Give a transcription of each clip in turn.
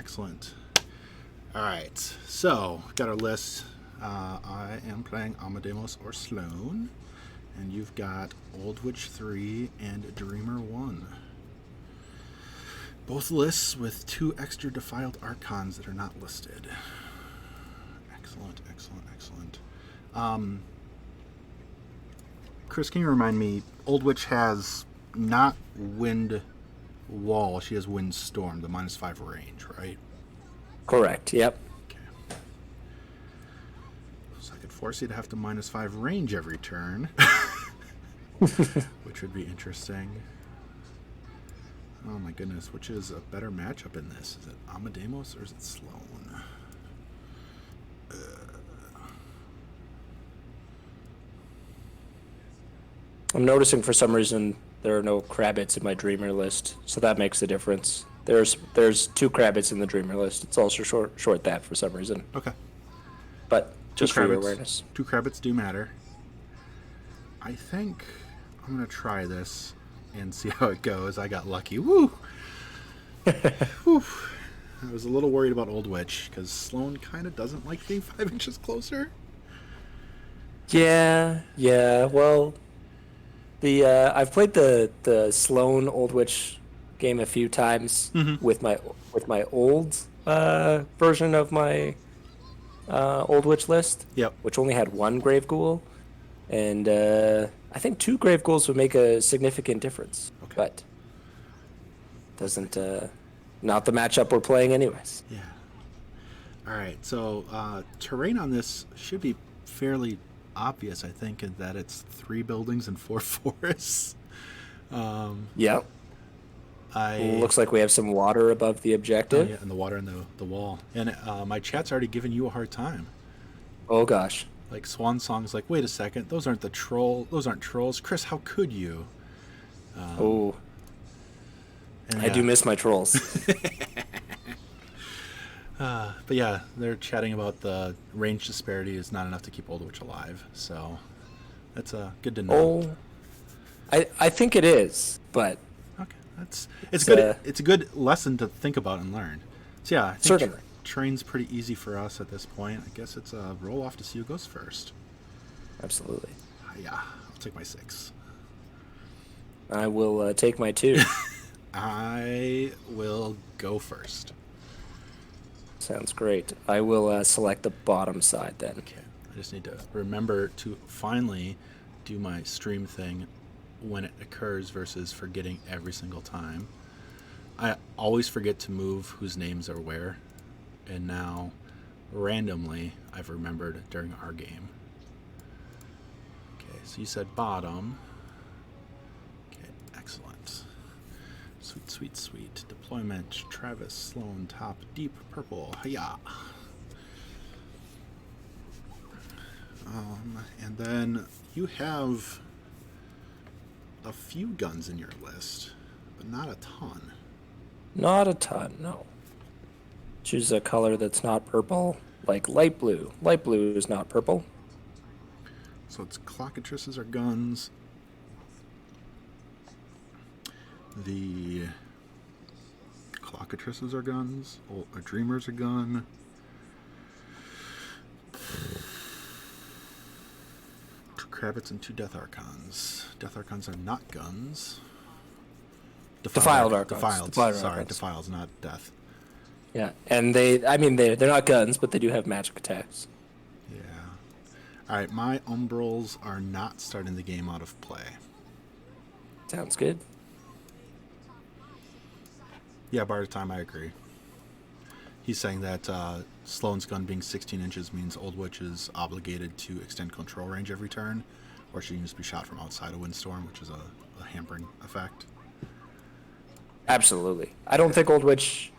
Excellent. All right, so got our list. I am playing Amadeus or Sloan, and you've got Old Witch 3 and Dreamer 1. Both lists with 2 extra Defiled Archons that are not listed. Excellent, excellent, excellent. Chris, can you remind me, Old Witch has not Wind Wall, she has Wind Storm, the -5 range, right? Correct, yep. Okay. So I could force you to have to -5 range every turn, which would be interesting. Oh my goodness, which is a better matchup in this? Is it Amadeus or is it Sloan? I'm noticing for some reason there are no Crabbits in my Dreamer list, so that makes a difference. There's 2 Crabbits in the Dreamer list. It's also short that for some reason. Okay. But just for your awareness. 2 Crabbits do matter. I think I'm going to try this and see how it goes. I got lucky. Woo! Whew. I was a little worried about Old Witch, because Sloan kind of doesn't like being 5 inches closer. Yeah, well... I've played the Sloan Old Witch game a few times with my old version of my Old Witch list. Yep. Which only had 1 Grave Ghoul, and I think 2 Grave Ghouls would make a significant difference. Okay. But doesn't not the matchup we're playing anyways. Yeah. All right. So terrain on this should be fairly obvious, I think, in that it's 3 buildings and 4 forests. Yeah. Looks like we have some water above the objective. Yeah, and the water and the wall. And my chat's already given you a hard time. Oh gosh. Like Swan Song's like, wait a second, those aren't trolls. Chris, how could you? I do miss my trolls. But yeah, they're chatting about the range disparity is not enough to keep Old Witch alive. So that's good to know. I think it is, but okay, it's good. It's a good lesson to think about and learn. So yeah, I think certainly train's pretty easy for us at this point. I guess it's a roll off to see who goes first. Absolutely. Yeah, I'll take my 6. I will take my 2. I will go first. Sounds great. I will select the bottom side then. Okay. I just need to remember to finally do my stream thing when it occurs versus forgetting every single time. I always forget to move whose names are where, and now randomly I've remembered during our game. Okay, so you said bottom. Okay, excellent. Sweet, sweet, sweet. Deployment, Travis, Sloan, top, deep, purple. Hiya. And then you have a few guns in your list, but not a ton. Not a ton, no. Choose a color that's not purple, like light blue. Light blue is not purple. So it's Clockatrices are guns. The Clockatrices are guns. A Dreamer's a gun. Two Crabbits and 2 Death Archons. Death Archons are not guns. Defiled Archons. Sorry, Defiled's not death. Yeah, and they're not guns, but they do have magic attacks. Yeah. Alright, my Umbrals are not starting the game out of play. Sounds good. Yeah, bar of time, I agree. He's saying that Sloan's gun being 16 inches means Old Witch is obligated to extend control range every turn, or she can just be shot from outside a windstorm, which is a hampering effect. Absolutely. I don't think Old Witch...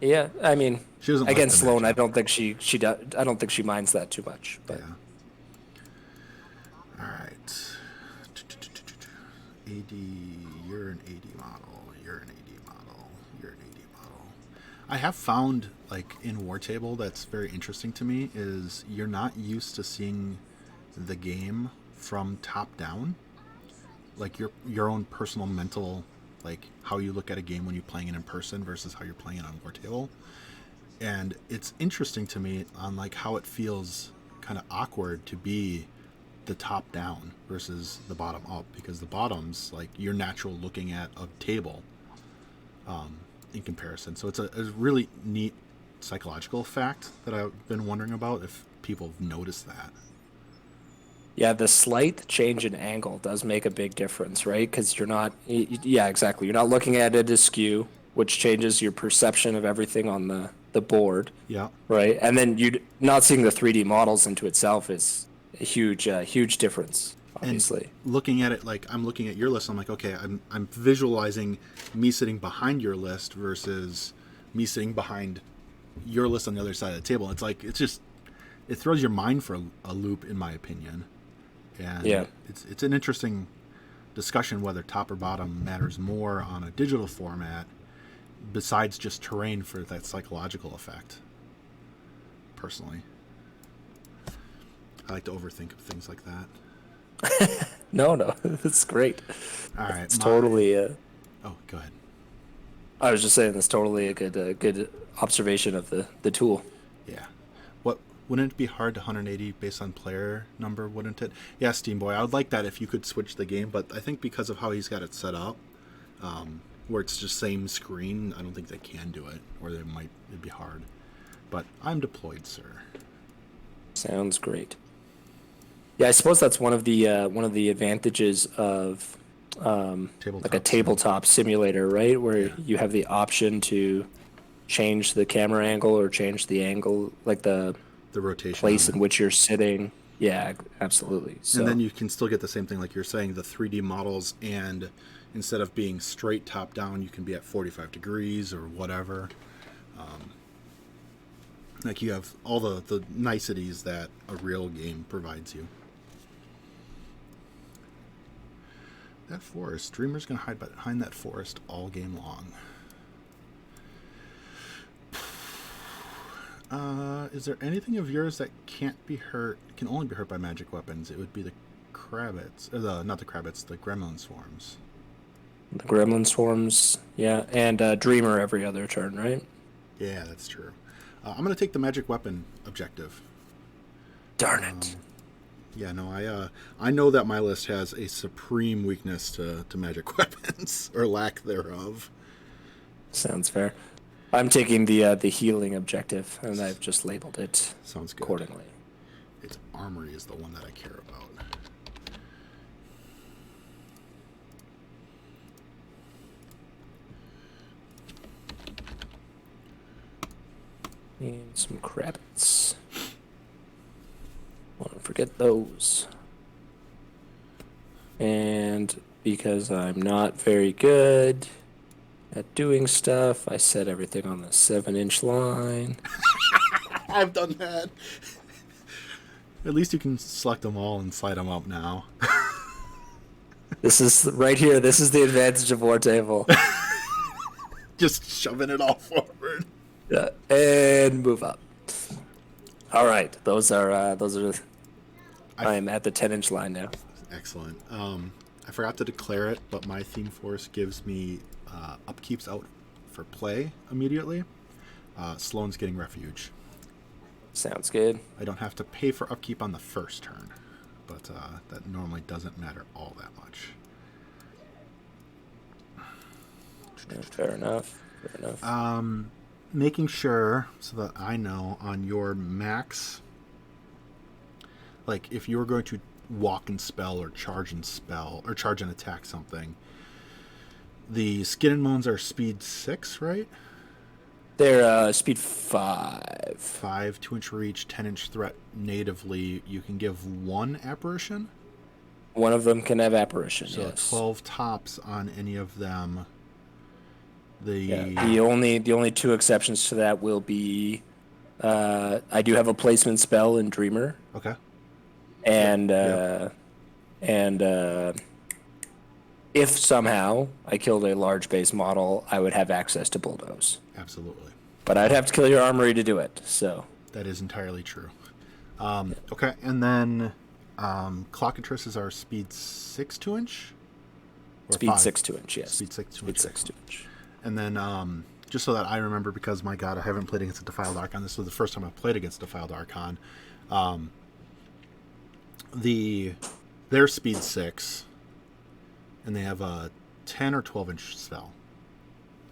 Yeah, I mean, she doesn't against Sloan, I don't think she minds that too much. But. Yeah. All right. AD, you're an AD model. You're an AD model. You're an AD model. I have found, like, in War Table, that's very interesting to me, is you're not used to seeing the game from top down. Like, your own personal mental like how you look at a game when you're playing it in person versus how you're playing it on War Table. And it's interesting to me on like how it feels kind of awkward to be the top down versus the bottom up, because the bottom's like your natural looking at a table in comparison. So it's a really neat psychological fact that I've been wondering about if people have noticed that. Yeah, the slight change in angle does make a big difference, right? Because you're not, yeah, exactly. You're not looking at it askew, which changes your perception of everything on the board. Yeah. Right. And then you not seeing the 3D models into itself is a huge difference, obviously. And looking at it, like I'm looking at your list, I'm like, okay, I'm visualizing me sitting behind your list versus me sitting behind your list on the other side of the table. It's like, it throws your mind for a loop, in my opinion. And yeah, it's an interesting discussion whether top or bottom matters more on a digital format besides just terrain for that psychological effect. Personally, I like to overthink of things like that. no, it's great. All right, it's totally. Oh, go ahead. I was just saying that's totally a good observation of the tool. Yeah. Wouldn't it be hard to 180 based on player number, wouldn't it? Yeah, Steam Boy, I would like that if you could switch the game, but I think because of how he's got it set up, where it's just same screen, I don't think they can do it, or it'd be hard. But I'm deployed, sir. Sounds great. Yeah, I suppose that's one of the advantages of like a tabletop simulator, right? Where you have the option to change the camera angle or change the angle, like the rotation place in which you're sitting. Yeah, absolutely. So, and then you can still get the same thing, like you're saying, the 3D models, and instead of being straight top down, you can be at 45 degrees or whatever. Like you have all the niceties that a real game provides you. That forest, Dreamer's going to hide behind that forest all game long. Is there anything of yours that can only be hurt by magic weapons? It would be the Crabbits, not the Crabbits, the Gremlin Swarms. The Gremlin Swarms, yeah, and Dreamer every other turn, right? Yeah, that's true. I'm going to take the magic weapon objective. Darn it. Yeah, no, I know that my list has a supreme weakness to magic weapons, or lack thereof. Sounds fair. I'm taking the healing objective, and I've just labeled it Sounds good. accordingly. Its armory is the one that I care about. And some Crabbits. Won't forget those. And because I'm not very good at doing stuff, I set everything on the 7-inch line. I've done that. At least you can select them all and slide them up now. This is right here. This is the advantage of War Table. Just shoving it all forward. Yeah, and move up. All right, those are. I'm at the 10-inch line now. Excellent. I forgot to declare it, but my theme force gives me upkeeps out for play immediately. Sloan's getting refuge. Sounds good. I don't have to pay for upkeep on the first turn, but that normally doesn't matter all that much. Yeah, fair enough. Fair enough. Making sure so that I know on your max, like if you were going to walk and spell or charge and spell or charge and attack something, the Skin and Moans are speed 6, right? They're speed 5. 5, 2-inch reach, 10-inch threat natively. You can give 1 apparition. One of them can have apparition. So yes. 12 tops on any of them. The only 2 exceptions to that will be I do have a placement spell in Dreamer. Okay. And if somehow I killed a large base model, I would have access to Bulldoze. Absolutely. But I'd have to kill your armory to do it. So that is entirely true. Okay, and then Clockatrice is our speed 6 2-inch. Or Speed 5. 6 2-inch, yes. Speed 6 2-inch. Speed 6 2-inch. And then, just so that I remember, because, my God, I haven't played against a Defiled Archon. This was the first time I've played against Defiled Archon. They're Speed 6, and they have a 10 or 12-inch spell.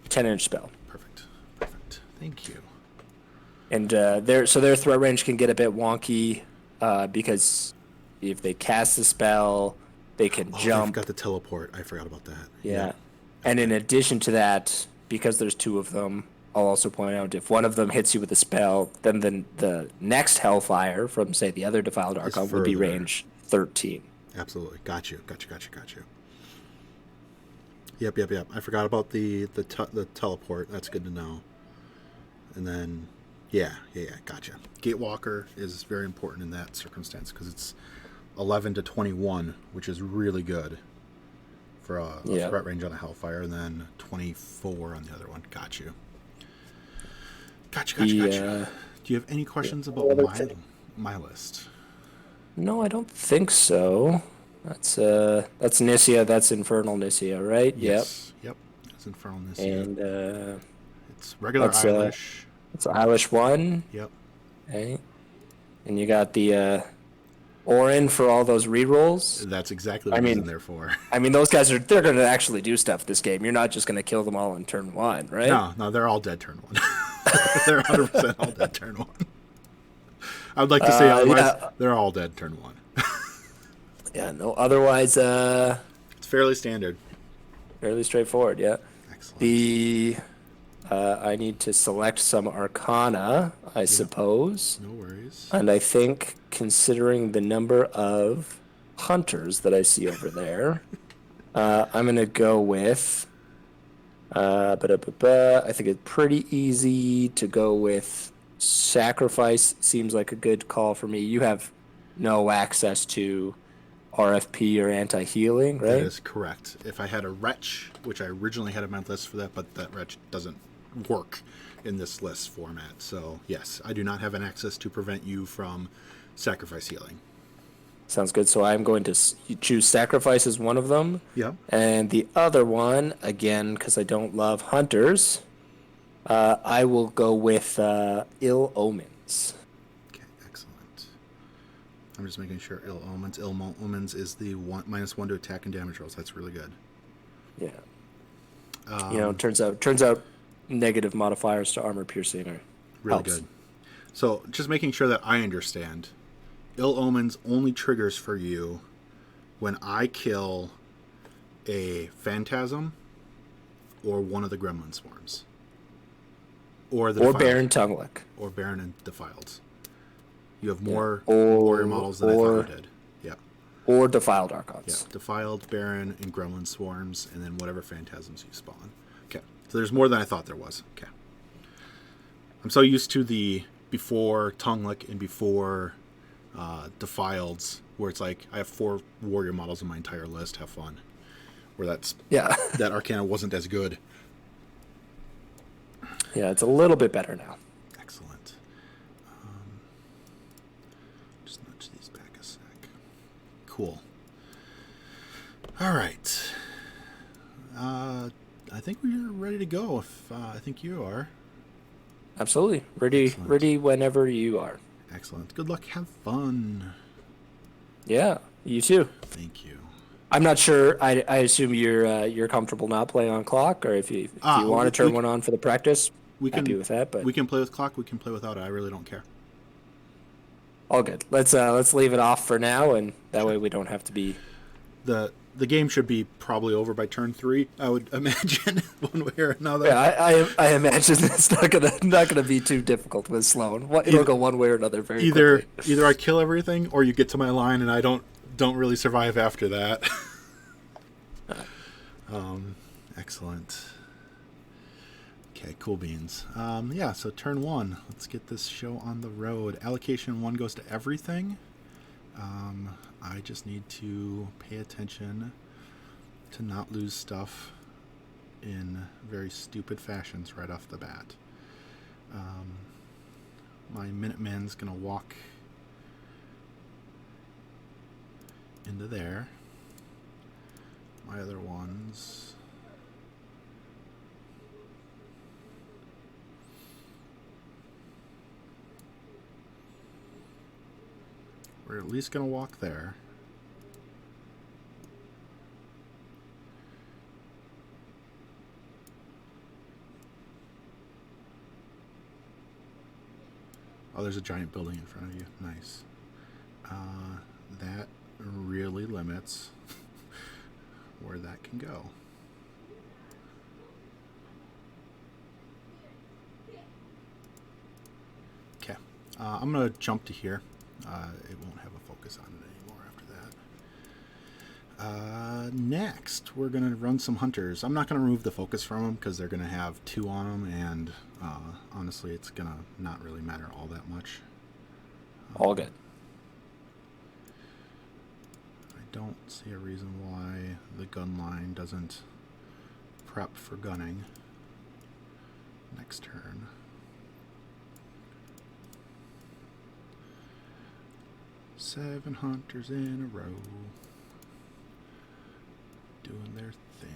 10-inch spell. Perfect. Thank you. And their threat range can get a bit wonky because if they cast the spell, they can jump. I've got the teleport. I forgot about that. Yeah. And in addition to that, because there's two of them, I'll also point out if one of them hits you with a spell, then the next Hellfire from, say, the other Defiled Archon would be range 13. Absolutely. Got you. Yep. I forgot about the teleport. That's good to know. And then, yeah, gotcha. Gatewalker is very important in that circumstance because it's 11 to 21, which is really good for a threat range on a Hellfire, and then 24 on the other one. Got you. Do you have any questions about my list? No, I don't think so. That's Nicia. That's Infernal Nicia, right? Yes. Yep. That's Infernal Nicia. And it's regular Eilish. It's Eilish 1. Yep. Okay. And you got the Orin for all those rerolls. That's exactly what he's in there for. I mean, those guys they're going to actually do stuff this game. You're not just going to kill them all in turn 1, right? No, they're all dead turn 1. They're 100% all dead turn 1. I would like to say otherwise, they're all dead turn 1. Yeah, no, otherwise... it's fairly standard. Fairly straightforward, yeah. Excellent. I need to select some Arcana, I suppose. No worries. And I think, considering the number of hunters that I see over there, I'm going to go with... I think it's pretty easy to go with Sacrifice. Seems like a good call for me. You have no access to RFP or anti-healing, right? That is correct. If I had a Wretch, which I originally had on my list for that, but that Wretch doesn't work in this list format. So, yes, I do not have an access to prevent you from Sacrifice healing. Sounds good. So I'm going to choose Sacrifice as one of them. Yep. And the other one, again, because I don't love hunters, I will go with Ill Omens. Okay, excellent. I'm just making sure Ill Omens. Ill Omens is the -1 to attack and damage rolls. That's really good. Yeah. Turns out negative modifiers to armor piercing are really helps. good. So just making sure that I understand. Ill Omens only triggers for you when I kill a Phantasm or one of the Gremlin Swarms. Or Baron Tonguelick. Or Baron and Defiled. You have more warrior models than I thought you did. Yeah. Or Defiled Archons. Yeah. Defiled, Baron, and Gremlin Swarms, and then whatever Phantasms you spawn. Okay. So there's more than I thought there was. Okay. I'm so used to the before Tonguelick and before Defileds, where it's like I have 4 warrior models in my entire list. Have fun. Where that Arcana wasn't as good. Yeah, it's a little bit better now. Excellent. Just nudge these back a sec. Cool. All right. I think we're ready to go. If I think you are. Absolutely. Ready whenever you are. Excellent. Good luck. Have fun. Yeah, you too. Thank you. I'm not sure. I assume you're comfortable not playing on clock, or if you want to turn one on for the practice, happy with that. But we can play with clock. We can play without it. I really don't care. All good. Let's leave it off for now, and that way we don't have to be. The game should be probably over by turn 3. I would imagine, one way or another. Yeah, I imagine it's not gonna be too difficult with Sloan. It'll go one way or another very quickly. Either I kill everything, or you get to my line and I don't really survive after that. Excellent. Okay, cool beans. So turn 1. Let's get this show on the road. Allocation 1 goes to everything. I just need to pay attention to not lose stuff in very stupid fashions right off the bat. My Minuteman's going to walk into there. my other ones. We're at least going to walk there. Oh, there's a giant building in front of you. Nice. That really limits where that can go. Okay. I'm going to jump to here. It won't have a focus on it anymore after that. Next, we're going to run some hunters. I'm not going to remove the focus from them because they're going to have 2 on them, and honestly, it's going to not really matter all that much. All good. I don't see a reason why the gun line doesn't prep for gunning next turn. Seven hunters in a row doing their thing.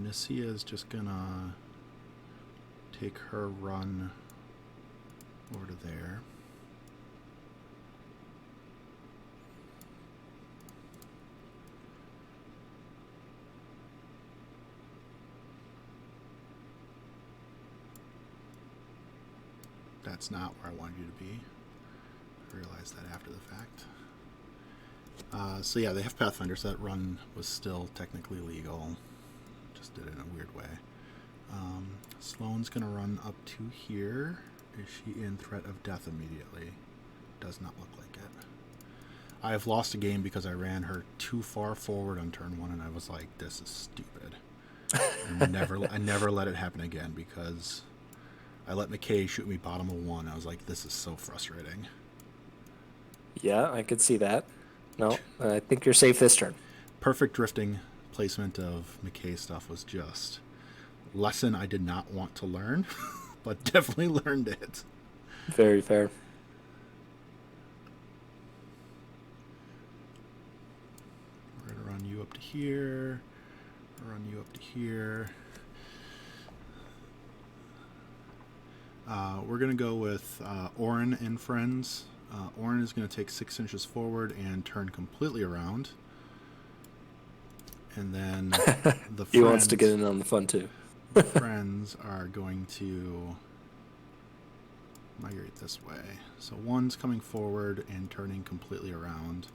Nicia is just gonna take her run over to there. That's not where I wanted you to be. I realized that after the fact. So yeah, they have Pathfinder, so that run was still technically legal. Just did it in a weird way. Sloan's going to run up to here. Is she in threat of death immediately? Does not look like it. I have lost a game because I ran her too far forward on turn 1, and I was like, this is stupid. And I never let it happen again because I let McKay shoot me bottom of 1. I was like, this is so frustrating. Yeah, I could see that. No, I think you're safe this turn. Perfect drifting placement of McKay stuff was just lesson I did not want to learn, but definitely learned it. Very fair. We're going to run you up to here, run you up to here. We're going to go with Orin and friends. Orin is going to take 6 inches forward and turn completely around. And then the he wants to get in on the fun too. The friends are going to migrate this way. So one's coming forward and turning completely around.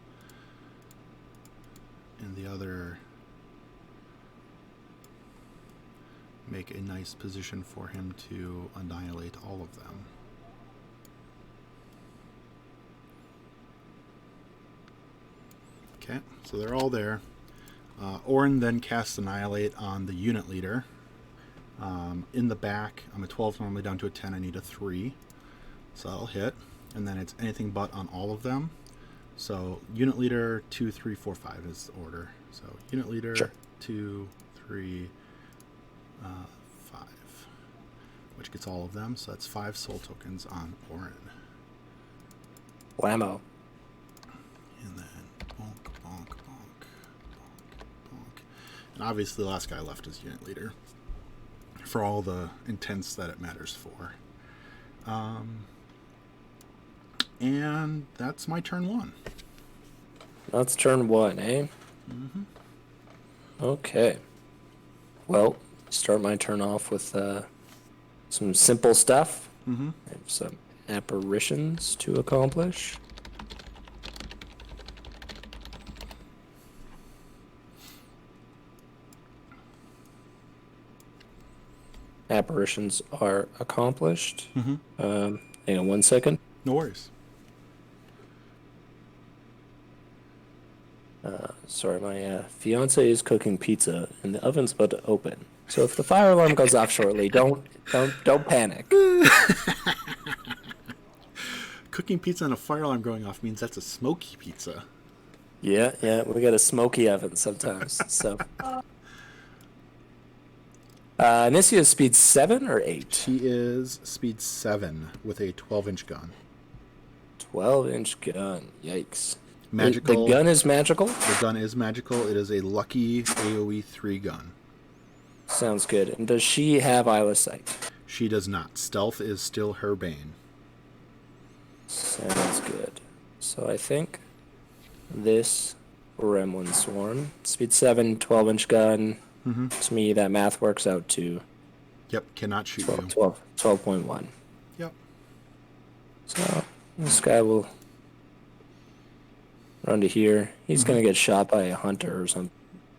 And the other make a nice position for him to annihilate all of them. Okay, so they're all there. Orin then casts Annihilate on the unit leader. In the back, I'm a 12 normally down to a 10. I need a 3. So that'll hit. And then it's anything but on all of them. So unit leader 2, 3, 4, 5 is the order. So unit leader sure. 2, 3, 5, which gets all of them. So that's 5 soul tokens on Orin. Whammo. And then bonk, bonk, bonk, bonk, bonk. And obviously the last guy left is unit leader for all the intents that it matters for. And that's my turn 1. That's turn 1, eh? Mm-hmm. Okay. Well, start my turn off with some simple stuff. Mm-hmm. I have some apparitions to accomplish. Apparitions are accomplished. Mm-hmm. Hang on 1 second. No worries. Sorry, my fiance is cooking pizza and the oven's about to open. So if the fire alarm goes off shortly, don't panic. Cooking pizza and a fire alarm going off means that's a smoky pizza. Yeah, we got a smoky oven sometimes. So, Nicia is speed 7 or 8? She is speed 7 with a 12-inch gun. 12-inch gun. Yikes. Magical. The gun is magical? The gun is magical. It is a lucky AoE 3 gun. Sounds good. And does she have Eyeless Sight? She does not. Stealth is still her bane. Sounds good. So I think this Gremlin Swarm, speed 7, 12-inch gun. Mm-hmm. To me, that math works out to Yep, cannot shoot 12.1. Yep. So this guy will run to here. He's going to get shot by a hunter or something.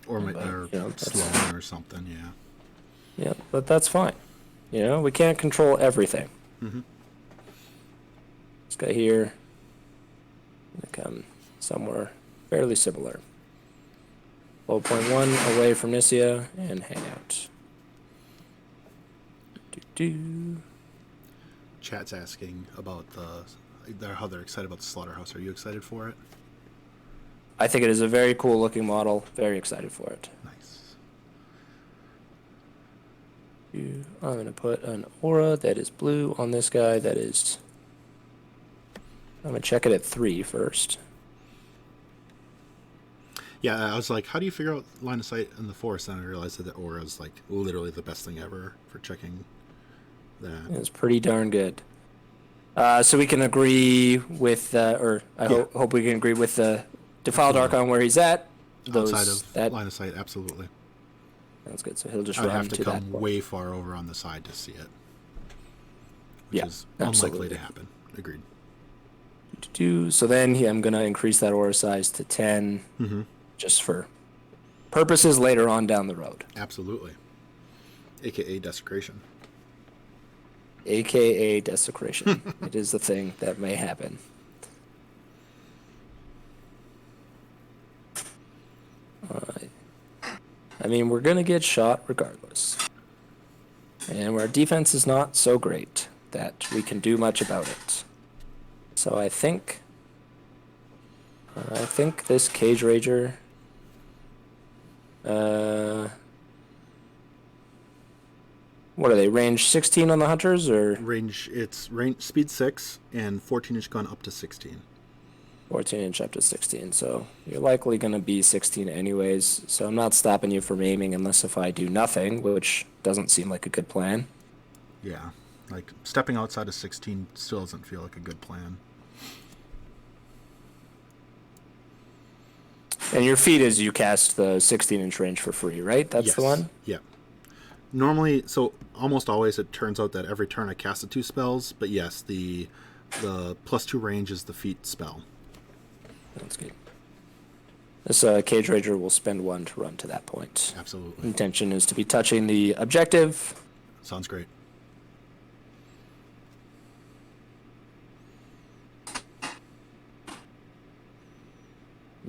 Or You know, Sloan or something, yeah. Yeah, but that's fine. You know, we can't control everything. Mm-hmm. This guy here gonna come somewhere fairly similar. 12.1 away from Nicia and hang out. Chat's asking about how they're excited about the slaughterhouse. Are you excited for it? I think it is a very cool looking model. Very excited for it. Nice. I'm going to put an aura that is blue on this guy that is... I'm going to check it at 3 first. Yeah, I was like, how do you figure out line of sight in the forest? And I realized that the aura is like literally the best thing ever for checking that. It's pretty darn good. So we can agree with, or I hope we can agree with the Defiled Archon where he's at. Outside of that line of sight, absolutely. Sounds good. So he'll just I'd run have to come that way far over on the side to see it, which is unlikely to happen. Agreed. So then I'm going to increase that aura size to 10, just for purposes later on down the road. Absolutely. AKA desecration. AKA desecration. It is the thing that may happen. I mean, we're going to get shot regardless. And our defense is not so great that we can do much about it. So I think this Cage Rager... what are they, range 16 on the hunters, or? It's speed 6 and 14-inch gun up to 16. 14-inch up to 16, so you're likely going to be 16 anyways, so I'm not stopping you from aiming unless if I do nothing, which doesn't seem like a good plan. Yeah, like stepping outside of 16 still doesn't feel like a good plan. And your feat is you cast the 16-inch range for free, right? That's the one? Yeah. Normally, so almost always it turns out that every turn I cast the 2 spells, but yes, the +2 range is the feat spell. That's good. This Cage Rager will spend 1 to run to that point. Absolutely. Intention is to be touching the objective. Sounds great.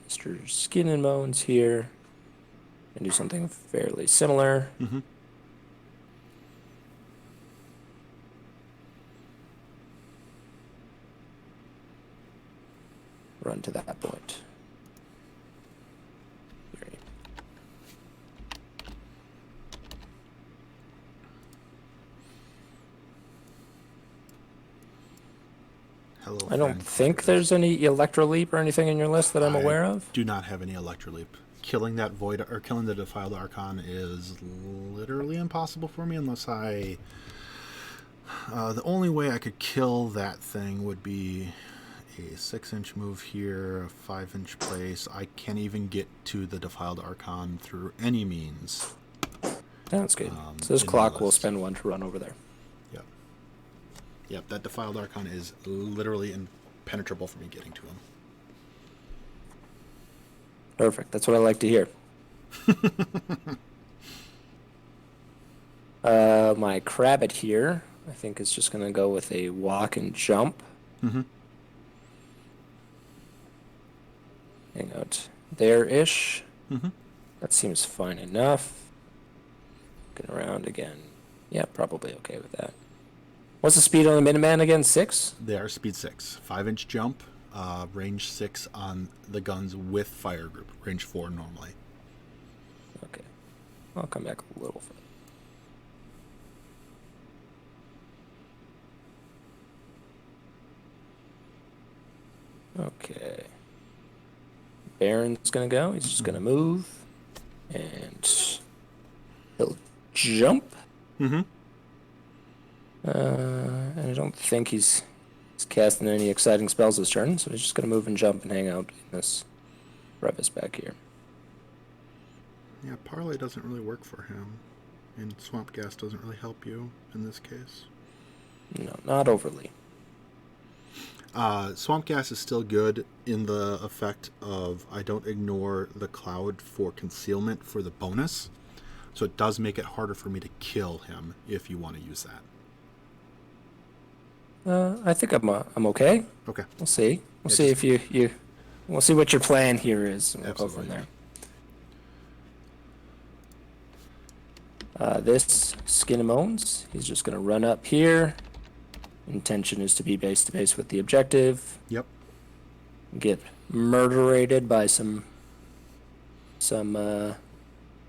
Mr. Skin and Moans here. And do something fairly similar. Mm-hmm. Run to that point. Great. Hello. I don't think there's any Electroleap or anything in your list that I'm aware of. Do not have any Electroleap. Killing that void or killing the Defiled Archon is literally impossible for me unless I. The only way I could kill that thing would be a 6-inch move here, a 5-inch place. I can't even get to the Defiled Archon through any means. Sounds good. So this clock will spend 1 to run over there. Yep. Yep, that Defiled Archon is literally impenetrable for me getting to him. Perfect. That's what I like to hear. My Crabbit here, I think, is just going to go with a walk and jump. Mm-hmm. Hang out there-ish. Mm-hmm. That seems fine enough. Looking around again. Yeah, probably okay with that. What's the speed on the Minuteman again? 6? They are speed 6. 5-inch jump, range 6 on the guns with fire group. Range 4 normally. Okay. I'll come back a little further. Okay. Baron's gonna go. He's just gonna move. And he'll jump. Mm-hmm. And I don't think he's casting any exciting spells this turn, so he's just gonna move and jump and hang out in this crevice back here. Yeah, Parlay doesn't really work for him, and Swamp Gas doesn't really help you in this case. No, not overly. Swamp Gas is still good in the effect of I don't ignore the cloud for concealment for the bonus, so it does make it harder for me to kill him if you want to use that. I think I'm okay. Okay. We'll see. We'll see if you we'll see what your plan here is. And we'll Absolutely. go from there. This Skin and Moans, he's just gonna run up here. Intention is to be base to base with the objective. Yep. Get murderated by some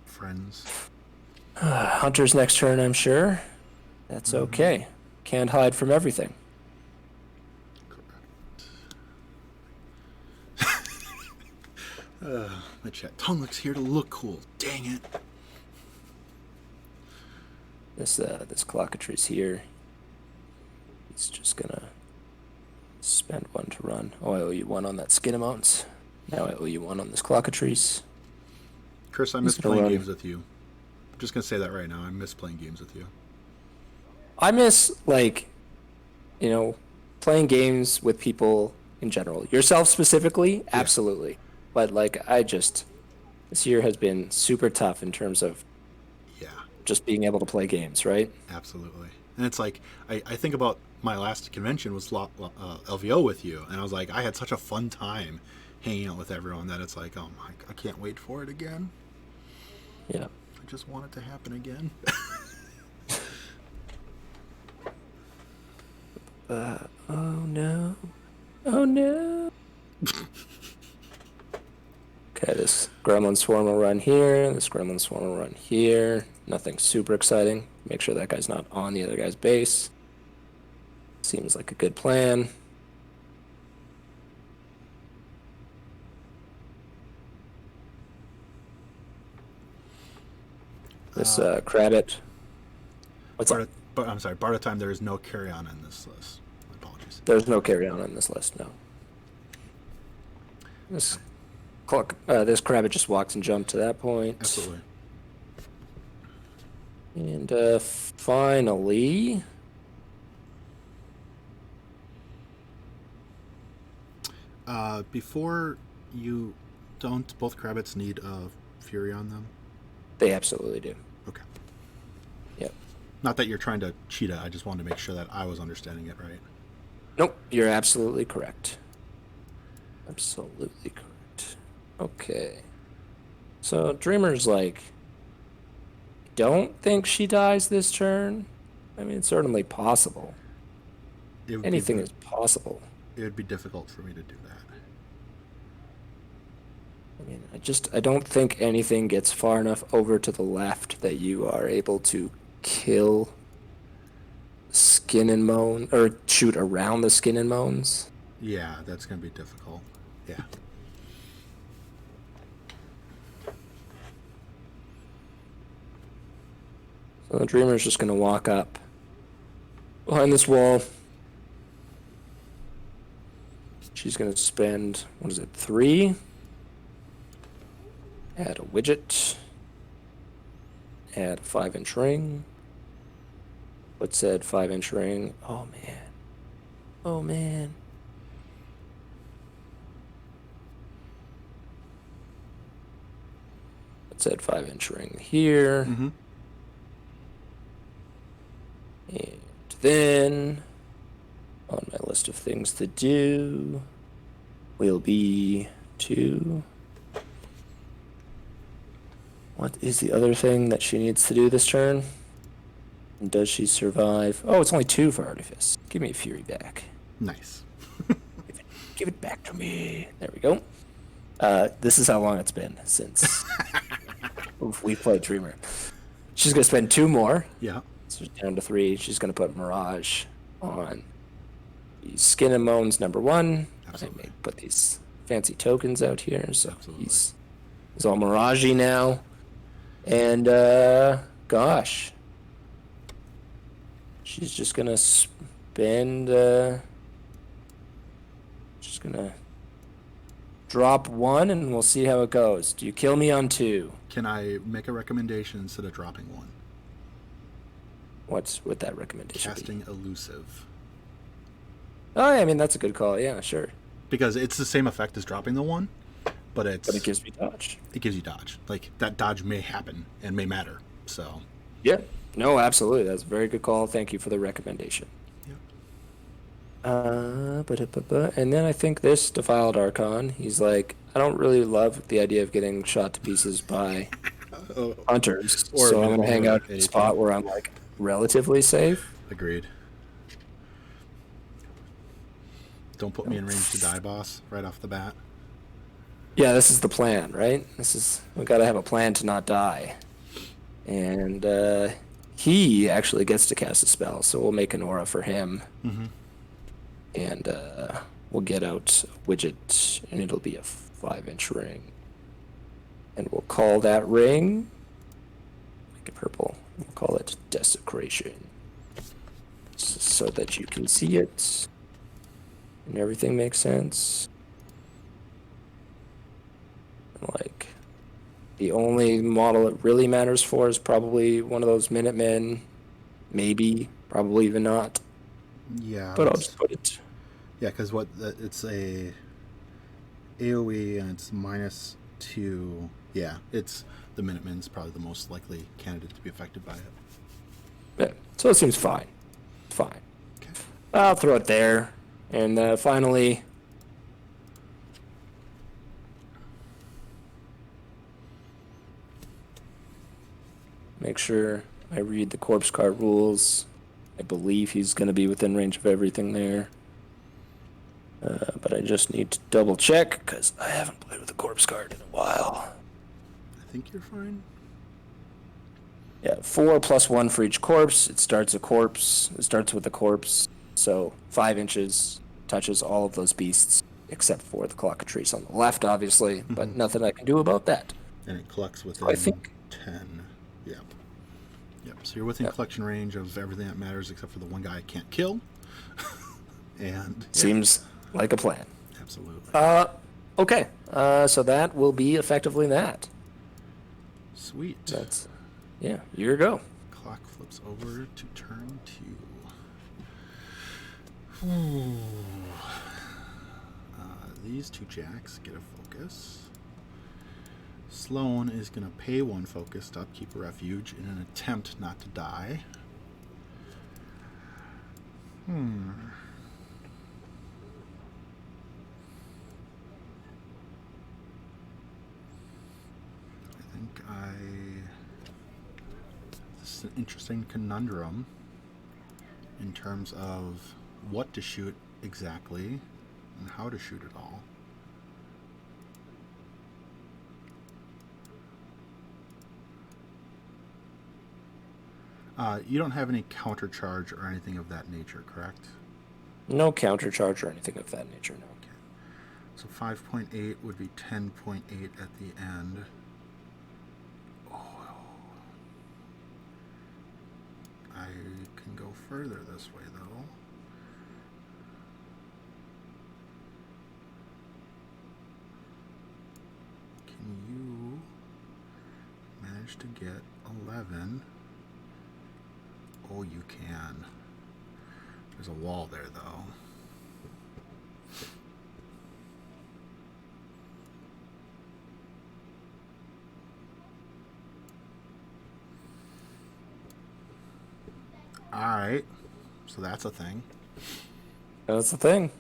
Friends. hunters next turn, I'm sure. That's okay. Can't hide from everything. My chat. Tonguelick's here to look cool. Dang it. This Clockatrice here. He's just gonna spend one to run. Oh, I owe you one on that Skin Amounts. Now I owe you one on this Clockatrice. Chris, I miss playing games with you. I'm just gonna say that right now. I miss playing games with you. I miss, playing games with people in general. Yourself specifically, absolutely. But, this year has been super tough in terms of just being able to play games, right? Absolutely. And it's like, I think about my last convention was LVO with you, and I was like, I had such a fun time hanging out with everyone that it's like, oh my, I can't wait for it again. Yeah. I just want it to happen again. Oh no. Oh no. Okay, this Gremlin Swarm will run here. This Gremlin Swarm will run here. Nothing super exciting. Make sure that guy's not on the other guy's base. Seems like a good plan. This Crabbit. What's up? I'm sorry, Barda time, there is no carry-on in this list. My apologies. There's no carry-on on this list, no. This Crabbit just walks and jumps to that point. Absolutely. And finally... Before you don't, both Crabbits need Fury on them? They absolutely do. Okay. Yep. Not that you're trying to cheat it, I just wanted to make sure that I was understanding it right. Nope, you're absolutely correct. Absolutely correct. Okay. So Dreamer's don't think she dies this turn. I mean, it's certainly possible. Anything is possible. It would be difficult for me to do that. I mean, I don't think anything gets far enough over to the left that you are able to kill Skin and Moan, or shoot around the Skin and Moans. Yeah, that's going to be difficult. Yeah. So the Dreamer's just going to walk up behind this wall. She's going to spend, 3? Add a widget. Add a 5-inch ring. What's said 5-inch ring? Oh, man. Oh, man. What's said 5-inch ring here. Mm-hmm. And then, on my list of things to do, will be to... What is the other thing that she needs to do this turn? And does she survive? Oh, it's only 2 for Artifice. Give me a Fury back. Nice. Give it back to me. There we go. This is how long it's been since we played Dreamer. She's going to spend 2 more. Yeah. So down to 3. She's going to put Mirage on the Skin and Moans number 1. Absolutely. I may put these fancy tokens out here. So Absolutely. he's all Mirage now. And, gosh. She's just going to spend... just going to drop 1, and we'll see how it goes. Do you kill me on 2? Can I make a recommendation instead of dropping 1? What's with that recommendation? Casting Elusive. Oh, yeah, I mean, that's a good call. Yeah, sure. Because it's the same effect as dropping the 1, but it gives me dodge. It gives you dodge. Like, that dodge may happen and may matter. So. Yeah. No, absolutely. That's a very good call. Thank you for the recommendation. And then I think this Defiled Archon, he's like, I don't really love the idea of getting shot to pieces by hunters, so I'm going to hang out at a spot where I'm like relatively safe. Agreed. Don't put me in range to die, boss, right off the bat. Yeah, this is the plan, right? We got to have a plan to not die. And he actually gets to cast a spell, so we'll make an aura for him. Mm-hmm. And we'll get out a widget, and it'll be a 5-inch ring. And we'll call that ring, make it purple, we'll call it Desecration. So that you can see it, and everything makes sense. And like, the only model it really matters for is probably one of those Minutemen, maybe, probably even not. Yeah. But I'll just put it. Yeah, because it's a AoE and it's -2. Yeah, it's the Minuteman's probably the most likely candidate to be affected by it. Yeah, so it seems fine. Fine. Okay. I'll throw it there. And finally, make sure I read the corpse card rules. I believe he's going to be within range of everything there. But I just need to double check because I haven't played with a corpse card in a while. I think you're fine. Yeah, 4 + 1 for each corpse. It starts with a corpse. So 5 inches touches all of those beasts except for the Clockatrice on the left, obviously. Mm-hmm. But nothing I can do about that. And it collects within I think 10. Yep. So you're within collection range of everything that matters except for the one guy I can't kill. And seems like a plan. Absolutely. Okay. So that will be effectively that. Sweet. Here we go. Clock flips over to turn 2. Ooh. These 2 jacks get a focus. Sloan is going to pay 1 focus to upkeep a refuge in an attempt not to die. This is an interesting conundrum in terms of what to shoot exactly and how to shoot it all. You don't have any counter charge or anything of that nature, correct? No counter charge or anything of that nature, no. Okay. So 5.8 would be 10.8 at the end. I can go further this way, though. Can you manage to get 11? Oh, you can. There's a wall there, though. Alright. So that's a thing. That's the thing.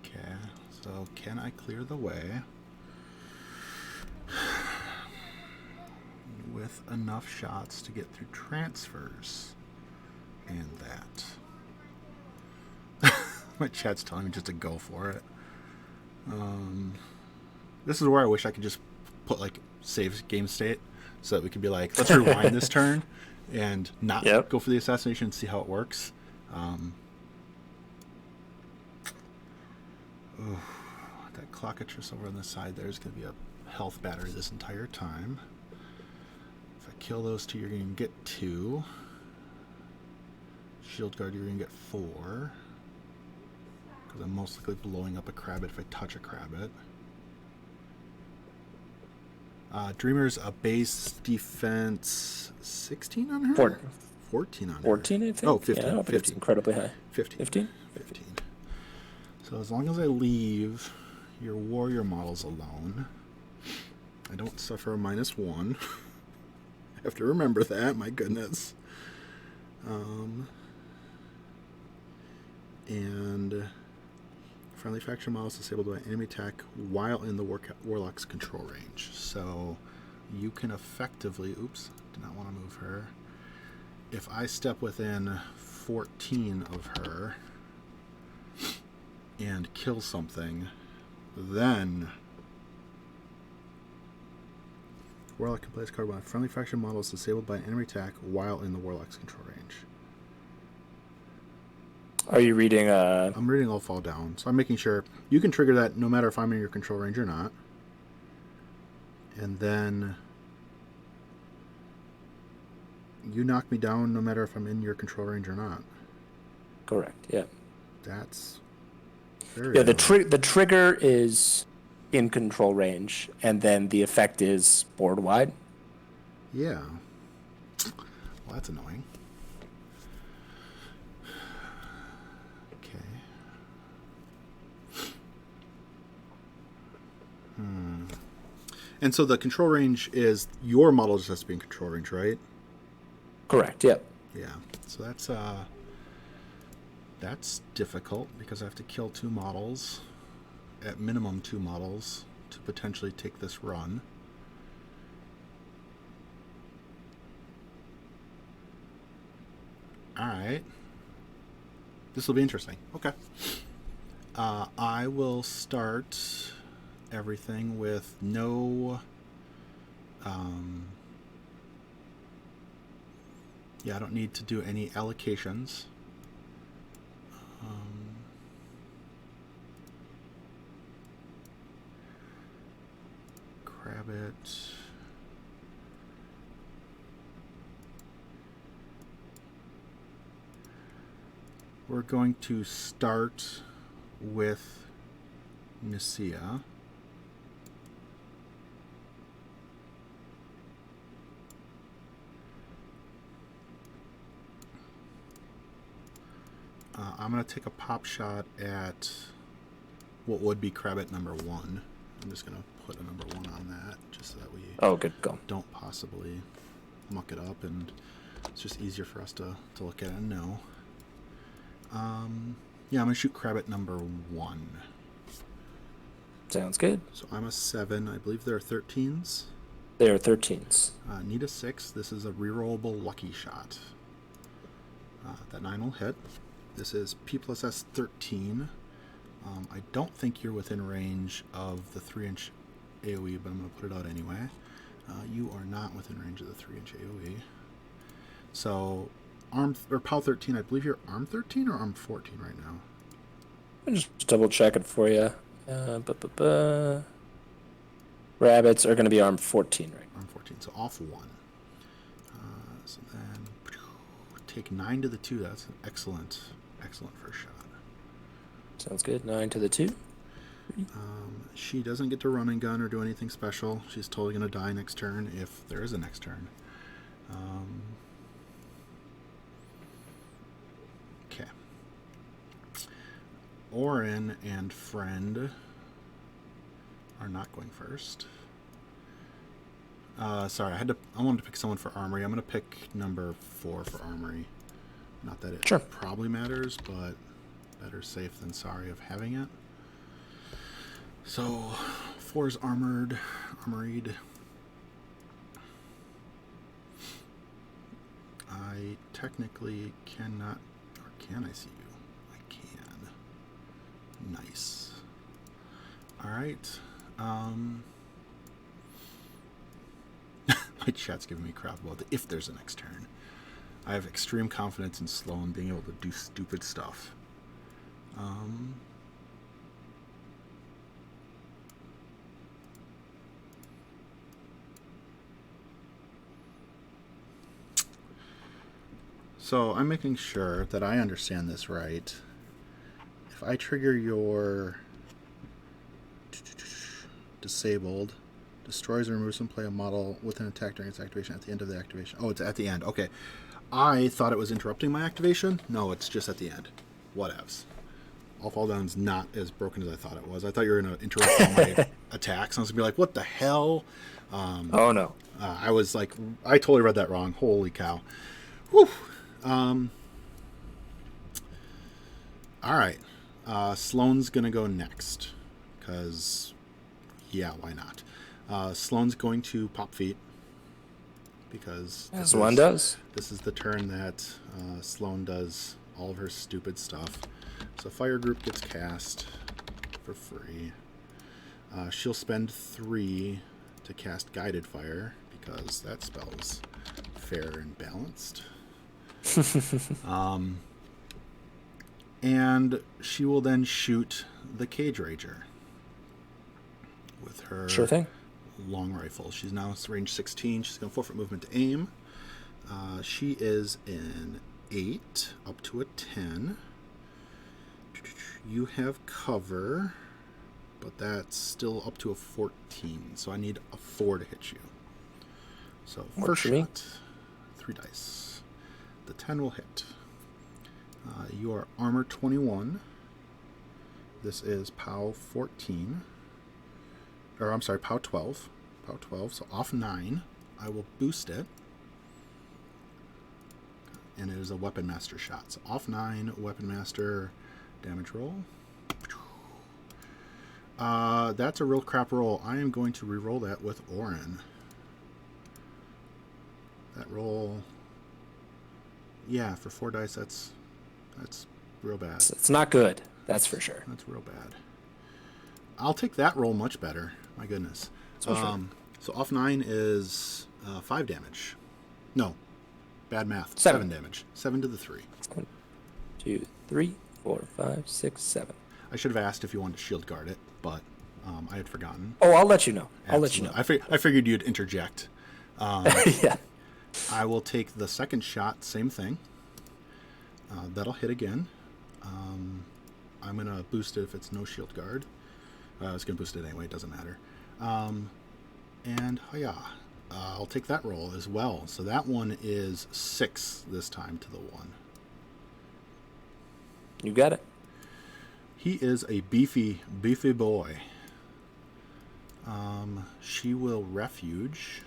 Okay. So can I clear the way with enough shots to get through transfers and that? My chat's telling me just to go for it. This is where I wish I could just put like save game state so that we could be like, let's rewind this turn and not go for the assassination and see how it works. Oh, that Clockatrice over on the side there is going to be a health battery this entire time. If I kill those two, you're going to get 2. Shield Guard, you're going to get 4. Because I'm most likely blowing up a Crabbit if I touch a Crabbit. Dreamer's a base defense 16 on her? 14 on her. 14, I think? Oh, 15. Yeah, I don't think it's incredibly high. 15. 15? 15. So as long as I leave your warrior models alone, I don't suffer a -1. I have to remember that, my goodness. And friendly faction models disabled by enemy attack while in the warlock's control range. So you can effectively, oops, did not want to move her. If I step within 14 of her and kill something, then Warlock can play this card when a friendly faction model is disabled by an enemy attack while in the Warlock's control range. Are you reading? I'm reading all fall down, so I'm making sure you can trigger that no matter if I'm in your control range or not. And then you knock me down no matter if I'm in your control range or not. Correct. Yeah. That's yeah. The trigger is in control range, and then the effect is board wide. Yeah. Well, that's annoying. Okay. And so the control range is your model just has to be in control range, right? Correct. Yep. Yeah. So that's difficult because I have to kill 2 models, at minimum 2 models, to potentially take this run. All right. This will be interesting. Okay. I will start everything with no... yeah, I don't need to do any allocations. Crabbit. We're going to start with Nicia. I'm going to take a pop shot at what would be Crabbit number 1. I'm just going to put a number 1 on that, just so that we don't possibly muck it up, and it's just easier for us to look at it and know. Yeah, I'm going to shoot Crabbit number 1. Sounds good. So I'm a 7. I believe there are 13s. There are 13s. Need a 6. This is a rerollable lucky shot. That 9 will hit. This is P plus S 13. I don't think you're within range of the 3-inch AoE, but I'm going to put it out anyway. You are not within range of the 3-inch AoE. So, POW 13, I believe you're Arm 13 or Arm 14 right now? I'll just double check it for you. Rabbits are going to be Arm 14 right now. Arm 14, so off 1. So then, take 9 to the 2. That's an excellent first shot. Sounds good. 9 to the 2. She doesn't get to run and gun or do anything special. She's totally going to die next turn if there is a next turn. Okay. Orin and friend are not going first. Sorry, I wanted to pick someone for Armory. I'm going to pick number 4 for Armory. Not that it probably matters, but better safe than sorry of having it. So, 4 is armored, armoried. I technically cannot, or can I see you? I can. Nice. Alright. My chat's giving me crap about if there's a next turn. I have extreme confidence in Sloan being able to do stupid stuff. So I'm making sure that I understand this right. If I trigger your disabled, destroys or removes from play a model with an attack during its activation at the end of the activation. Oh, it's at the end. Okay. I thought it was interrupting my activation. No, it's just at the end. Whatevs. All Fall Down's not as broken as I thought it was. I thought you were going to interrupt all my attacks. I was going to be like, what the hell? Oh, no. I was like, I totally read that wrong. Holy cow. Whew. All right. Sloan's going to go next. Because, yeah, why not? Sloan's going to pop feet. Because as one does. This is the turn that Sloan does all of her stupid stuff. So Fire Group gets cast for free. She'll spend 3 to cast Guided Fire, because that spell's fair and balanced. And she will then shoot the Cage Rager with her Sure thing. long rifle. She's now range 16. She's going to 4-foot movement to aim. She is an 8 up to a 10. You have cover, but that's still up to a 14. So I need a 4 to hit you. So first shot, 3 dice. The 10 will hit. You are armor 21. This is POW 14. Or I'm sorry, POW 12. POW 12. So off 9. I will boost it. And it is a Weapon Master shot. So off 9, Weapon Master damage roll. That's a real crap roll. I am going to re-roll that with Orin. That roll, yeah, for 4 dice, that's real bad. It's not good, that's for sure. That's real bad. I'll take that roll much better. My goodness. So off 9 is 5 damage. No, bad math. 7 damage. 7 to the 3. 1, 2, 3, 4, 5, 6, 7. I should have asked if you wanted to shield guard it, but I had forgotten. Oh, I'll let you know. Absolutely. I'll let you know. I figured you'd interject. Yeah. I will take the second shot, same thing. That'll hit again. I'm going to boost it if it's no shield guard. I was going to boost it anyway, it doesn't matter. And, I'll take that roll as well. So that one is 6 this time to the 1. You got it. He is a beefy boy. She will refuge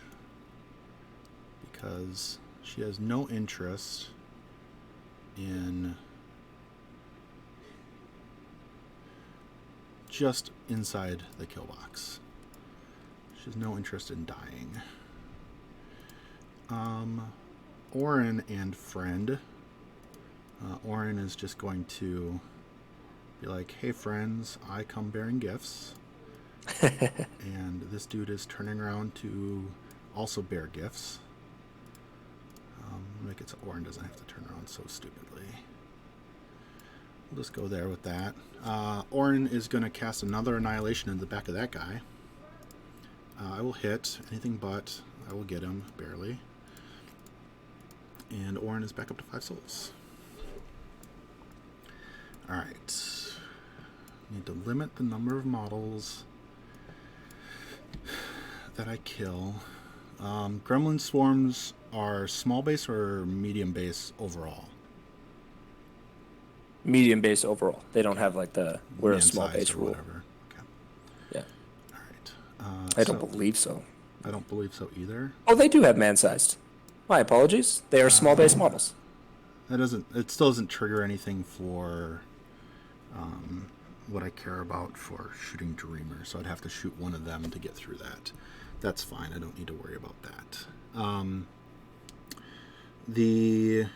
because she has no interest in just inside the kill box. She has no interest in dying. Orin and friend. Orin is just going to be like, hey friends, I come bearing gifts. And this dude is turning around to also bear gifts. Make it so Orin doesn't have to turn around so stupidly. We'll just go there with that. Orin is going to cast another Annihilation in the back of that guy. I will hit anything but. I will get him, barely. And Orin is back up to 5 souls. Alright. Need to limit the number of models that I kill. Gremlin Swarms are small base or medium base overall? Medium base overall. They don't have like we're a small base rule. Whatever. Okay. Yeah. All right. I don't believe so. I don't believe so either. Oh, they do have man-sized. My apologies. They are small base models. It still doesn't trigger anything for what I care about for shooting Dreamer, so I'd have to shoot one of them to get through that. That's fine. I don't need to worry about that. The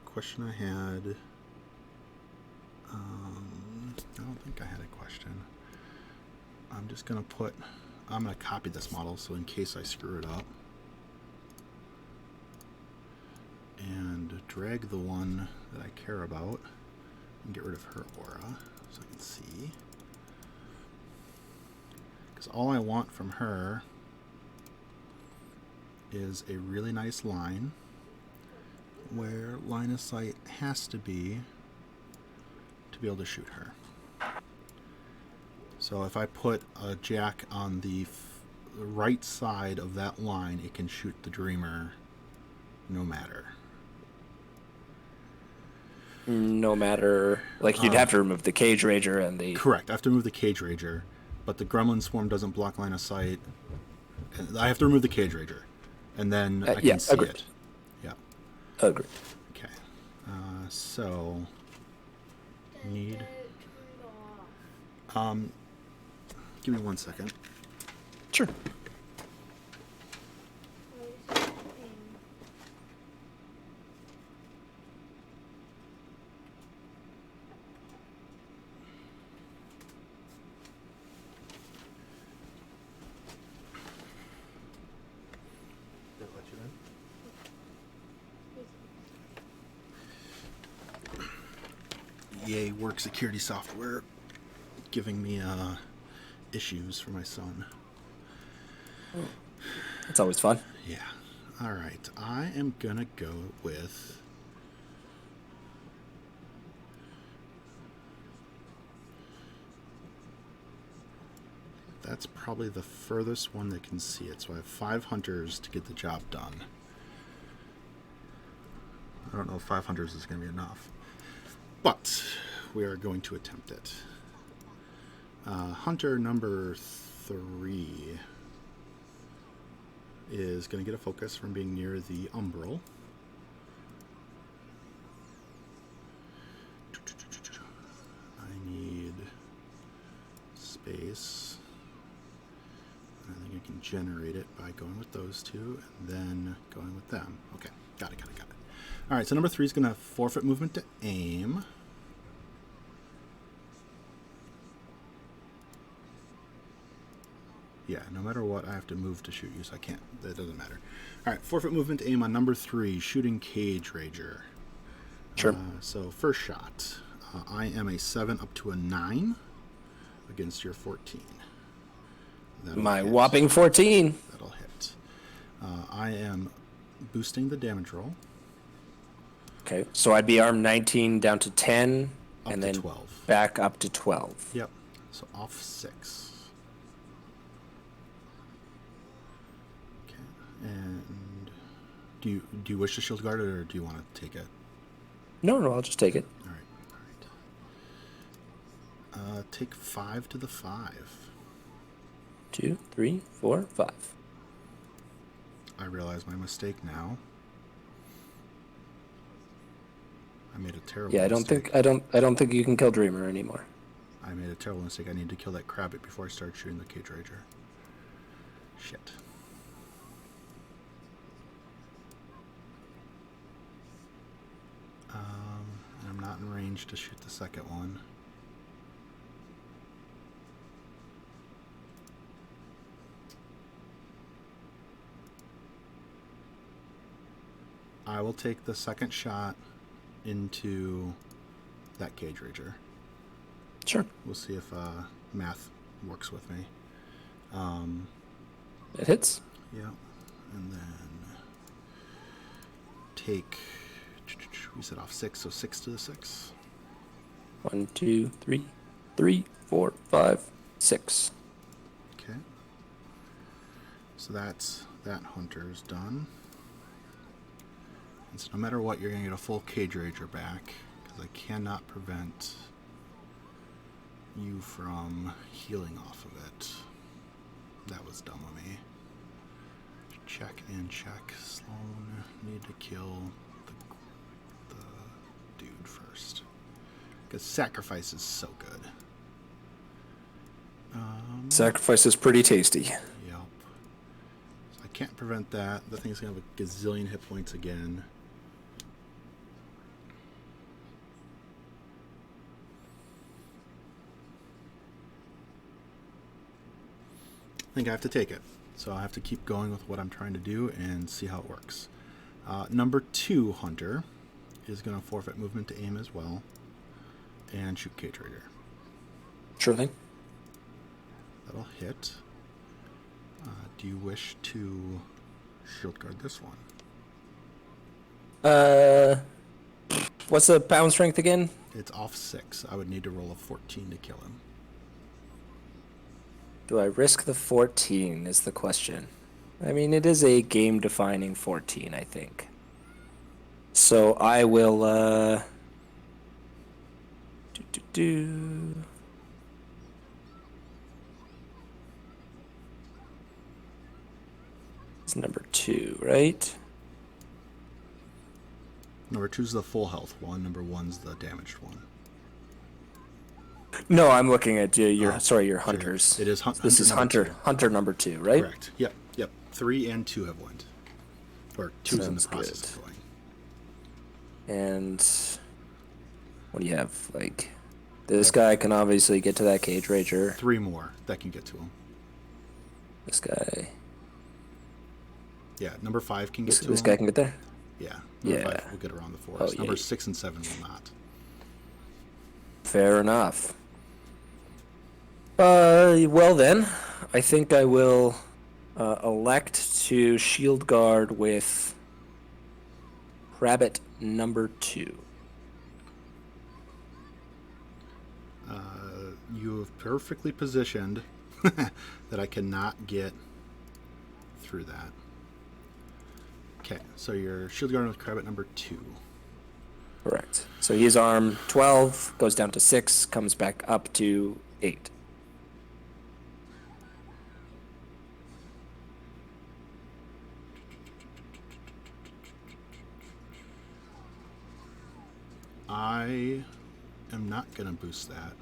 question I had, I don't think I had a question. I'm just going to copy this model so in case I screw it up. And drag the one that I care about and get rid of her aura so I can see. Because all I want from her is a really nice line where line of sight has to be able to shoot her. So if I put a jack on the right side of that line, it can shoot the Dreamer no matter. No matter, like, you'd have to remove the Cage Rager and the... Correct, I have to remove the Cage Rager, but the Gremlin Swarm doesn't block line of sight. I have to remove the Cage Rager, and then I can see it. Yeah. Agreed. Okay. So... Need... Give me 1 second. Sure. EA work security software giving me issues for my son. That's always fun. Yeah. All right. I am gonna go with that's probably the furthest one that can see it. So I have 5 hunters to get the job done. I don't know if 5 hunters is going to be enough, but we are going to attempt it. Hunter number 3 is going to get a focus from being near the Umbral. I need space. I think I can generate it by going with those two and then going with them. Okay, got it. All right, so number 3 is going to forfeit movement to aim. Yeah, no matter what, I have to move to shoot you, so I can't. That doesn't matter. All right, forfeit movement to aim on number 3, shooting Cage Rager. Sure. So first shot, I am a 7 up to a 9 against your 14. My whopping 14. That'll hit. I am boosting the damage roll. Okay, so I'd be armed 19 down to 10, Up and to then 12. back up to 12. Yep. So off 6. Okay. And do you wish to shield guard it, or do you want to take it? No, I'll just take it. All right. Take 5 to the 5. 2, 3, 4, 5. I realize my mistake now. I made a terrible mistake. I don't think you can kill Dreamer anymore. I made a terrible mistake. I need to kill that Crabbit before I start shooting the Cage Rager. Shit. And I'm not in range to shoot the second one. I will take the second shot into that Cage Rager. Sure. We'll see if math works with me. It hits. Yeah. And then take, we set off 6, so 6 to the 6. 1, 2, 3, 3, 4, 5, 6. Okay. So that's that hunter's done. And so no matter what, you're going to get a full Cage Rager back, because I cannot prevent you from healing off of it. That was dumb of me. Check and check. Sloan need to kill the dude first, because sacrifice is so good. Sacrifice is pretty tasty. Yep. So I can't prevent that. The thing's going to have a gazillion hit points again. I think I have to take it. So I have to keep going with what I'm trying to do and see how it works. Number 2 hunter is going to forfeit movement to aim as well and shoot Cage Rager. Sure thing. That'll hit. Do you wish to shield guard this one? Uh, what's the pound strength again? It's off 6. I would need to roll a 14 to kill him. Do I risk the 14 is the question. I mean, it is a game-defining 14, I think. So I will, It's number 2, right? Number 2's the full health one. Number 1's the damaged one. No, I'm looking at your your Sure. hunters. It is This is hunter number 2, right? Correct. Yep. 3 and 2 have went. Or 2's in the Sounds process good. of going. And what do you have? Like, this guy can obviously get to that cage rager. 3 more that can get to him. This guy. Yeah, number 5 can get to This him. guy can get there. Yeah. Number Yeah. 5 will get around the forest. Oh, Number yeah. 6 and 7 will not. Fair enough. Well then, I think I will elect to shield guard with Crabbit number 2. You have perfectly positioned that I cannot get through that. Okay, so you're shield guarding with Crabbit number 2. Correct. So he's arm 12, goes down to 6, comes back up to 8. I am not going to boost that.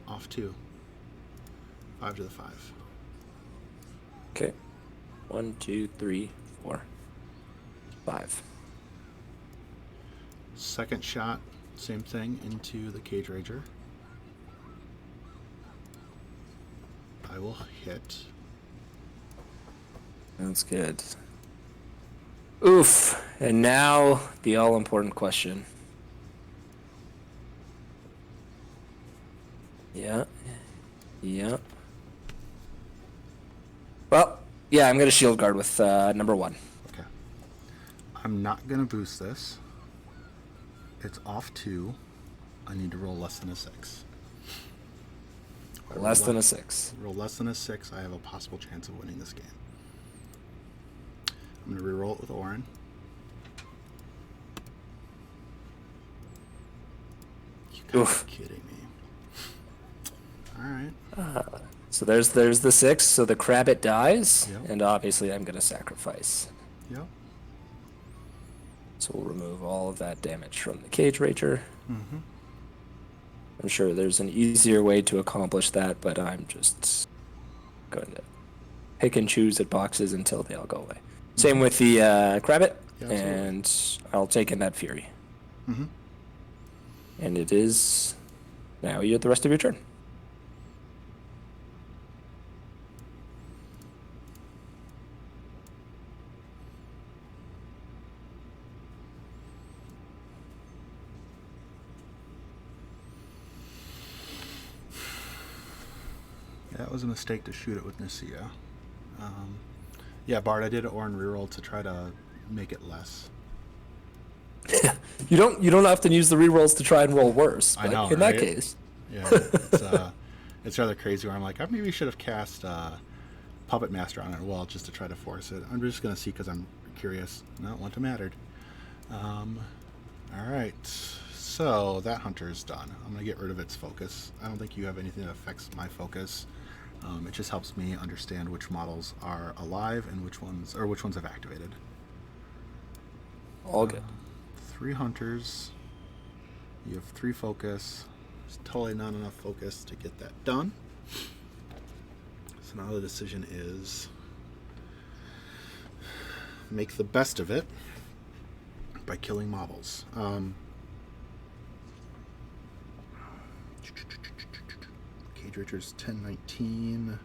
Off 2. 5 to the 5. Okay. 1, 2, 3, 4, 5. Second shot, same thing, into the Cage Rager. I will hit. That's good. Oof. And now the all-important question. Yeah. Well, yeah, I'm going to shield guard with number 1. Okay. I'm not going to boost this. It's off 2. I need to roll less than a 6. Less than a 6. Roll less than a 6, I have a possible chance of winning this game. I'm going to reroll it with Orin. You gotta Oof. be kidding me. Alright. So there's the 6, so the Crabbit dies, Yep. and obviously I'm going to sacrifice. Yep. So we'll remove all of that damage from the Cage Rager. Mm-hmm. I'm sure there's an easier way to accomplish that, but I'm just going to pick and choose at boxes until they all go away. Same with the Crabbit, Yeah, absolutely. and I'll take in that Fury. Mm-hmm. And it is now you have the rest of your turn. That was a mistake to shoot it with Nicia. Yeah, Bart, I did an Orin reroll to try to make it less. You don't often use the rerolls to try and roll worse, I but know, in that right? case, Yeah, it's rather crazy where I'm like, I maybe should have cast Puppet Master on it, well, just to try to force it. I'm just going to see because I'm curious. No, it wouldn't have mattered. Alright, so that hunter is done. I'm going to get rid of its focus. I don't think you have anything that affects my focus. It just helps me understand which models are alive and which ones have activated. all good. 3 hunters. You have 3 focus. It's totally not enough focus to get that done. So now the decision is make the best of it by killing models. Cage Rager's 10-19.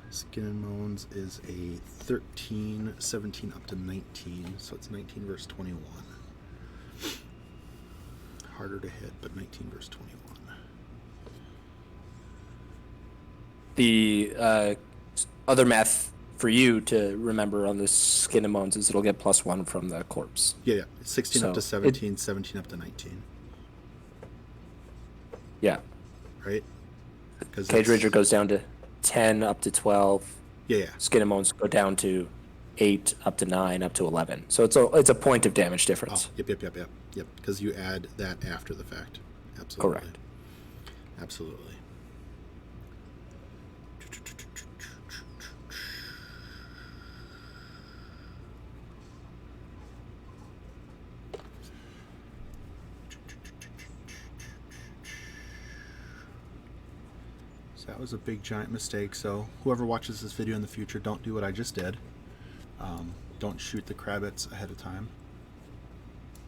Skin and Moans is a 13-17 up to 19, so it's 19 versus 21. Harder to hit, but 19 versus 21. The other math for you to remember on this Skin and Moans is it'll get +1 from the corpse. Yeah. 16 up to So 17, 17 up to 19. Yeah. Right? Because Cage Rager goes down to 10 up to 12. Yeah. Skin and Moans go down to 8 up to 9 up to 11. So it's a point of damage difference. Oh, yep. Because you add that after the fact. Absolutely. Correct. Absolutely. So that was a big giant mistake. So whoever watches this video in the future, don't do what I just did. Don't shoot the Crabbits ahead of time,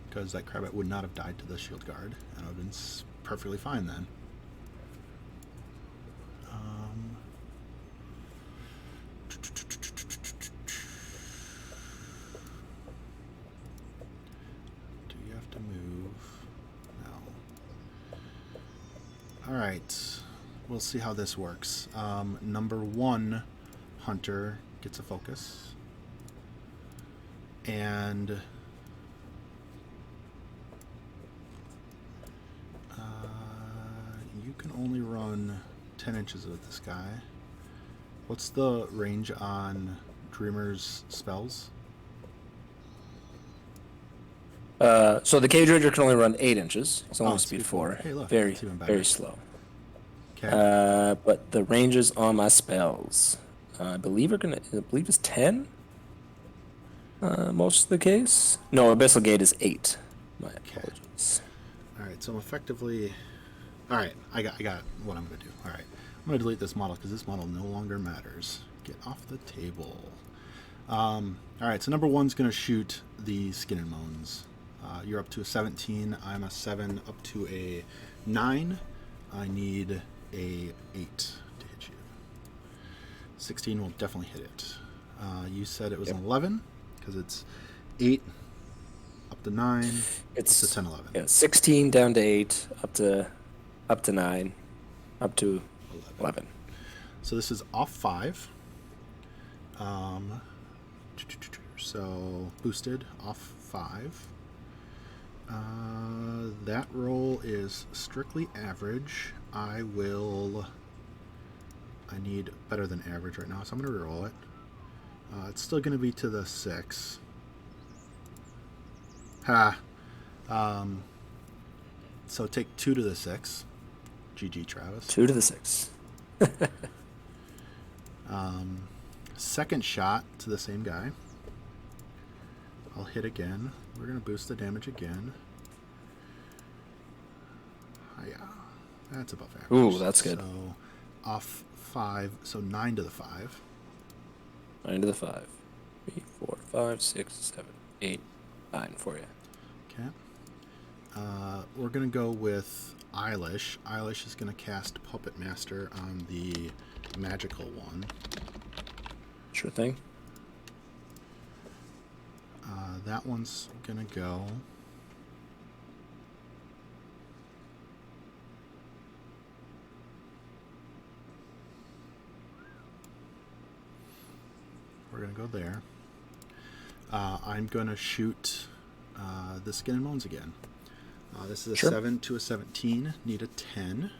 because that Crabbit would not have died to the shield guard, and it would have been perfectly fine then. Do you have to move? No. Alright. We'll see how this works. Number 1 hunter gets a focus. And you can only run 10 inches with this guy. What's the range on Dreamer's spells? So the Cage Rager can only run 8 inches. It's only it's speed speed 4. Hey, look, very, that's even better. very slow. Okay. But the ranges on my spells, I believe is 10. Most of the case. No, Abyssal Gate is 8. My apologies. All right, so I'm effectively. All right, I got what I'm gonna do. All right, I'm gonna delete this model because this model no longer matters. Get off the table. All right, so number 1's gonna shoot the Skin and Moans. You're up to a 17. I'm a 7 up to a 9. I need a 8 to hit you. 16 will definitely hit it. You said it was an 11 because it's 8 up to 9. It's up to 10, 11. Yeah, 16 down to 8 up to 9 up to 11. So this is off 5. So boosted off 5. That roll is strictly average. I need better than average right now, so I'm going to reroll it. It's still going to be to the 6. Ha. So take 2 to the 6. GG, Travis. 2 to the 6. Second shot to the same guy. I'll hit again. We're going to boost the damage again. Yeah, that's above average. Ooh, that's good. So off 5, so 9 to the 5. 9 to the 5. 3, 4, 5, 6, 7, 8, 9 for you. Okay. We're going to go with Eilish. Eilish is going to cast Puppet Master on the magical one. Sure thing. That one's going to go. We're going to go there. I'm going to shoot the Skin and Moans again. This is a 7 to a 17. Need a 10.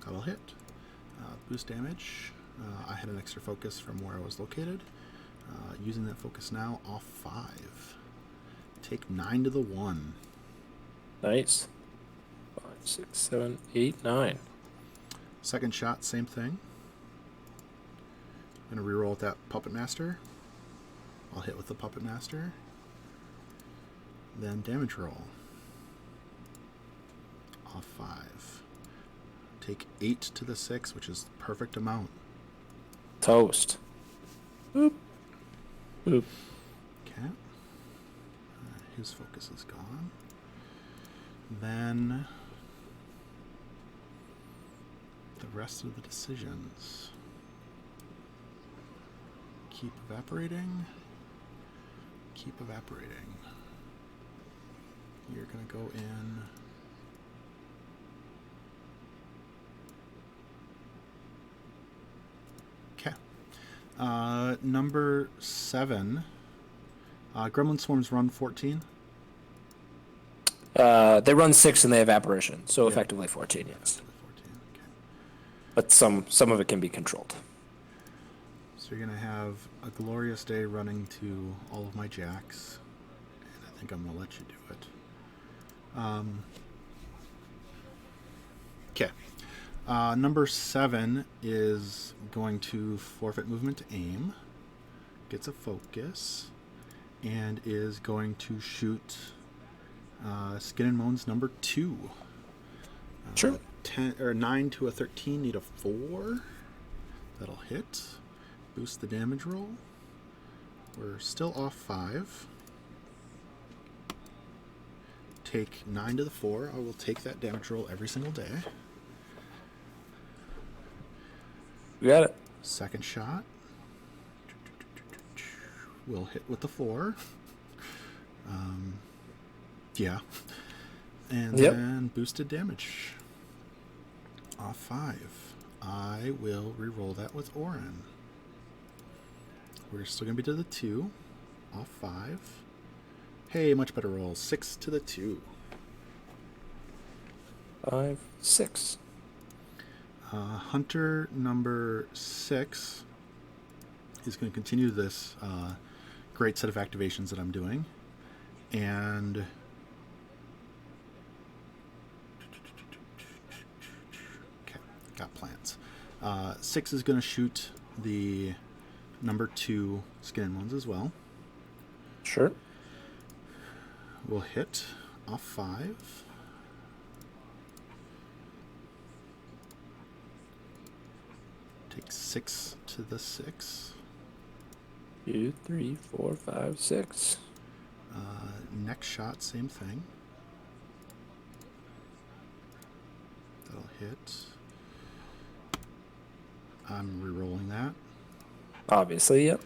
That'll hit. Boost damage. I had an extra focus from where I was located. Using that focus now, off 5. Take 9 to the 1. Nice. 5, 6, 7, 8, 9. Second shot, same thing. I'm going to reroll with that Puppet Master. I'll hit with the Puppet Master. Then damage roll. Off 5. Take 8 to the 6, which is the perfect amount. Toast. Boop. Boop. Okay. His focus is gone. Then the rest of the decisions. Keep evaporating. Keep evaporating. You're going to go in. Number 7. Gremlin Swarms run 14. They run 6 and they have apparition, so Yeah. effectively 14, yes. 14, okay. But some of it can be controlled. So you're going to have a glorious day running to all of my jacks. And I think I'm going to let you do it. Okay. Number 7 is going to forfeit movement to aim. Gets a focus. And is going to shoot Skin and Moans number 2. Sure. 9 to a 13, need a 4. That'll hit. Boost the damage roll. We're still off 5. Take 9 to the 4. I will take that damage roll every single day. You got it. Second shot. Will hit with the 4. Yeah. And then boosted damage. Off 5. I will re-roll that with Orin. We're still going to be to the 2. Off 5. Hey, much better roll. 6 to the 2. 5, 6. Hunter number 6 is going to continue this great set of activations that I'm doing. And okay, got plans. 6 is going to shoot the number 2 Skin and Moans as well. Sure. We'll hit off 5. Take 6 to the 6. 2, 3, 4, 5, 6. Next shot, same thing. That'll hit. I'm re-rolling that. Obviously, yep.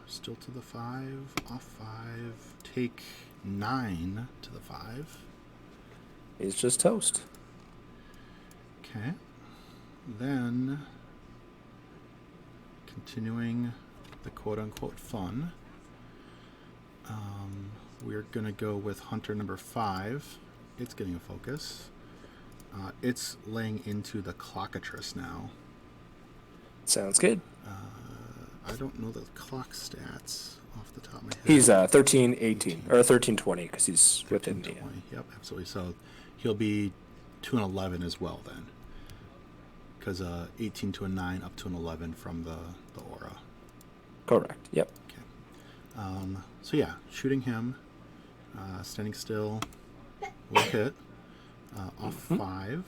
Still to the 5. Off 5. Take 9 to the 5. He's just toast. Okay. Then, continuing the quote-unquote fun, we're going to go with Hunter number 5. It's getting a focus. It's laying into the Clockatrice now. Sounds good. I don't know the clock stats off the top of my head. He's 13, 18, or 13, 20, because he's within the... 20. Yep, absolutely. So he'll be 2 and 11 as well then. Because 18 to a 9 up to an 11 from the aura. Correct, yep. Okay. So yeah, shooting him, standing still, will hit, off 5,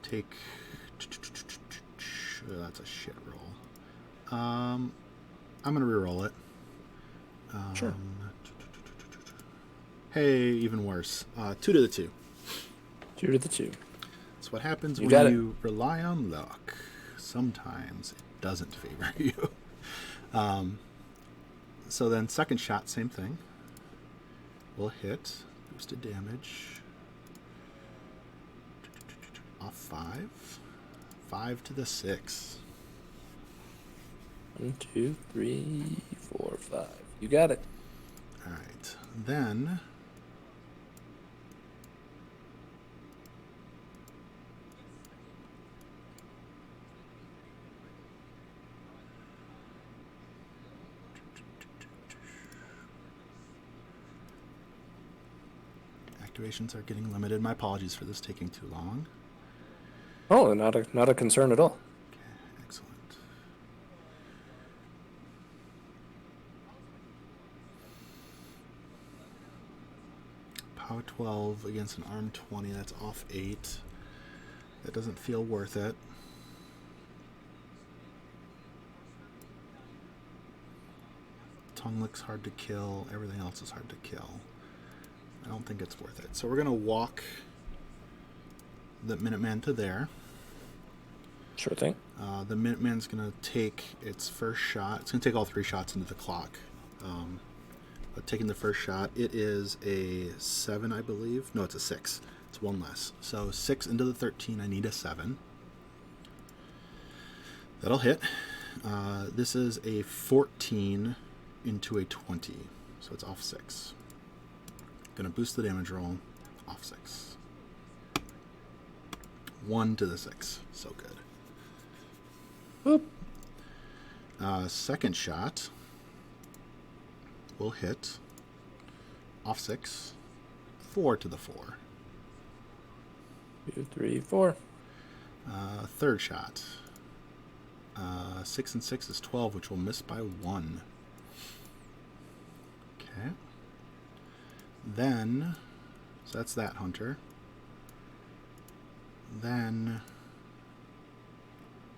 take, that's a shit roll. I'm going to reroll it. Sure. Hey, even worse. 2 to the 2. 2 to the 2. That's what happens You when you rely on luck. Sometimes it doesn't favor you. So then second shot, same thing. Will hit. Boosted damage. Off 5. 5 to the 6. 1, 2, 3, 4, 5. You got it. All right. Then activations are getting limited. My apologies for this taking too long. Oh, not a concern at all. Okay, excellent. Power 12 against an arm 20. That's off 8. That doesn't feel worth it. Tonguelick's hard to kill. Everything else is hard to kill. I don't think it's worth it. So we're going to walk the Minuteman to there. Sure thing. The Minuteman's going to take its first shot. It's going to take all 3 shots into the clock. But taking the first shot, it is a 7, I believe. No, it's a 6. It's 1 less. So 6 into the 13, I need a 7. That'll hit. This is a 14 into a 20, so it's off 6. Gonna boost the damage roll, off 6. 1 to the 6, so good. Boop. Second shot will hit, off 6, 4 to the 4. 2, 3, 4. Third shot. 6 and 6 is 12, which will miss by 1. Okay. Then, so that's that hunter. Then,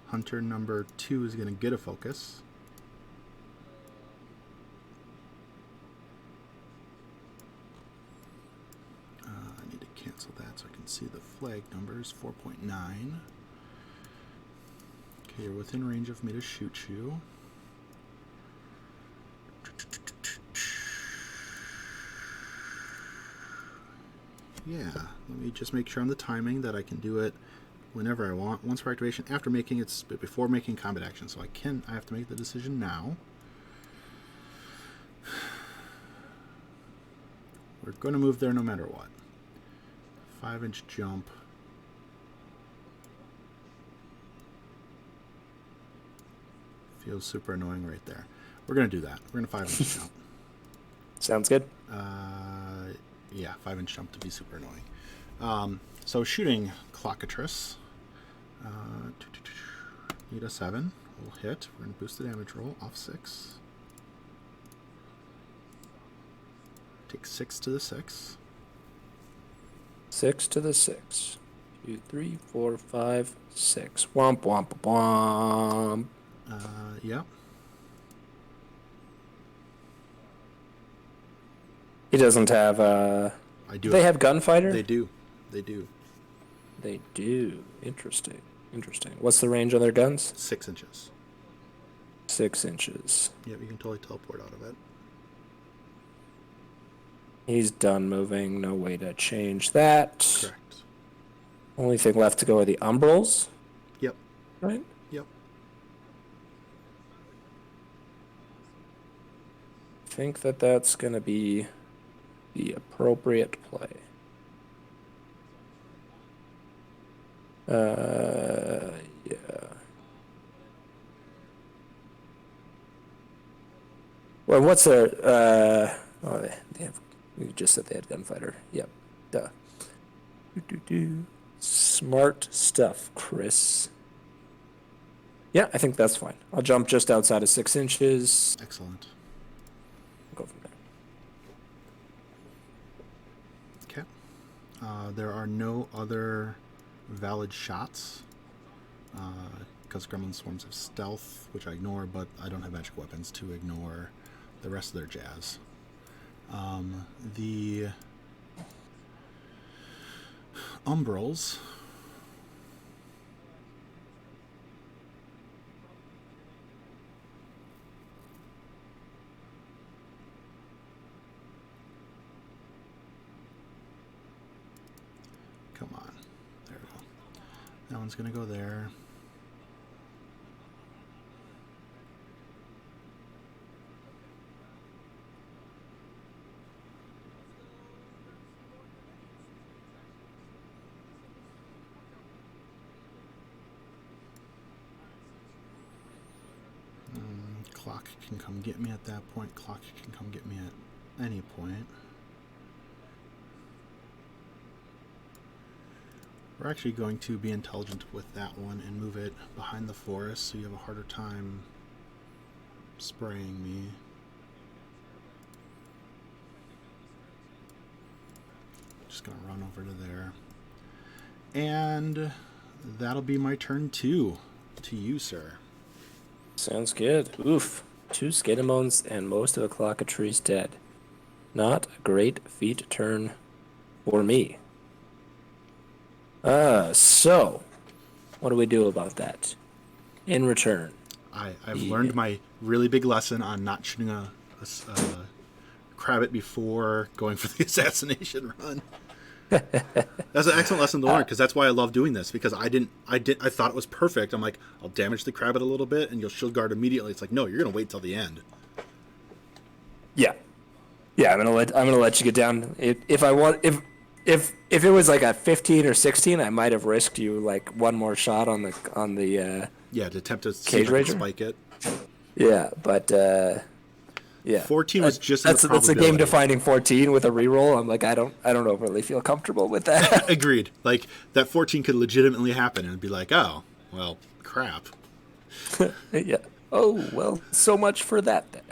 hunter number 2 is going to get a focus. I need to cancel that so I can see the flag numbers. 4.9. Okay, you're within range of me to shoot you. Yeah, let me just make sure on the timing that I can do it whenever I want. Once for activation, after making it, but before making combat action. So I have to make the decision now. We're going to move there no matter what. 5-inch jump. Feels super annoying right there. We're going to do that. We're going to 5-inch jump. Sounds good. Yeah, 5-inch jump to be super annoying. So shooting Clockatrice. Need a 7. We'll hit. We're going to boost the damage roll off 6. Take 6 to the 6. 6 to the 6. 2, 3, 4, 5, 6. Womp, womp, womp. Yeah. He doesn't have, I do. Do they have Gunfighter? They do. They do. They do. Interesting. Interesting. What's the range on their guns? 6 inches. 6 inches. Yep, you can totally teleport out of it. He's done moving. No way to change that. Correct. Only thing left to go are the Umbrals. Yep. Right? Yep. I think that that's going to be the appropriate play. Yeah. Well, what's their, oh, they have, we just said they had Gunfighter. Yep. Duh. Smart stuff, Chris. Yeah, I think that's fine. I'll jump just outside of 6 inches. Excellent. Go from there. Okay. There are no other valid shots because Gremlin Swarms have stealth, which I ignore, but I don't have magic weapons to ignore the rest of their jazz. The Umbrals come on. There we go. That one's going to go there. Clock can come get me at that point. Clock can come get me at any point. We're actually going to be intelligent with that one and move it behind the forest so you have a harder time spraying me. Just gonna run over to there. And that'll be my turn too. To you, sir. Sounds good. Oof. 2 Moans and most of the Clockatrice dead. Not a great feat turn for me. So, what do we do about that? In return, I've learned my really big lesson on not shooting a Crabbit before going for the assassination run. That's an excellent lesson to learn, because that's why I love doing this, because I thought it was perfect. I'm like, I'll damage the Crabbit a little bit and you'll shield guard immediately. It's like, no, you're gonna wait till the end. Yeah. Yeah, I'm gonna let you get down. If it was like a 15 or 16, I might have risked you like one more shot on the Yeah, to attempt to see Cage if I could Rager? spike it. Yeah, but yeah. 14 was just that's a a game defining 14 with a reroll. I'm like, I don't overly feel comfortable with that. Agreed. Like, that 14 could legitimately happen and be like, oh, well, crap. Yeah. Oh, well, so much for that then.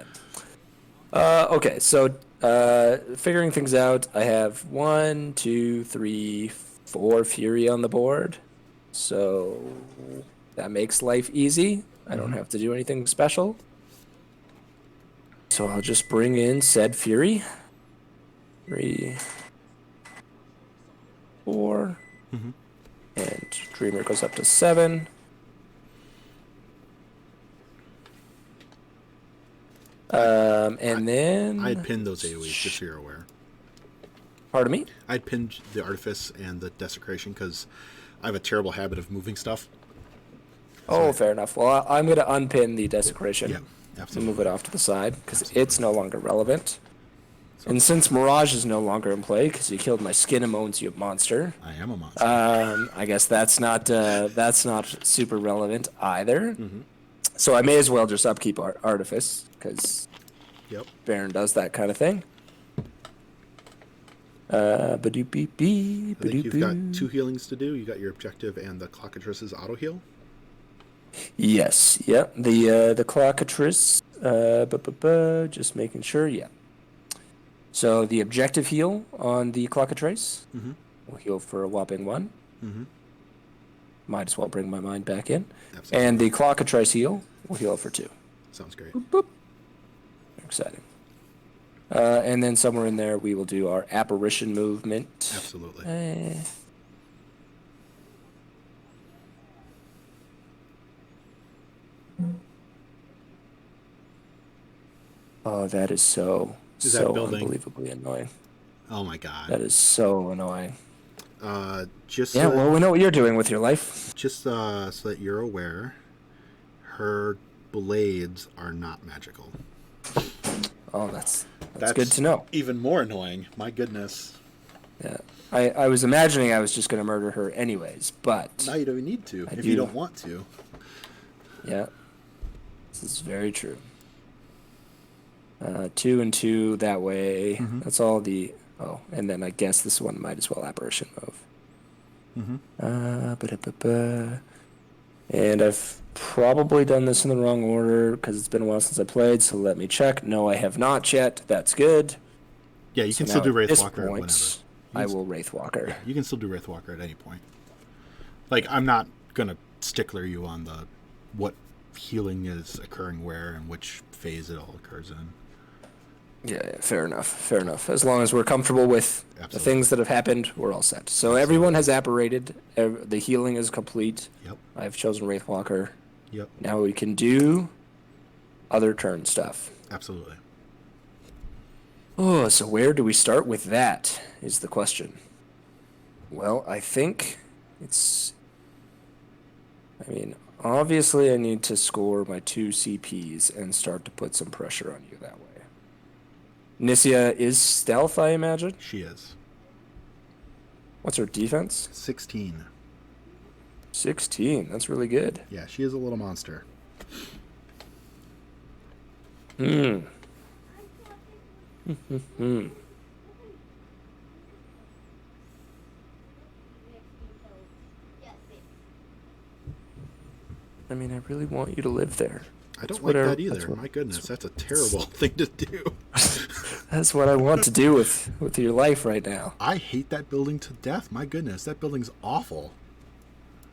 Okay, so figuring things out, I have 1, 2, 3, 4 Fury on the board. So that makes life easy. I don't have to do anything special. So I'll just bring in said Fury. 3, 4. And Dreamer goes up to 7. And then... I'd pinned those AoEs, just so you're aware. Pardon me? I'd pinned the Artifice and the Desecration, because I have a terrible habit of moving stuff. Oh, fair enough. Well, I'm going to unpin the Desecration. Yeah, And absolutely. move it off to the side, because it's no longer relevant. And since Mirage is no longer in play, because you killed my Skin and Moans, you monster. I am a monster. I guess that's not super relevant either. So I may as well just upkeep Artifice, because Yep. Baron does that kind of thing. Ba-doop-beep-beep, I think you've got ba-doop-boo. 2 healings to do. You got your objective and the Clockatrice's auto heal. Yes, yeah. The Clockatrice, just making sure, yeah. So the objective heal on the Clockatrice will heal for a whopping 1. Might as well bring my mind back in. Absolutely. And the Clockatrice heal will heal for 2. Sounds great. Boop. Exciting. And then somewhere in there we will do our apparition movement. Absolutely. Oh, that is so Is that building? unbelievably annoying. Oh my god. That is so annoying. Just Yeah, so well, we know what you're doing with your life. so that you're aware, her blades are not magical. Oh, that's good to know. Even more annoying. My goodness. Yeah, I was imagining I was just going to murder her anyways, but Now you don't need to if do. you don't want to. yeah, this is very true. 2 and 2 that way. That's all the... Oh, and then I guess this one might as well apparition move. Ba-da-ba-ba. And I've probably done this in the wrong order because it's been a while since I played, so let me check. No, I have not yet. That's good. Yeah, you So can still now do at this Wraithwalker point, whenever. I will Wraithwalker. Yeah, you can still do Wraithwalker at any point. Like, I'm not gonna stickler you on the what healing is occurring where and which phase it all occurs in. Yeah, fair enough. Fair enough. As long as we're comfortable with the Absolutely. things that have happened, we're all set. So everyone has apparated. The healing is complete. Yep. I've chosen Wraithwalker. Yep. Now we can do other turn stuff. Absolutely. Oh, so where do we start with that is the question. Well, I think it's... I mean, obviously I need to score my 2 CPs and start to put some pressure on you that way. Nicia is stealth, I imagine? She is. What's her defense? 16. 16. That's really good. Yeah, she is a little monster. I mean, I really want you to live there. I don't what like I- that either. that's what- My goodness, that's a terrible thing to do. That's what I want to do with your life right now. I hate that building to death. My goodness, that building's awful.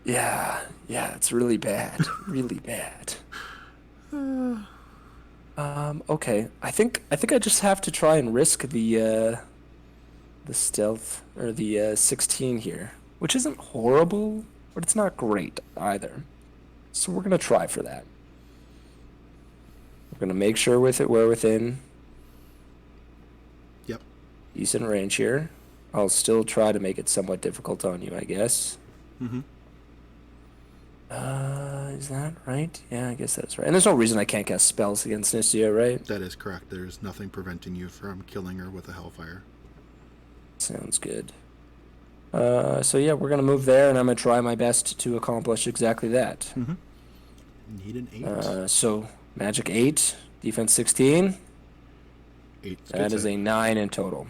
Yeah, it's really bad. Really bad. Okay. I think I just have to try and risk the stealth or the 16 here, which isn't horrible, but it's not great either. So we're gonna try for that. We're gonna make sure we're within Yep. decent range here, I'll still try to make it somewhat difficult on you, I guess. Mm-hmm. Is that right? Yeah, I guess that's right. And there's no reason I can't cast spells against Nicia, right? That is correct. There's nothing preventing you from killing her with a Hellfire. Sounds good. So yeah, we're gonna move there, and I'm gonna try my best to accomplish exactly that. Mm-hmm. Need an 8. So magic 8, defense 16. 8. That is a 9 in total.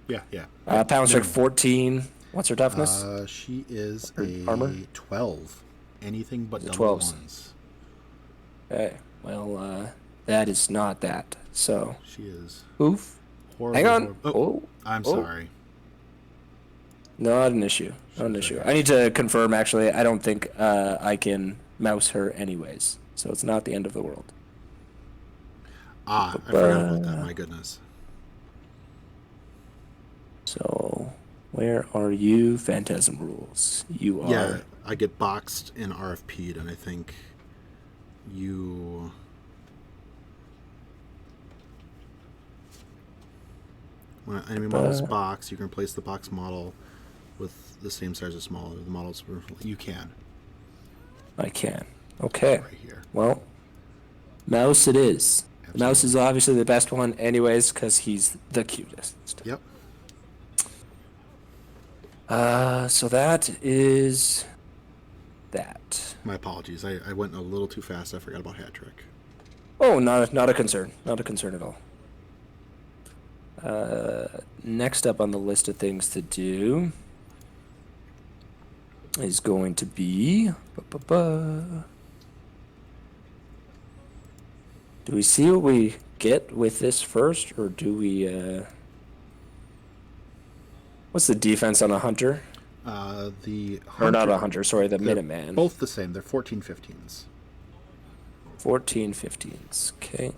Yeah, yeah. Pound strength 14. What's her toughness? She is Her a armor? 12. Anything but It's a double 12s. ones. Okay, well, that is not that. So, She is oof. horrible. Hang on. Oh, I'm sorry. Not an issue. Not an issue. I need to confirm, actually. I don't think I can mouse her anyways. So it's not the end of the world. I forgot about that. My goodness. So, where are you? Phantasm rules. You are... Yeah, I get boxed and RFP'd, and I think you... When an enemy model is boxed, you can replace the box model with the same size or smaller. The models you can. I can. Okay. Right here. Well, mouse it is. Absolutely. The mouse is obviously the best one anyways, because he's the cutest. Yep. So that is that. My apologies. I went a little too fast. I forgot about hat trick. Oh, not a concern. Not a concern at all. Next up on the list of things to do is going to be... Do we see what we get with this first, or do we... What's the defense on a hunter? The hunter, Or not a hunter, sorry, the they're Minuteman. both the same. They're 14-15s. 14-15s, okay.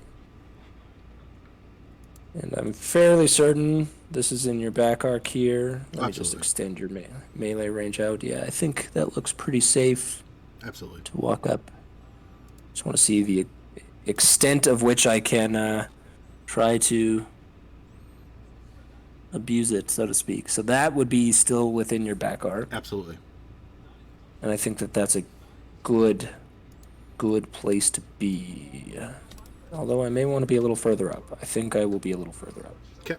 And I'm fairly certain this is in your back arc here. Let me just Absolutely. extend your melee range out. Yeah, I think that looks pretty safe Absolutely. to walk up. Just want to see the extent of which I can try to abuse it, so to speak. So that would be still within your back arc. Absolutely. And I think that that's a good place to be. Although I may want to be a little further up. I think I will be a little further up. Okay.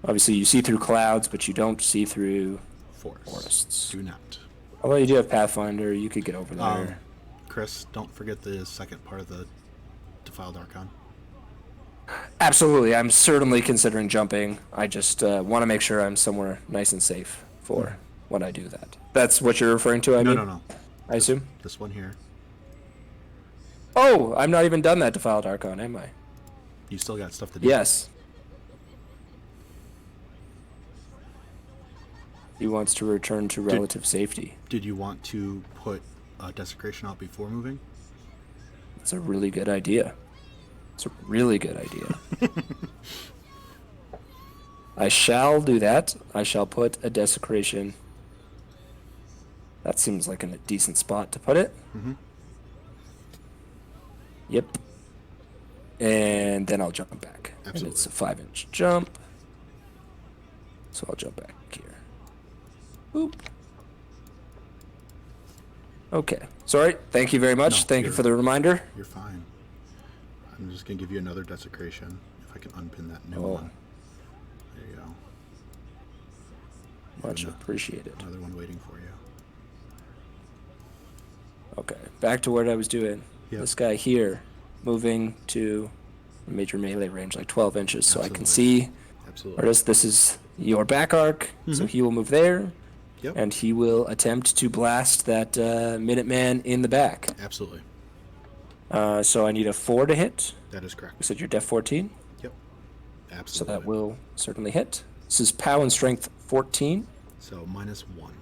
Obviously, you see through clouds, but you don't see through Forests. Do not. Although you do have Pathfinder, you could get over there. Chris, don't forget the second part of the Defiled Archon. Absolutely, I'm certainly considering jumping. I just want to make sure I'm somewhere nice and safe for when I do that. That's what you're referring to, I mean? No. I assume? This one here. Oh, I'm not even done that Defiled Archon, am I? You still got stuff to do. Yes. He wants to return to relative safety. Did you want to put Desecration out before moving? That's a really good idea. It's a really good idea. I shall do that. I shall put a Desecration. That seems like a decent spot to put it. Mm-hmm. Yep. And then I'll jump back. Absolutely. And it's a 5-inch jump. So I'll jump back here. Boop. Okay. Sorry. Thank you very much. No, Thank you for the reminder. You're fine. I'm just going to give you another Desecration. If I can unpin that new Oh. one. There you go. Much appreciated. Another one waiting for you. Okay. Back to what I was doing. Yep. This guy here moving to a major melee range, like 12 inches, so I can Absolutely. see. Absolutely. Artist, this is your back arc, so he will move there. Yep. And he will attempt to blast that Minuteman in the back. Absolutely. So I need a 4 to hit. That is You correct. said you're def 14, Yep. so Absolutely. that will certainly hit. This is POW and strength 14. So -1.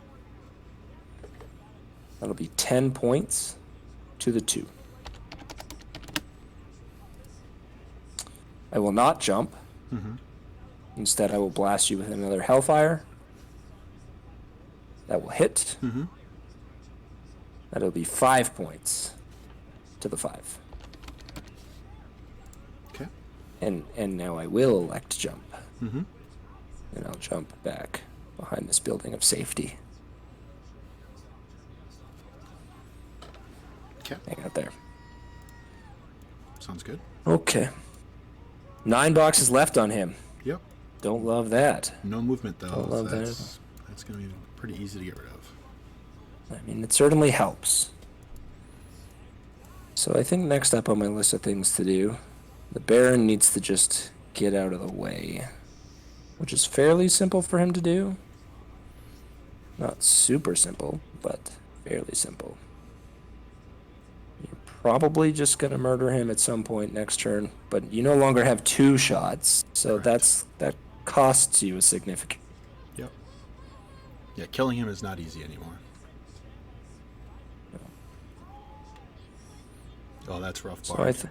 That'll be 10 points to the 2. I will not jump. Mm-hmm. Instead, I will blast you with another Hellfire. That will hit. Mm-hmm. That'll be 5 points to the 5. Okay. And now I will elect jump. Mm-hmm. And I'll jump back behind this building of safety. Okay. Hang out there. Sounds good. Okay. 9 boxes left on him. Yep. Don't love that. No movement, though. Don't love that. That's going to be pretty easy to get rid of. I mean, it certainly helps. So I think next up on my list of things to do, the Baron needs to just get out of the way, which is fairly simple for him to do. Not super simple, but fairly simple. You're probably just going to murder him at some point next turn, but you no longer have 2 shots, so Correct. that costs you a significant. Yep. Yeah, killing him is not easy anymore. Oh, that's rough, Bard. So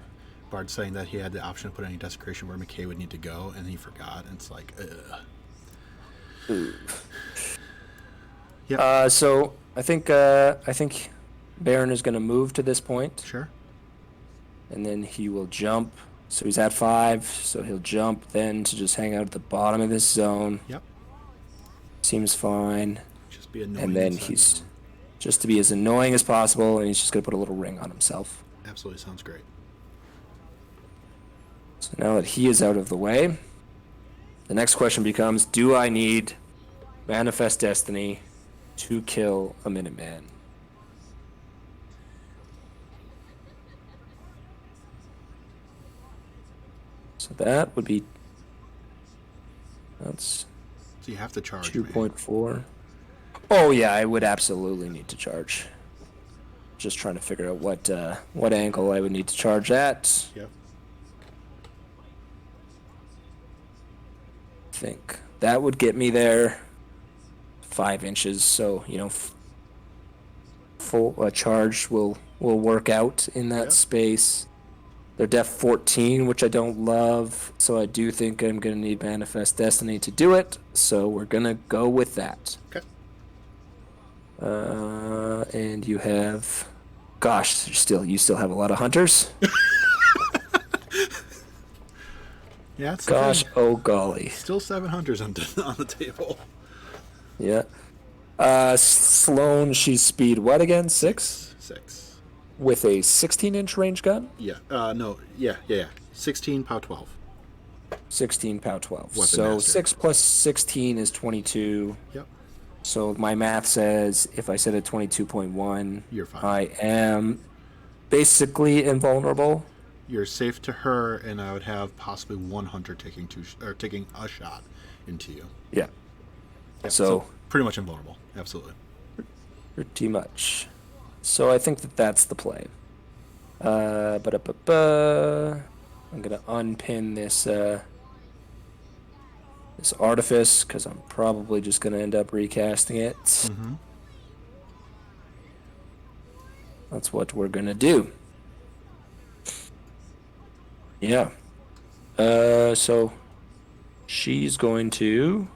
Bard saying that he had the option to put any desecration where McKay would need to go, and he forgot, and it's like, ugh. Yep. So I think Baron is going to move to this point. Sure. And then he will jump. So he's at 5, so he'll jump then to just hang out at the bottom of this zone. Yep. Seems fine. Just be annoying. And then inside he's the zone. just to be as annoying as possible, and he's just going to put a little ring on himself. Absolutely sounds great. So now that he is out of the way, the next question becomes, do I need Manifest Destiny to kill a Minuteman? So that would be... That's So you have to charge. Man. 2.4. Oh yeah, I would absolutely need to charge. Just trying to figure out what angle I would need to charge at. Yep. I think that would get me there 5 inches, so full charge will work out in that space. They're def 14, which I don't love, so I do think I'm gonna need Manifest Destiny to do it, so we're gonna go with that. Okay. And you have, gosh, you still have a lot of hunters. Yeah, it's Gosh, oh golly. still 7 hunters on the table. Yeah. Sloan, she's speed what again? 6? 6. With a 16-inch range gun? Yeah. No. Yeah. 16, POW 12. 16 POW 12. Weapon So master. 6 plus 16 is 22. Yep. So my math says if I set it 22.1, You're fine. I am basically invulnerable. You're safe to her, and I would have possibly 1 hunter taking a shot into you. Yeah. Yeah, So pretty much invulnerable. Absolutely. pretty much. So I think that's the play. I'm gonna unpin this this artifice because I'm probably just gonna end up recasting it. Mm-hmm. That's what we're gonna do. Yeah. So she's going to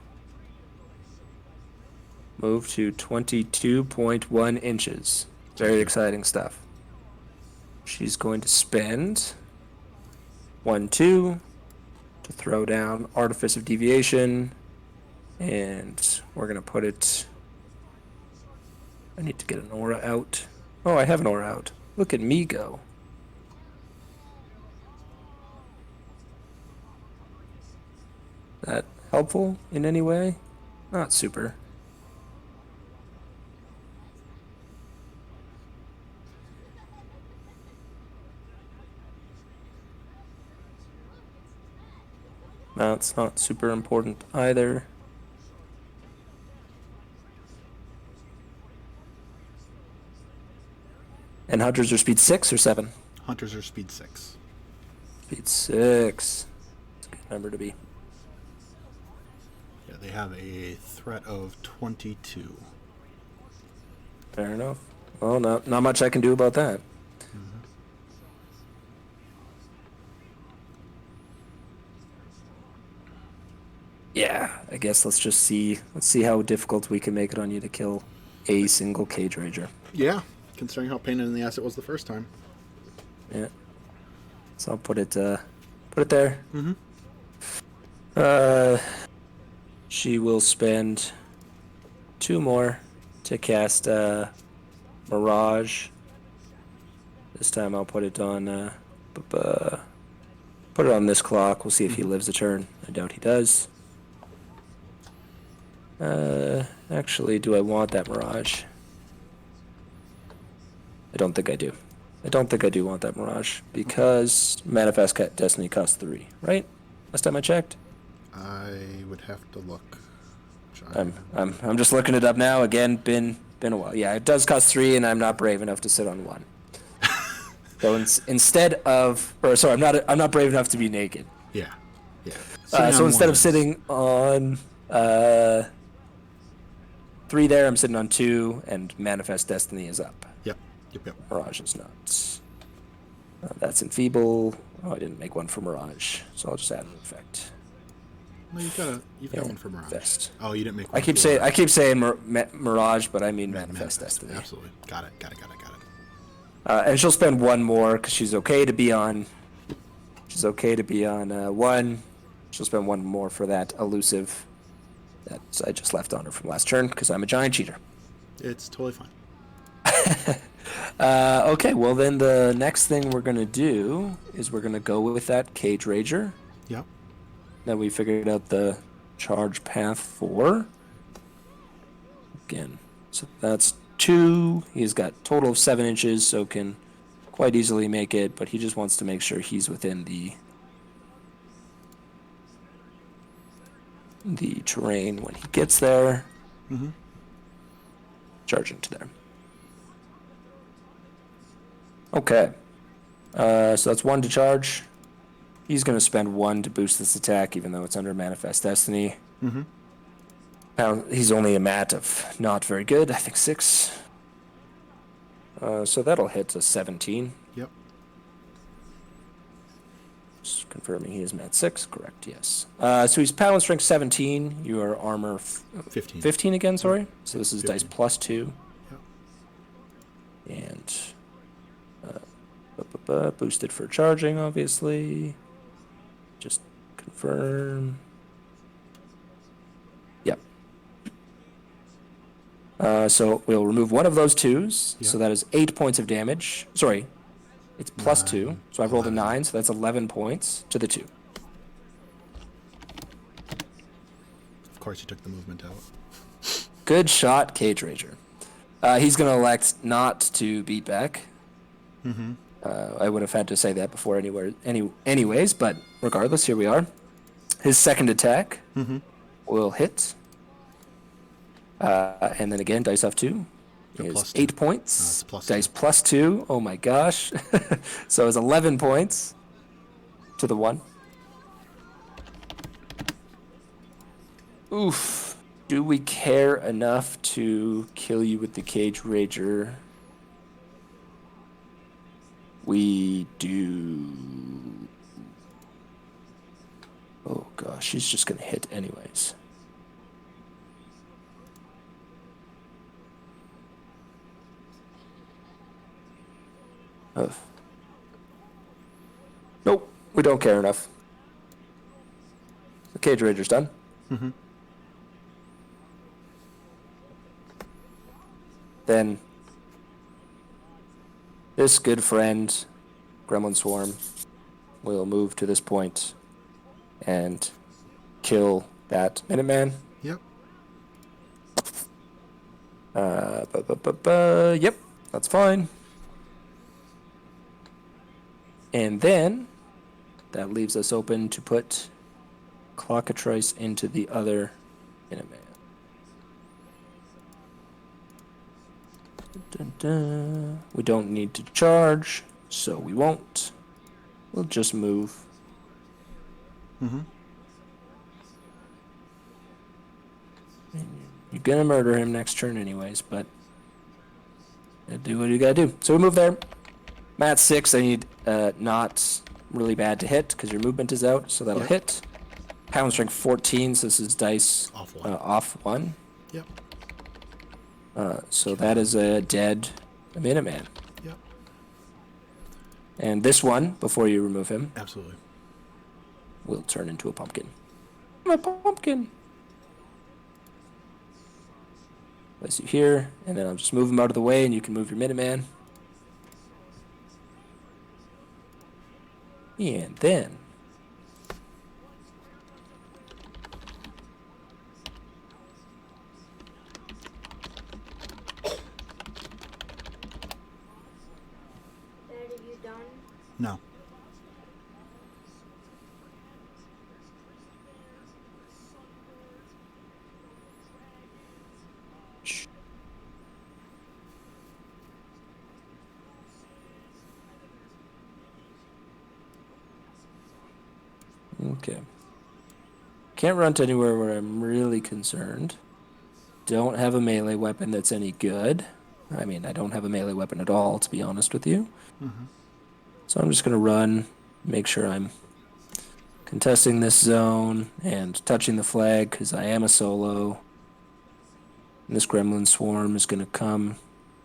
move to 22.1 inches. Very exciting stuff. She's going to spend 1-2 to throw down Artifice of Deviation, and we're gonna put it. I need to get an aura out. Oh, I have an aura out. Look at me go. That helpful in any way? Not super. That's not super important either. And hunters are speed 6 or 7? Hunters are speed 6. Speed 6. It's a good number to be. Yeah, they have a threat of 22. Fair enough. Well, not much I can do about that. Mm-hmm. Yeah, I guess let's see how difficult we can make it on you to kill a single Cage Rager. Yeah, considering how pain in the ass it was the first time. Yeah. So I'll put it there. Mm-hmm. She will spend 2 more to cast Mirage. This time I'll put it on put it on this clock. We'll see if he lives a turn. I doubt he does. Actually, do I want that Mirage? I don't think I do. I don't think I do want that Mirage because Manifest Destiny costs 3, right? Last time I checked. I would have to look. I'm just looking it up now. Again, been a while. Yeah, it does cost 3, and I'm not brave enough to sit on 1. So instead of, I'm not brave enough to be naked. Yeah. So instead of sitting on 3 there, I'm sitting on 2, and Manifest Destiny is up. Yep. Mirage is not. That's Enfeeble. Oh, I didn't make one for Mirage, so I'll just add an effect. No, you've got one for Mirage. Manifest. Oh, you didn't make one. I keep saying Mirage, but I mean Manifest Destiny. Absolutely. Got it. And she'll spend 1 more because she's okay to be on. She's okay to be on 1. She'll spend 1 more for that elusive that I just left on her from last turn because I'm a giant cheater. It's totally fine. Okay, well then the next thing we're gonna do is we're gonna go with that Cage Rager Yep. that we figured out the charge path for. Again, so that's 2. He's got total of 7 inches, so can quite easily make it, but he just wants to make sure he's within the terrain when he gets there. Mm-hmm. Charging to there. Okay. So that's 1 to charge. He's going to spend 1 to boost this attack, even though it's under Manifest Destiny. Mm-hmm. Now, he's only a mat of not very good, I think 6. So that'll hit a 17. Yep. Just confirming he is mat 6. Correct, yes. So he's power strength 17. You are armor 15. 15 again, sorry. So this is 15. dice plus 2. Yep. And boosted for charging, obviously. Just confirm. Yep. So we'll remove 1 of those 2s. Yep. So that is 8 points of damage. Sorry, it's plus 9, 2. So I've rolled a 11. 9, so that's 11 points to the 2. Of course, you took the movement out. Good shot, Cage Rager. He's going to elect not to beat back. Mm-hmm. I would have had to say that before anyways, but regardless, here we are. His second attack will hit. And then again, dice off 2 is 8 points. Plus dice 2. plus 2. Oh my gosh. So it's 11 points to the 1. Oof. Do we care enough to kill you with the Cage Rager? We do. Oh gosh, she's just gonna hit anyways. Nope, we don't care enough. The Cage Rager's done. Mm-hmm. Then this good friend, Gremlin Swarm, will move to this point and kill that Minuteman. Yep. Yep, that's fine. And then that leaves us open to put Clockatrice into the other Minuteman. Dun, dun. We don't need to charge, so we won't. We'll just move. Mm-hmm. You're gonna murder him next turn anyways, but do what you gotta do. So we move there. Mat 6, I need not really bad to hit because your movement is out, so that'll hit. Pound strength 14, so this is dice off 1. Yep. So that is a dead Minuteman. Yep. And this one, before you remove him, Absolutely. will turn into a pumpkin. My pumpkin. Place you here, and then I'll just move him out of the way, and you can move your Minuteman. And then... Dad, are you done? No. Okay. Can't run to anywhere where I'm really concerned. Don't have a melee weapon that's any good. I mean, I don't have a melee weapon at all, to be honest with you. Mm-hmm. So I'm just going to run, make sure I'm contesting this zone and touching the flag because I am a solo. And this Gremlin Swarm is going to come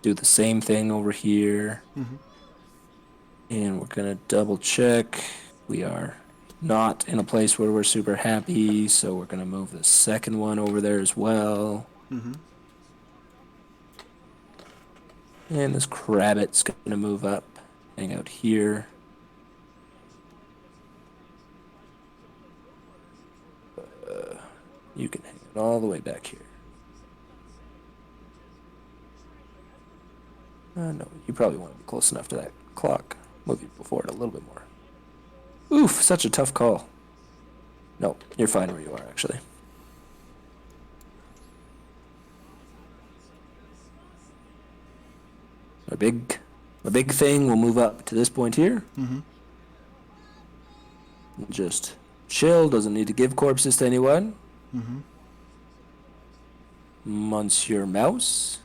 do the same thing over here. Mm-hmm. And we're going to double check. We are not in a place where we're super happy, so we're going to move the second one over there as well. Mm-hmm. And this Crabbit's going to move up, hang out here. You can hang it all the way back here. No, you probably want to be close enough to that clock. Move you before it a little bit more. Oof, such a tough call. No, you're fine where you are, actually. My big thing will move up to this point here. Mm-hmm. Just chill, doesn't need to give corpses to anyone. Mm-hmm. Monsieur Mouse.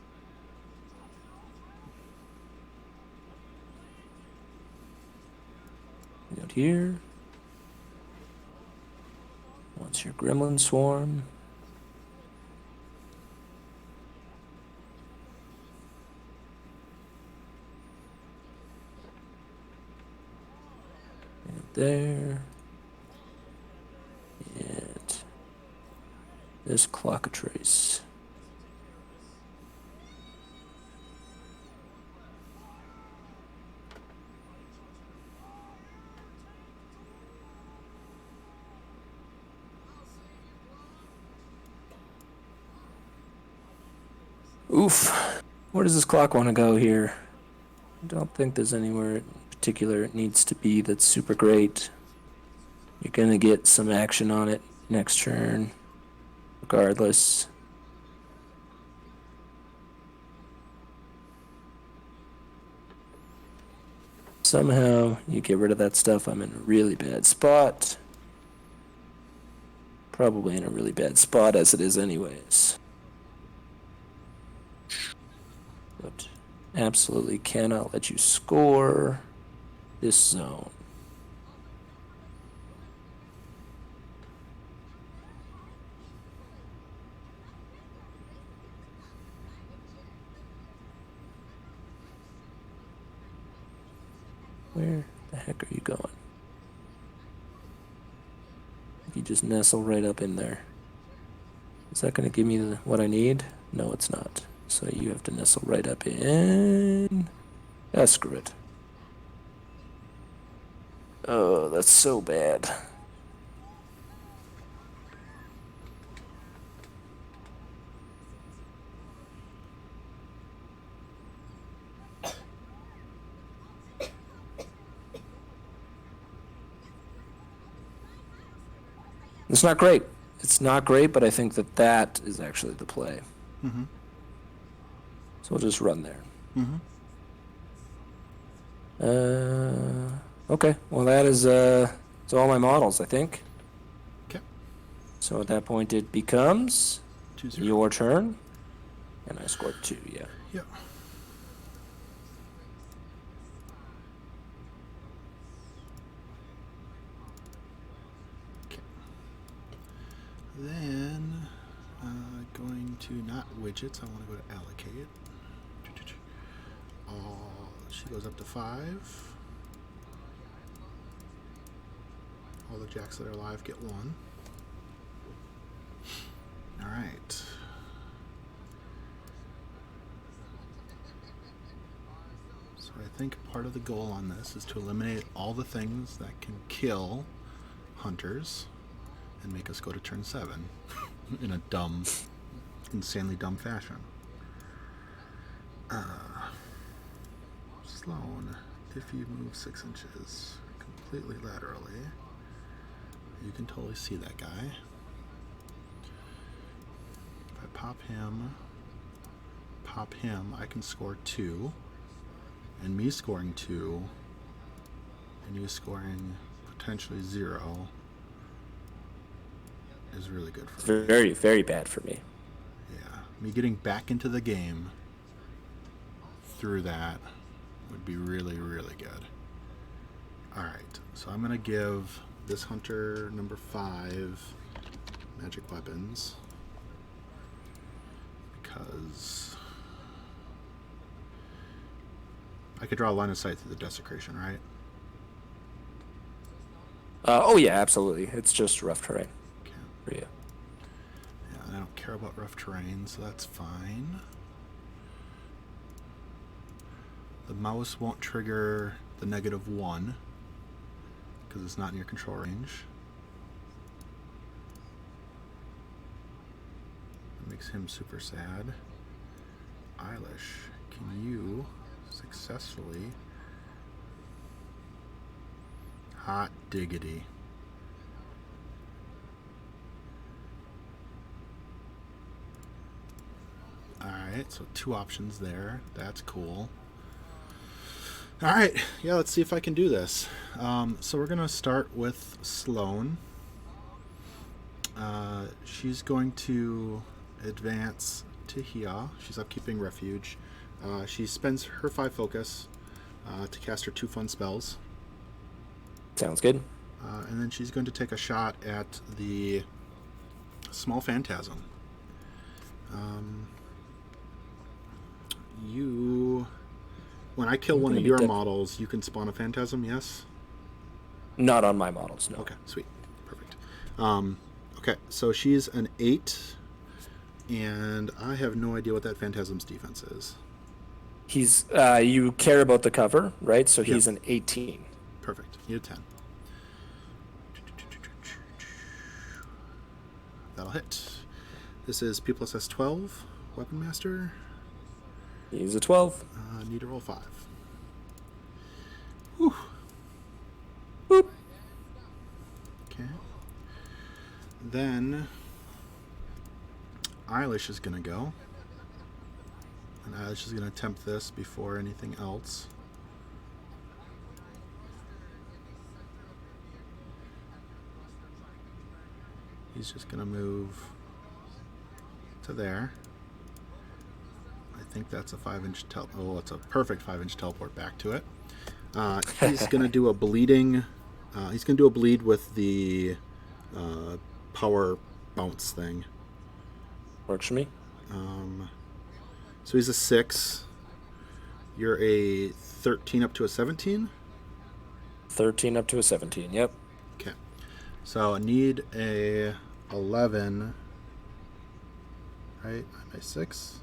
Out here. Monsieur Gremlin Swarm. And there. And this Clockatrice. Oof. Where does this clock want to go here? I don't think there's anywhere in particular it needs to be that's super great. You're going to get some action on it next turn, regardless. Somehow you get rid of that stuff, I'm in a really bad spot. Probably in a really bad spot as it is anyways. But absolutely cannot let you score this zone. Where the heck are you going? You just nestle right up in there. Is that going to give me what I need? No, it's not. So you have to nestle right up in. Ah, screw it. Oh, that's so bad. It's not great. It's not great, but I think that is actually the play. Mm-hmm. So we'll just run there. Mm-hmm. Okay. Well, that is it's all my models, I think. Okay. So at that point, it becomes 2-0. your turn, and I scored 2. Yeah. Yeah. Okay. Then going to not widgets. I want to go to allocate. She goes up to 5. All the jacks that are alive get 1. So I think part of the goal on this is to eliminate all the things that can kill hunters and make us go to turn 7 in a dumb, insanely dumb fashion. Sloan, if you move 6 inches completely laterally, you can totally see that guy. If I pop him, I can score 2. And me scoring 2, and you scoring potentially 0 is really good for me. Very, very bad for me. Yeah, me getting back into the game through that would be really, really good. Alright, so I'm going to give this hunter number 5 magic weapons because I could draw a line of sight through the desecration, right? Oh yeah, absolutely. It's just rough terrain Okay. for you. Yeah, and I don't care about rough terrain, so that's fine. The mouse won't trigger the -1 because it's not in your control range. That makes him super sad. Eilish, can you successfully... Hot diggity. Alright, so 2 options there. That's cool. Alright, yeah, let's see if I can do this. So we're going to start with Sloan. She's going to advance to here. She's upkeeping Refuge. She spends her 5 focus to cast her 2 fun spells. Sounds good. And then she's going to take a shot at the small phantasm. When I kill one of your models, you can spawn a phantasm, yes? Not on my models, no. Okay, sweet. Perfect. Okay, so she's an 8, and I have no idea what that phantasm's defense is. He's, you care about the cover, right? So he's an 18. Perfect. Need a 10. That'll hit. This is P plus S12, Weapon Master. He's a 12. Need to roll 5. Whew. Boop. Okay. Then Eilish is going to go. And Eilish is going to attempt this before anything else. He's just going to move to there. I think that's a 5-inch it's a perfect 5-inch teleport back to it. He's going to do a bleeding. He's going to do a bleed with the power bounce thing. Works for me. So he's a 6. You're a 13 up to a 17? 13 up to a 17, yep. Okay. So I need a 11. Right? I'm a 6.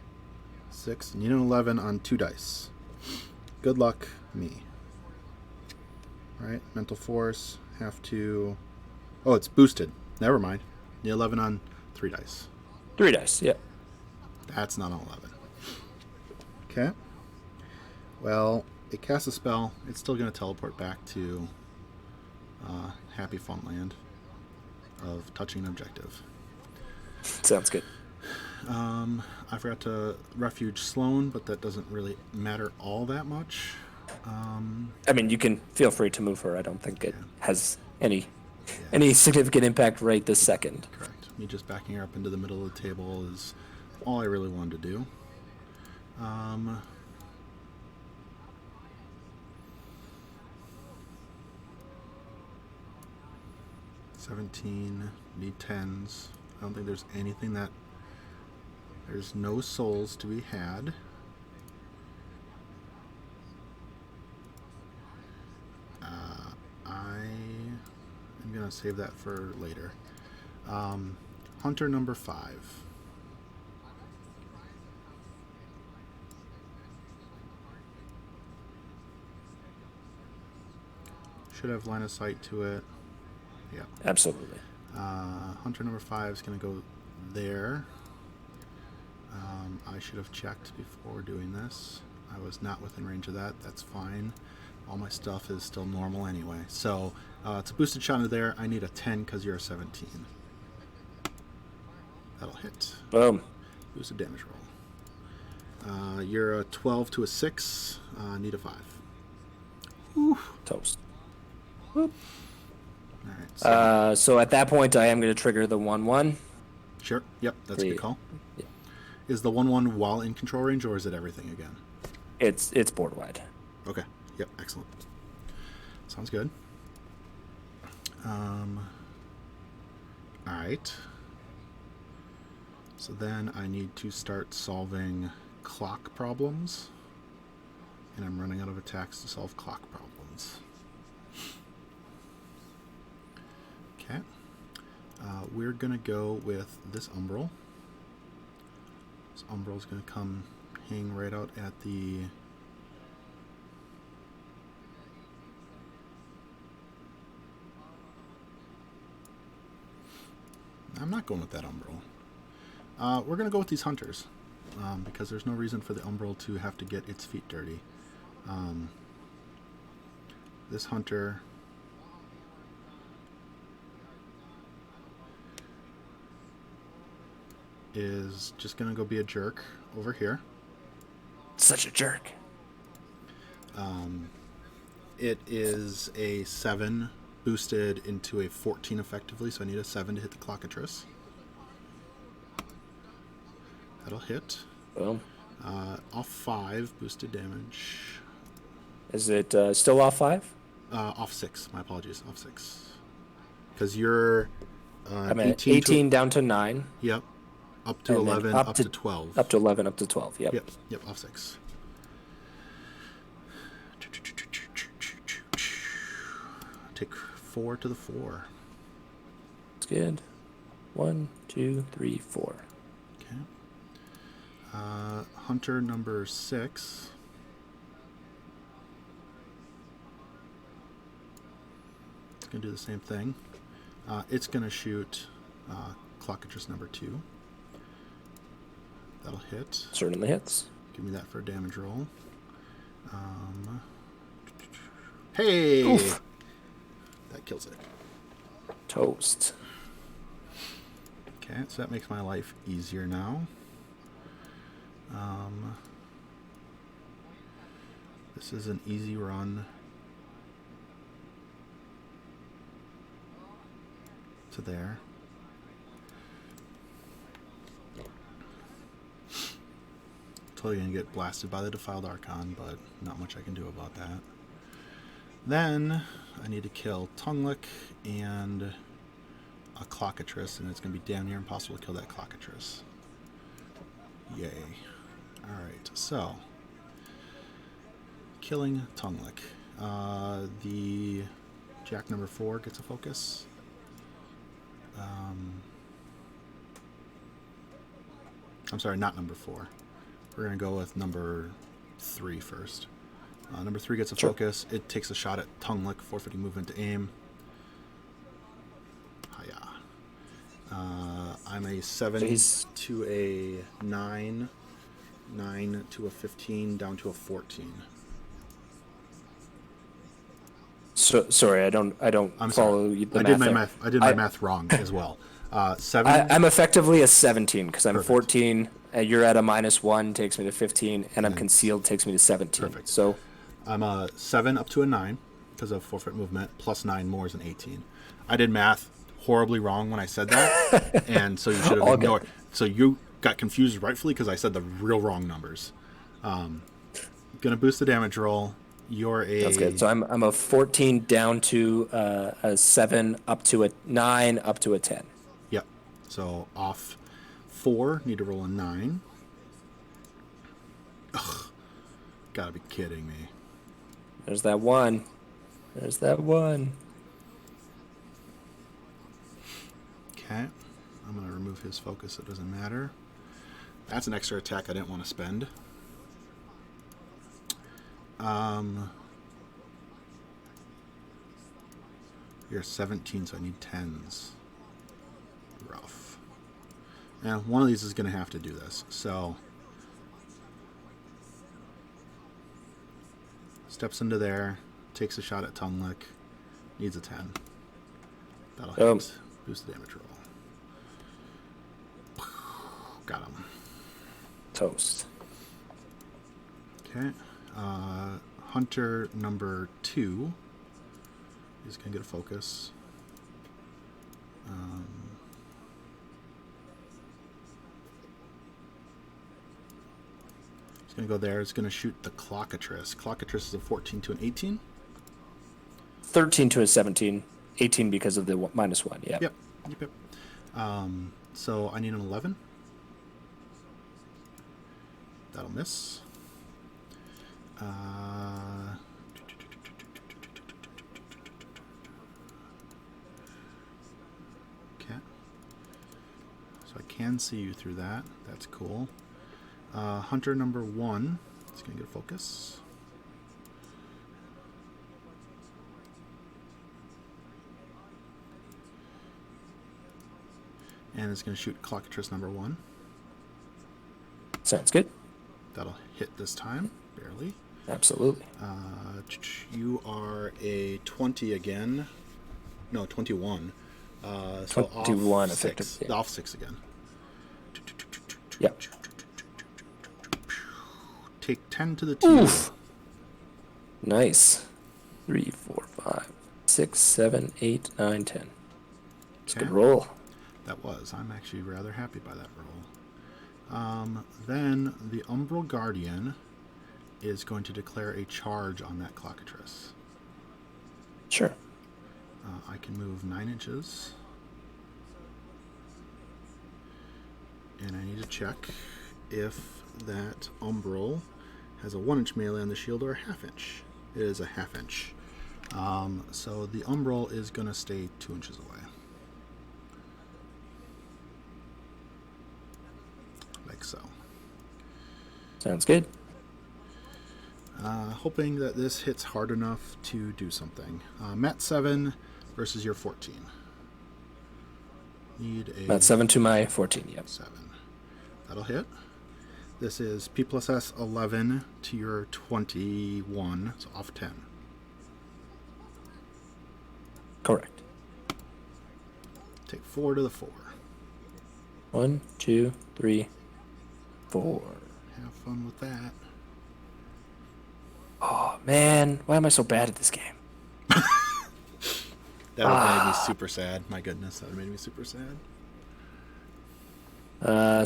6. Need an 11 on 2 dice. Good luck, me. Alright, mental force. Have to... Oh, it's boosted. Never mind. Need 11 on 3 dice. 3 dice, yep. That's not an 11. Okay. Well, it casts a spell. It's still going to teleport back to Happy Fun Land of touching an objective. Sounds good. I forgot to refuge Sloan, but that doesn't really matter all that much. I mean, you can feel free to move her. I don't think it has any significant impact right this second. Correct. Me just backing her up into the middle of the table is all I really wanted to do. 17, need 10s. I don't think there's anything that... There's no souls to be had. I'm going to save that for later. Hunter number 5. should have line of sight to it. Yeah. Absolutely. Hunter number 5 is going to go there. I should have checked before doing this. I was not within range of that. That's fine. All my stuff is still normal anyway. So it's a boosted shot into there. I need a 10 because you're a 17. That'll hit. Boom. Boosted damage roll. You're a 12 to a 6. Need a 5. Whew. Toast. All right. So at that point, I am going to trigger the 1/1. Sure. Yep. That's a good call. Yeah. Is the 1/1 while in control range, or is it everything again? It's board wide. Okay. Yep. Excellent. Sounds good. All right. So then I need to start solving clock problems, and I'm running out of attacks to solve clock problems. Okay. We're gonna go with this Umbral. This Umbral's gonna come hang right out at the I'm not going with that Umbral. We're going to go with these Hunters, because there's no reason for the Umbral to have to get its feet dirty. This Hunter is just going to go be a jerk over here. Such a jerk. It is a 7 boosted into a 14 effectively, so I need a 7 to hit the Clockatrice. That'll hit. Boom. Off 5 boosted damage. Is it still off 5? Off 6. My apologies. Off 6. Because you're I'm at 18 down to 9. Yep. Up to 11, up to 12. Up to 11, up to 12. Yep. Yep. Off 6. Take 4 to the 4. That's good. 1, 2, 3, 4. Okay. Hunter number 6. It's going to do the same thing. It's going to shoot Clockatrice number 2. That'll hit. Certainly hits. Give me that for a damage roll. Hey! Oof. That kills it. Toast. Okay, so that makes my life easier now. This is an easy run to there. Totally gonna get blasted by the Defiled Archon, but not much I can do about that. Then I need to kill Tonguelick and a Clockatrice, and it's gonna be damn near impossible to kill that Clockatrice. Yay. Alright, so killing Tonguelick. The Jack number 4 gets a focus. I'm sorry, not number 4. We're going to go with number 3 first. Number 3 gets a focus. It takes a shot at Tonguelick, forfeiting movement to aim. Hiya. I'm a 7 to a 9, 9 to a 15, down to a 14. So sorry, I don't I'm follow sorry. the I math. did my there. math. I did my math wrong as well. 7. I'm effectively a 17 because I'm Perfect. 14. You're at a -1, takes me to 15, and I'm concealed, takes me to 17. Perfect. So I'm a 7 up to a 9 because of forfeit movement, plus 9 more is an 18. I did math horribly wrong when I said that, and so you should have ignored. So you got confused rightfully because I said the real wrong numbers. Gonna boost the damage roll. You're a. that's good. So I'm a 14 down to a 7, up to a 9, up to a 10. Yep. So off 4, need to roll a 9. Ugh. Gotta be kidding me. There's that 1. There's that 1. Okay. I'm gonna remove his focus. It doesn't matter. That's an extra attack I didn't want to spend. You're 17, so I need 10s. Rough. Now, one of these is going to have to do this. So, steps into there, takes a shot at Tonguelick, needs a 10. That'll hit. Boost the damage roll. Got him. Toast. Okay. Hunter number 2 is going to get a focus. He's going to go there. It's going to shoot the Clockatrice. Clockatrice is a 14 to an 18. 13 to a 17. 18 because of the -1. Yeah. Yep. So I need an 11. That'll miss. Okay. So I can see you through that. That's cool. Hunter number 1 is going to get a focus. And it's going to shoot Clockatrice number 1. Sounds good. That'll hit this time, barely. Absolutely. You are a 20 again. No, 21. So 21 off effective. 6. Yeah. Off 6 again. Yep. Take 10 to the 2. Oof. Nice. 3, 4, 5, 6, 7, 8, 9, 10. It's a good roll. That was. I'm actually rather happy by that roll. Then the Umbral Guardian is going to declare a charge on that Clockatrice. Sure. I can move 9 inches. And I need to check if that Umbral has a 1-inch melee on the shield or a 1/2 inch. It is a 1/2 inch. So the Umbral is going to stay 2 inches away. Like so. Sounds good. Hoping that this hits hard enough to do something. Mat 7 versus your 14. Need a About 7 to my 14, yep. 7. That'll hit. This is P plus S 11 to your 21, so off 10. Correct. Take 4 to the 4. 1, 2, 3, 4. Have fun with that. Oh, man. Why am I so bad at this game? That would have made me super sad. My goodness, that would have made me super sad.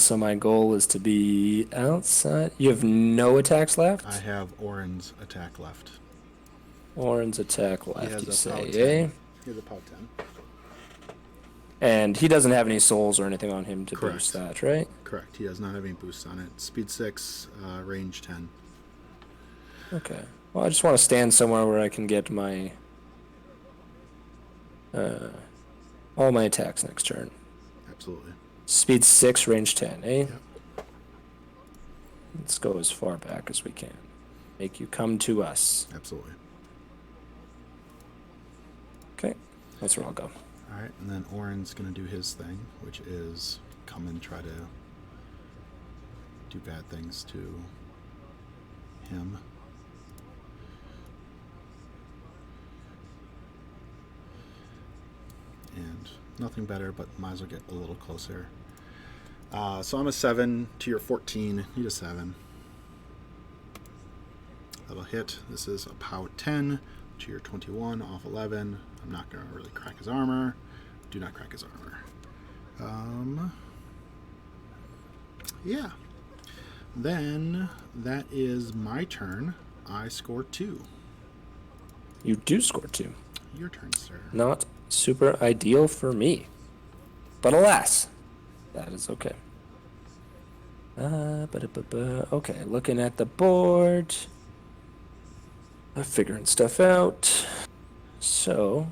So my goal is to be outside. You have no attacks left? I have Orin's attack left. Orin's attack He left, has you a say, pow eh? 10. He has a pow 10. And he doesn't have any souls or anything on him to Correct. boost that, right? Correct. He does not have any boosts on it. Speed 6, range 10. Okay. Well, I just want to stand somewhere where I can get my all my attacks next turn. Absolutely. Speed 6, range 10, eh? Yep. Let's go as far back as we can. Make you come to us. Absolutely. Okay. That's where I'll go. All right, and then Orin's going to do his thing, which is come and try to do bad things to him. And nothing better, but might as well get a little closer. So I'm a 7 to your 14. Need a 7. That'll hit. This is a POW 10 to your 21 off 11. I'm not going to really crack his armor. Do not crack his armor. Yeah. Then that is my turn. I score 2. You do score 2. Your turn, sir. Not super ideal for me. But alas, that is okay. Okay, looking at the board. I'm figuring stuff out. So,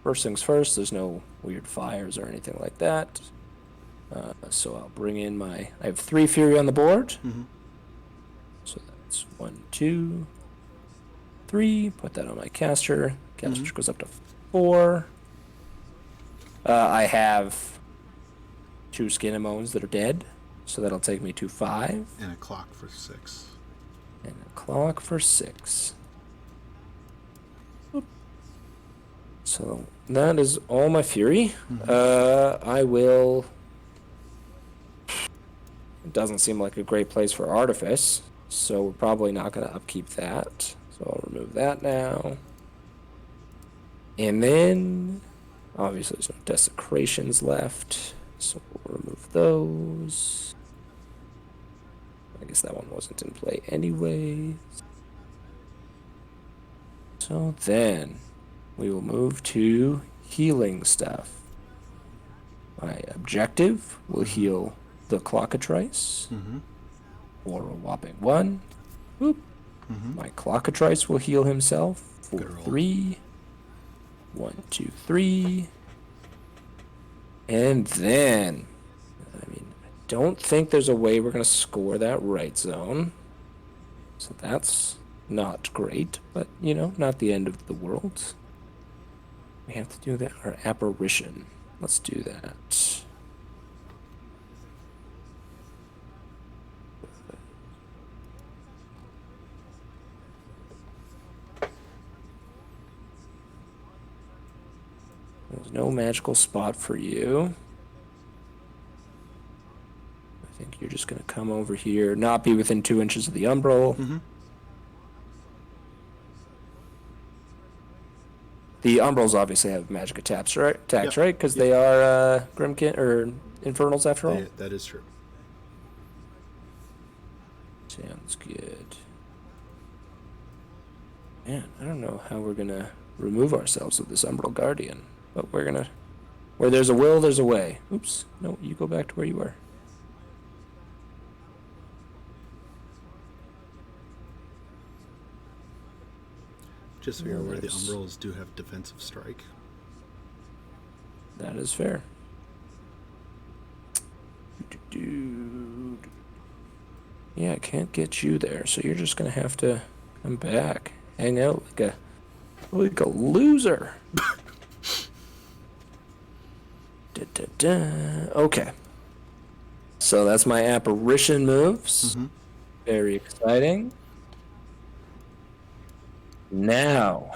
first things first, there's no weird fires or anything like that. So I'll bring in I have 3 Fury on the board. Mm-hmm. So that's 1, 2, 3. Put that on my caster. Caster goes up to 4. I have 2 Skin and Moans that are dead, so that'll take me to 5. And a clock for 6. And a clock for 6. So that is all my fury. I will... It doesn't seem like a great place for Artifice, so we're probably not going to upkeep that. So I'll remove that now. And then, obviously there's no Desecrations left, so we'll remove those. I guess that one wasn't in play anyways. So then, we will move to healing stuff. My objective will heal the Clockatrice for a whopping 1. Boop. My Clockatrice will heal himself for 3. 1, 2, 3. And then, I don't think there's a way we're going to score that right zone. So that's not great, but, not the end of the world. We have to do that, our apparition. Let's do that. There's no magical spot for you. I think you're just going to come over here, not be within 2 inches of the Umbral. The Umbrals obviously have magic attacks, right? Right? Because they are Grymkin or Infernals after all. That is true. Sounds good. Man, I don't know how we're gonna remove ourselves of this Umbral Guardian, but we're gonna. Where there's a will, there's a way. Oops. No, you go back to where you were. Just so you're aware, the Umbrals do have defensive strike. That is fair. Yeah, I can't get you there, so you're just gonna have to come back. Hang out like a loser. Okay. So that's my apparition moves. Very exciting. Now,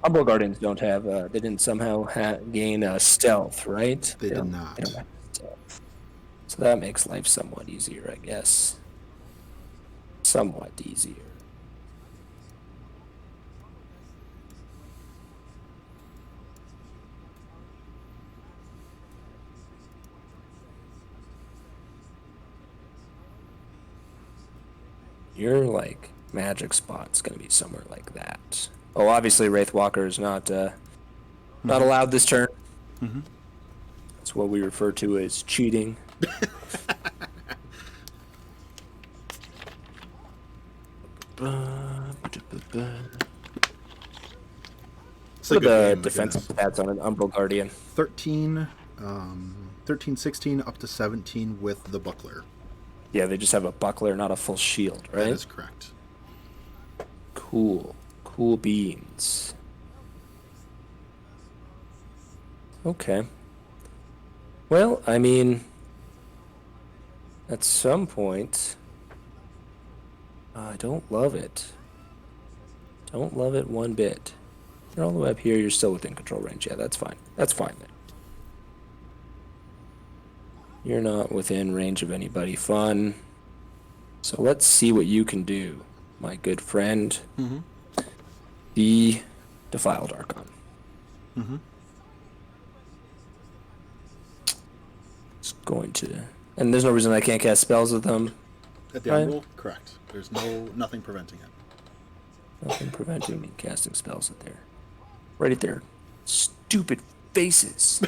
Umbral Guardians don't have, they didn't somehow gain stealth, right? They did not. They don't have stealth. So that makes life somewhat easier, I guess. Somewhat easier. Your, magic spot's gonna be somewhere like that. Oh, obviously Wraithwalker is not allowed this turn. That's what we refer to as cheating. So the defensive stats on an Umbral Guardian. 13, 16 up to 17 with the buckler. Yeah, they just have a buckler, not a full shield, right? That is correct. Cool. Cool beans. Okay. Well, at some point, I don't love it. Don't love it one bit. You're all the way up here, you're still within control range. Yeah, that's fine. That's fine then. You're not within range of anybody fun. So let's see what you can do, my good friend. The Defiled Archon. It's going to... And there's no reason I can't cast spells with them. At the Umbral? Correct. There's nothing preventing it. Nothing preventing me casting spells at there. Right at their stupid faces.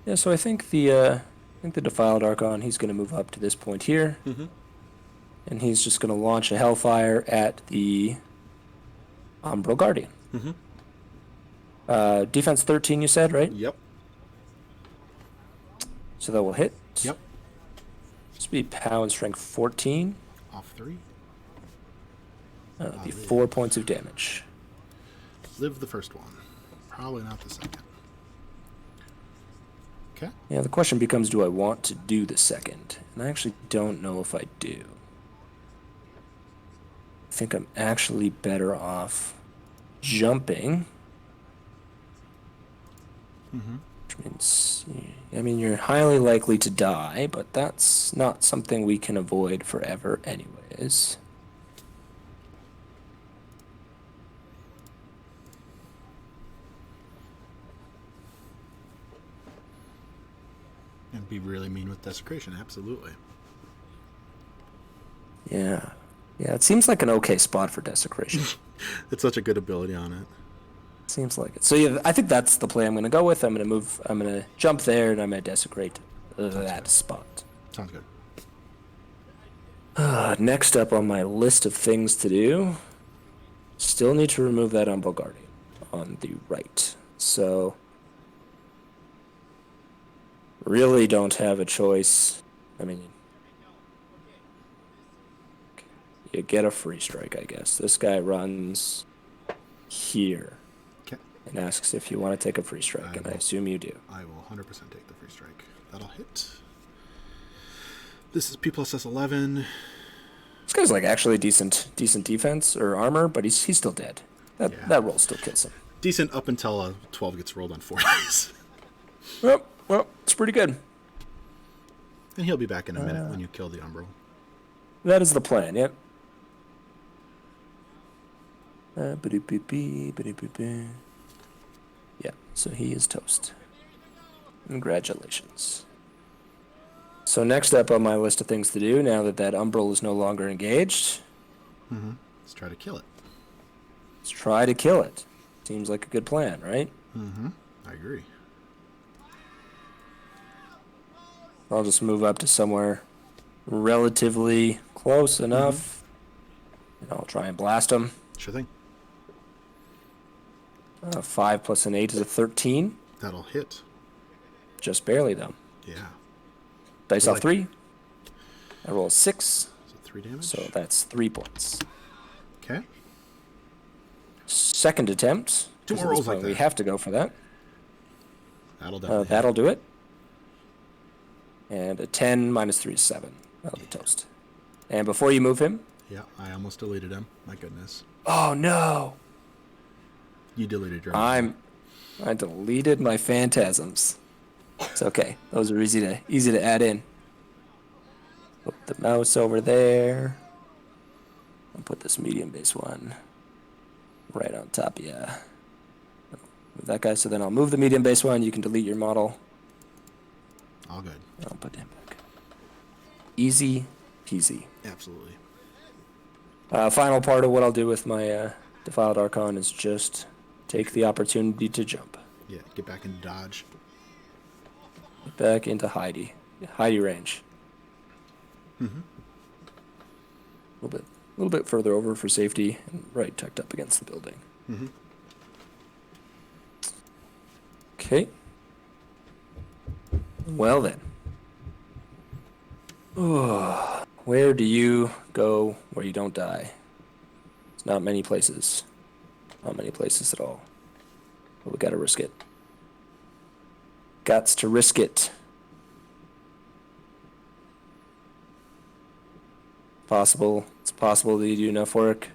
Yeah, so I think the Defiled Archon, he's going to move up to this point here. And he's just going to launch a Hellfire at the Umbral Guardian. Defense 13, you said, right? Yep. So that will hit. Yep. This will be power strength 14. Off 3. That'll be 4 points of damage. Live the first one. Probably not the second. Okay. Yeah, the question becomes, do I want to do the second? And I actually don't know if I do. I think I'm actually better off jumping. Which means, I mean, you're highly likely to die, but that's not something we can avoid forever anyways. And be really mean with desecration, absolutely. Yeah. Yeah, it seems like an okay spot for desecration. It's such a good ability on it. Seems like it. So yeah, I think that's the play I'm going to go with. I'm going to jump there, and I'm going to desecrate that spot. Sounds good. Next up on my list of things to do, still need to remove that Umbral Guardian on the right. So really don't have a choice. I mean, you get a free strike, I guess. This guy runs here and asks if you want to take a free strike, and I assume you do. I will 100% take the free strike. That'll hit. This is P plus S11. This guy's like actually decent defense or armor, but he's still dead. That roll still kills him. Decent up until a 12 gets rolled on 4 dice. Well, it's pretty good. And he'll be back in a minute when you kill the Umbral. That is the plan, yep. Yeah, so he is toast. Congratulations. So next up on my list of things to do, now that Umbral is no longer engaged... Let's try to kill it. Let's try to kill it. Seems like a good plan, right? I agree. I'll just move up to somewhere relatively close enough. And I'll try and blast him. Sure thing. 5 plus an 8 is a 13. That'll hit. Just barely, though. Yeah. Dice off 3. I roll a 6. So 3 damage. So that's 3 points. Okay. Second attempt. 2 more rolls like that. We have to go for that. That'll definitely hit. That'll do it. And a 10 minus 3 is 7. That'll be toast. And before you move him... Yeah, I almost deleted him. My goodness. Oh, no! You deleted your... I deleted my phantasms. It's okay. Those are easy to add in. Put the mouse over there. I'll put this medium base one right on top. Yeah. Move that guy. So then I'll move the medium base one. You can delete your model. All good. I'll put him back. Easy peasy. Absolutely. Final part of what I'll do with my Defiled Archon is just take the opportunity to jump. Yeah, get back into dodge. Get back into Heidi range. A little bit further over for safety, and right tucked up against the building. Okay. Well then. Where do you go where you don't die? It's not many places. Not many places at all. But we gotta risk it. Gots to risk it. It's possible that you do enough work.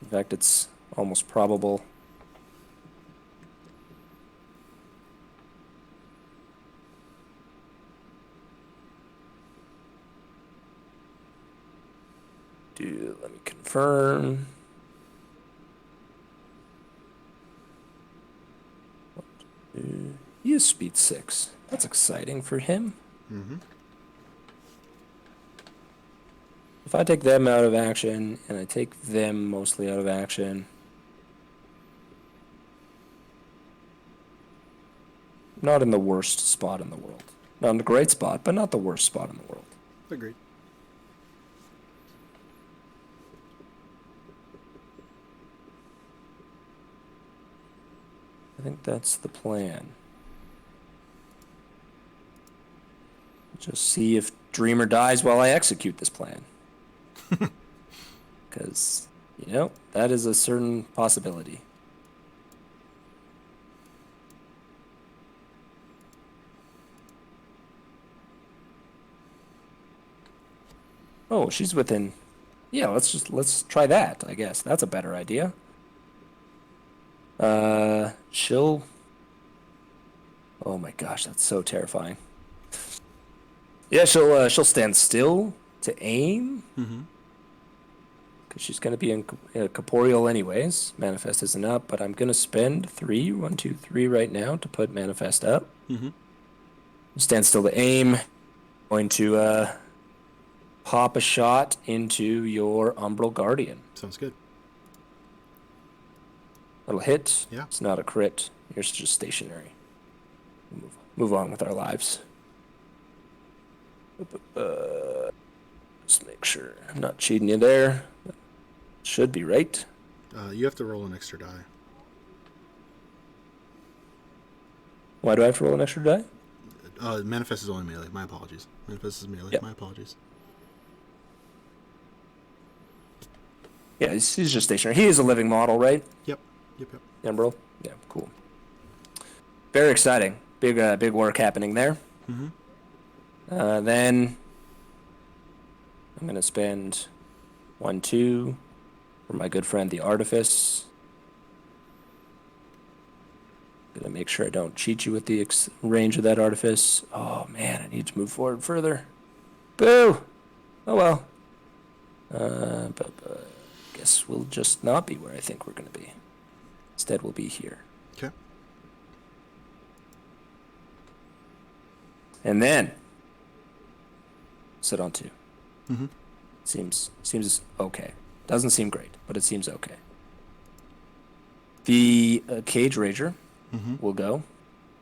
In fact, it's almost probable. Let me confirm. He is speed 6. That's exciting for him. If I take them out of action, and I take them mostly out of action, not in the worst spot in the world. Not in the great spot, but not the worst spot in the world. Agreed. I think that's the plan. Just see if Dreamer dies while I execute this plan. Because, that is a certain possibility. Oh, she's within... Yeah, let's try that, I guess. That's a better idea. She'll... Oh my gosh, that's so terrifying. Yeah, she'll stand still to aim. Mm-hmm. Because she's going to be in corporeal anyways. Manifest isn't up, but I'm going to spend 3, 1, 2, 3 right now to put Manifest up. Mm-hmm. Stand still to aim. Going to pop a shot into your Umbral Guardian. Sounds good. Little hit. Yeah. It's not a crit. You're just stationary. Move on with our lives. Just make sure I'm not cheating you there. Should be right. You have to roll an extra die. Why do I have to roll an extra die? Manifest is only melee. My apologies. Manifest is melee. Yep. My apologies. Yeah, he's just stationary. He is a living model, right? Yep. Umbral? Yeah, cool. Very exciting. Big work happening there. Mm-hmm. Then I'm going to spend 1, 2 for my good friend the Artifice. Gonna make sure I don't cheat you with the range of that Artifice. Oh man, I need to move forward further. Boo! Oh well. But guess we'll just not be where I think we're gonna be. Instead, we'll be here. Okay. And then sit on 2. Mm-hmm. Seems okay. Doesn't seem great, but it seems okay. The Cage Rager will go.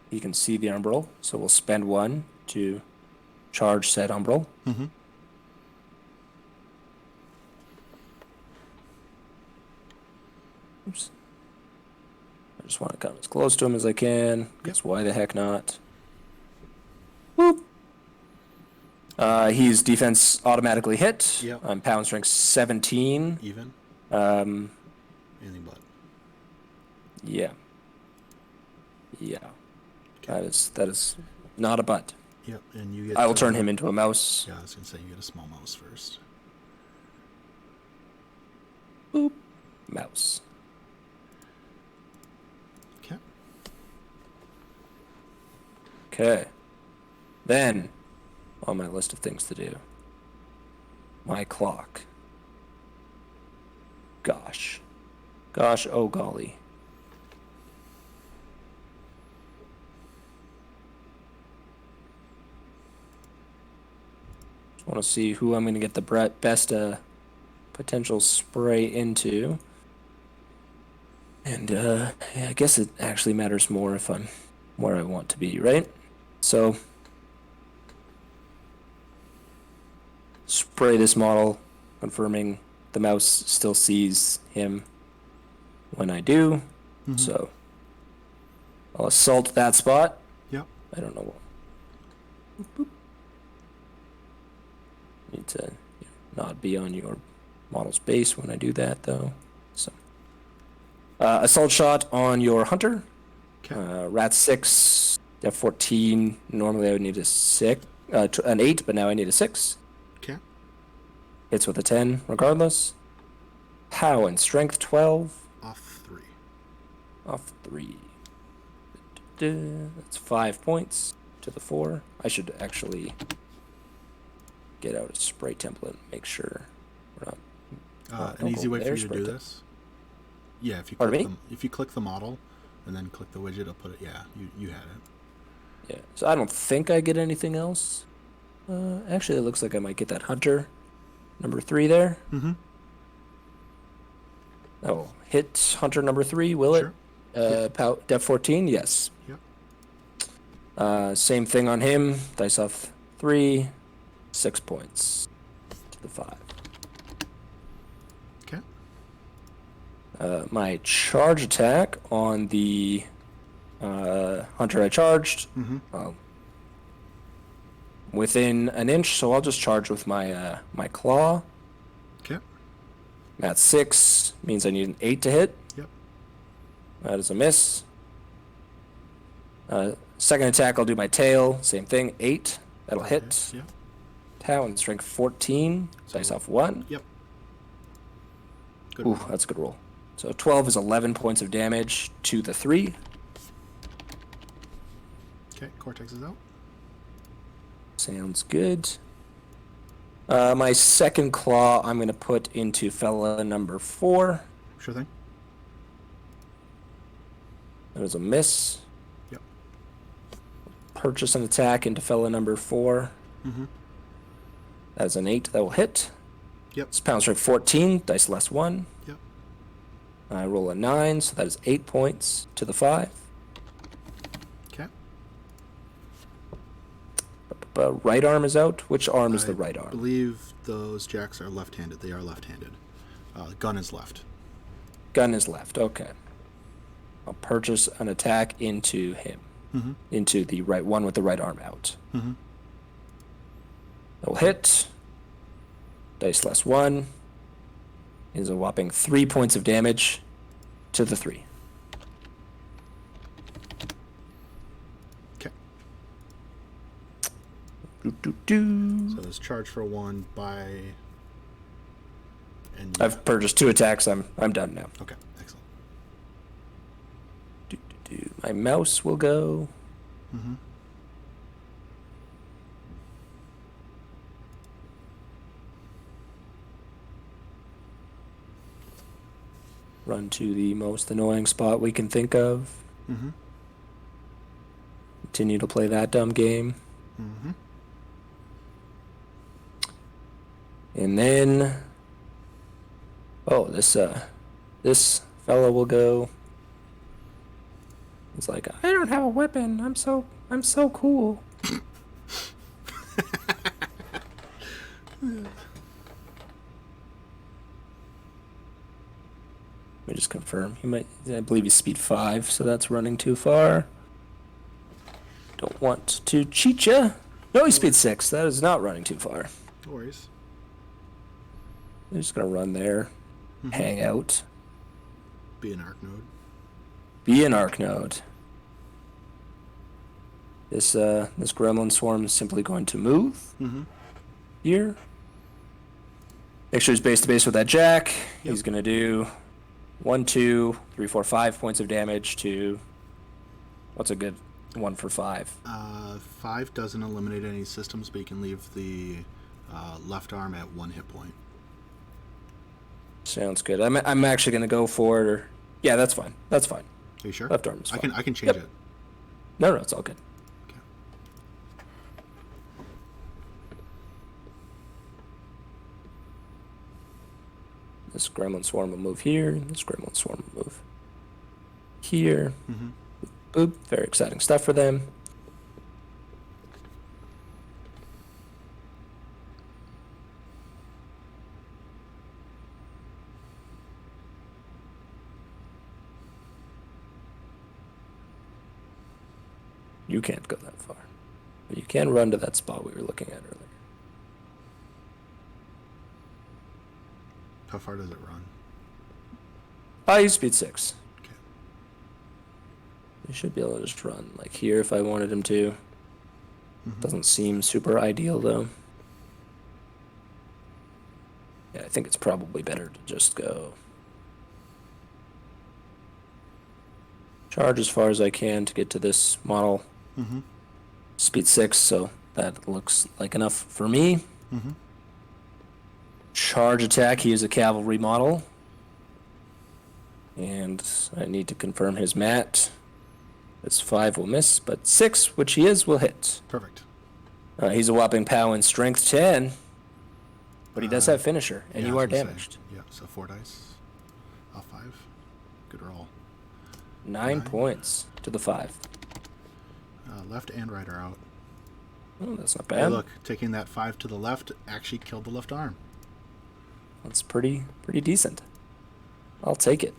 He can see the Umbral, so we'll spend 1 to charge said Umbral. Mm-hmm. Oops. I just want to come as close to him as I can, because why the heck not? Whoop. He's defense automatically hit. Yep. I'm pound strength 17. Even? Um, Anything but. yeah. Okay. That is not a butt. Yep, and you get... I will turn him into a mouse. Yeah, I was going to say, you get a small mouse first. Boop. Mouse. Okay. Okay. Then, on my list of things to do, my clock. Gosh, oh golly. Just want to see who I'm going to get the best potential spray into. And yeah, I guess it actually matters more if I'm where I want to be, right? So, spray this model, confirming the mouse still sees him when I do. Mm-hmm. So, I'll assault that spot. Yep. I don't know. Boop. Need to not be on your model's base when I do that, though. So, assault shot on your hunter. Okay. Rat 6, Def 14. Normally I would need an 8, but now I need a 6. Okay. Hits with a 10, regardless. How and strength 12. Off 3. Off 3. That's 5 points to the 4. I should actually get out a spray template and make sure we're not. An easy way for you to spray do template. this? Yeah, if you click the model and then click the widget, it'll put it. Yeah, you had it. Yeah. So I don't think I get anything else. Actually, it looks like I might get that hunter number 3 there. Mm-hmm. Oh, hit hunter number 3, will Sure. it? Def 14, yes. Yep. Same thing on him. Dice off 3, 6 points to the 5. Okay. My charge attack on the hunter I charged. Mm-hmm. I'll within an inch, so I'll just charge with my my claw. Okay. That's 6, means I need an 8 to hit. Yep. That is a miss. Second attack, I'll do my tail. Same thing, 8. That'll hit. Yep. Talon, strength 14. Dice off 1. Yep. Good. Ooh, that's a good roll. So 12 is 11 points of damage to the 3. Okay, Cortex is out. Sounds good. My second claw, I'm going to put into fella number 4. Sure thing. That was a miss. Yep. Purchase an attack into fella number 4. Mm-hmm. That is an 8 that will hit. Yep. It's pound strength 14, dice less 1. Yep. I roll a 9, so that is 8 points to the 5. Okay. Right arm is out. Which arm is the right I arm? believe those jacks are left-handed. They are left-handed. Gun is left. Gun is left. Okay. I'll purchase an attack into him. Mm-hmm. Into the right one with the right arm out. Mm-hmm. That will hit. Dice less 1 is a whopping 3 points of damage to the 3. Okay. Do. So there's charge for 1 by... And I've purchased 2 attacks. I'm done now. Okay, excellent. My mouse will go. Mm-hmm. Run to the most annoying spot we can think of. Mm-hmm. Continue to play that dumb game. Mm-hmm. And then... Oh, this fella will go. It's like, I don't have a weapon. I'm so cool. Let me just confirm. I believe he's speed 5, so that's running too far. Don't want to cheat ya. No, he's speed 6. That is not running too far. No worries. I'm just gonna run there, hang out, Be an arc node. be an arc node. This Gremlin Swarm is simply going to move here. Make sure he's base to base with that jack. Yep. He's gonna do 1, 2, 3, 4, 5 points of damage to. What's a good one for 5? 5 doesn't eliminate any systems, but you can leave the left arm at 1 hit point. Sounds good. I'm actually gonna go for it. Or yeah, that's fine. That's fine. Are you sure? Left arm is fine. I can change Yep. it. No, it's all good. Okay. This Gremlin Swarm will move here. This Gremlin Swarm will move here. Mm-hmm. Boop. Very exciting stuff for them. You can't go that far. But you can run to that spot we were looking at earlier. How far does it run? He's speed 6. Okay. He should be able to just run like here if I wanted him to. Doesn't seem super ideal though. Yeah, I think it's probably better to just go charge as far as I can to get to this model. Mm-hmm. Speed 6, so that looks like enough for me. Mm-hmm. Charge attack, he is a cavalry model. And I need to confirm his mat. This 5 will miss, but 6, which he is, will hit. Perfect. He's a whopping POW in strength 10. But he does have finisher, and Yeah, you I are was gonna say. damaged. Yeah, so 4 dice. Off 5. Good roll. 9 points to the 5. Left and right are out. Oh, that's not Hey, bad. look, taking that 5 to the left actually killed the left arm. That's pretty decent. I'll take it.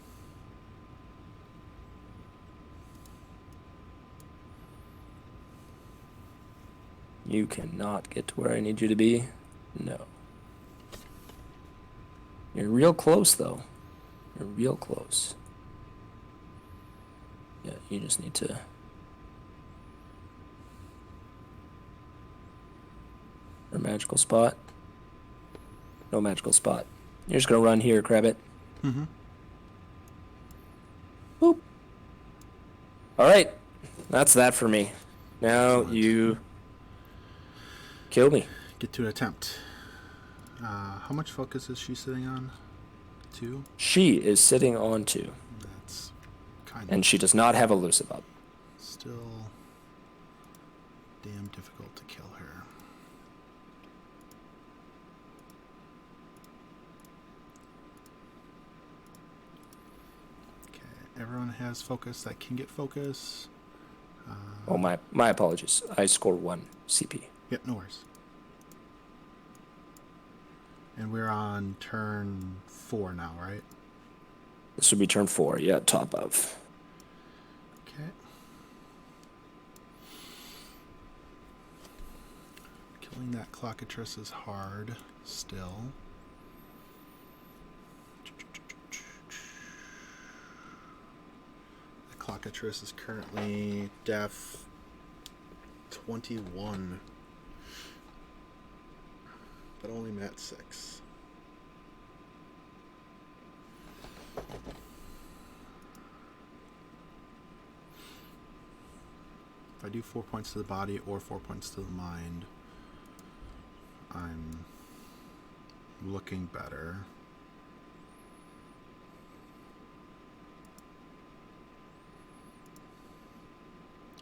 You cannot get to where I need you to be. No. You're real close, though. You're real close. Yeah, you just need to... Or magical spot. No magical spot. You're just gonna run here, Crabbit. Mm-hmm. Boop. Alright. That's that for me. Now Excellent. you... kill me. Get to an attempt. How much focus is she sitting on? 2? She is sitting on 2. That's kind And of she does not have elusive up. still damn difficult to kill her. Okay, everyone has focus that can get focus. Oh, my apologies. I score 1 CP. Yep, no worries. And we're on turn 4 now, right? This would be turn 4, yeah, top of. Okay. Killing that Clockatrice is hard still. The Clockatrice is currently def 21. But only mat 6. If I do 4 points to the body or 4 points to the mind, I'm looking better.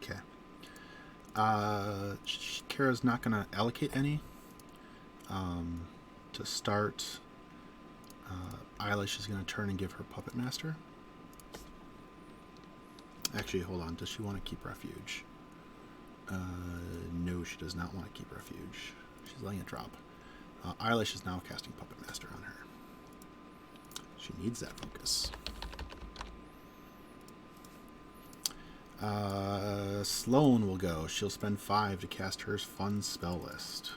Okay. Kara's not going to allocate any. To start, Eilish is going to turn and give her Puppet Master. Actually, hold on. Does she want to keep Refuge? No, she does not want to keep Refuge. She's letting it drop. Eilish is now casting Puppet Master on her. She needs that focus. Sloan will go. She'll spend 5 to cast her fun spell list.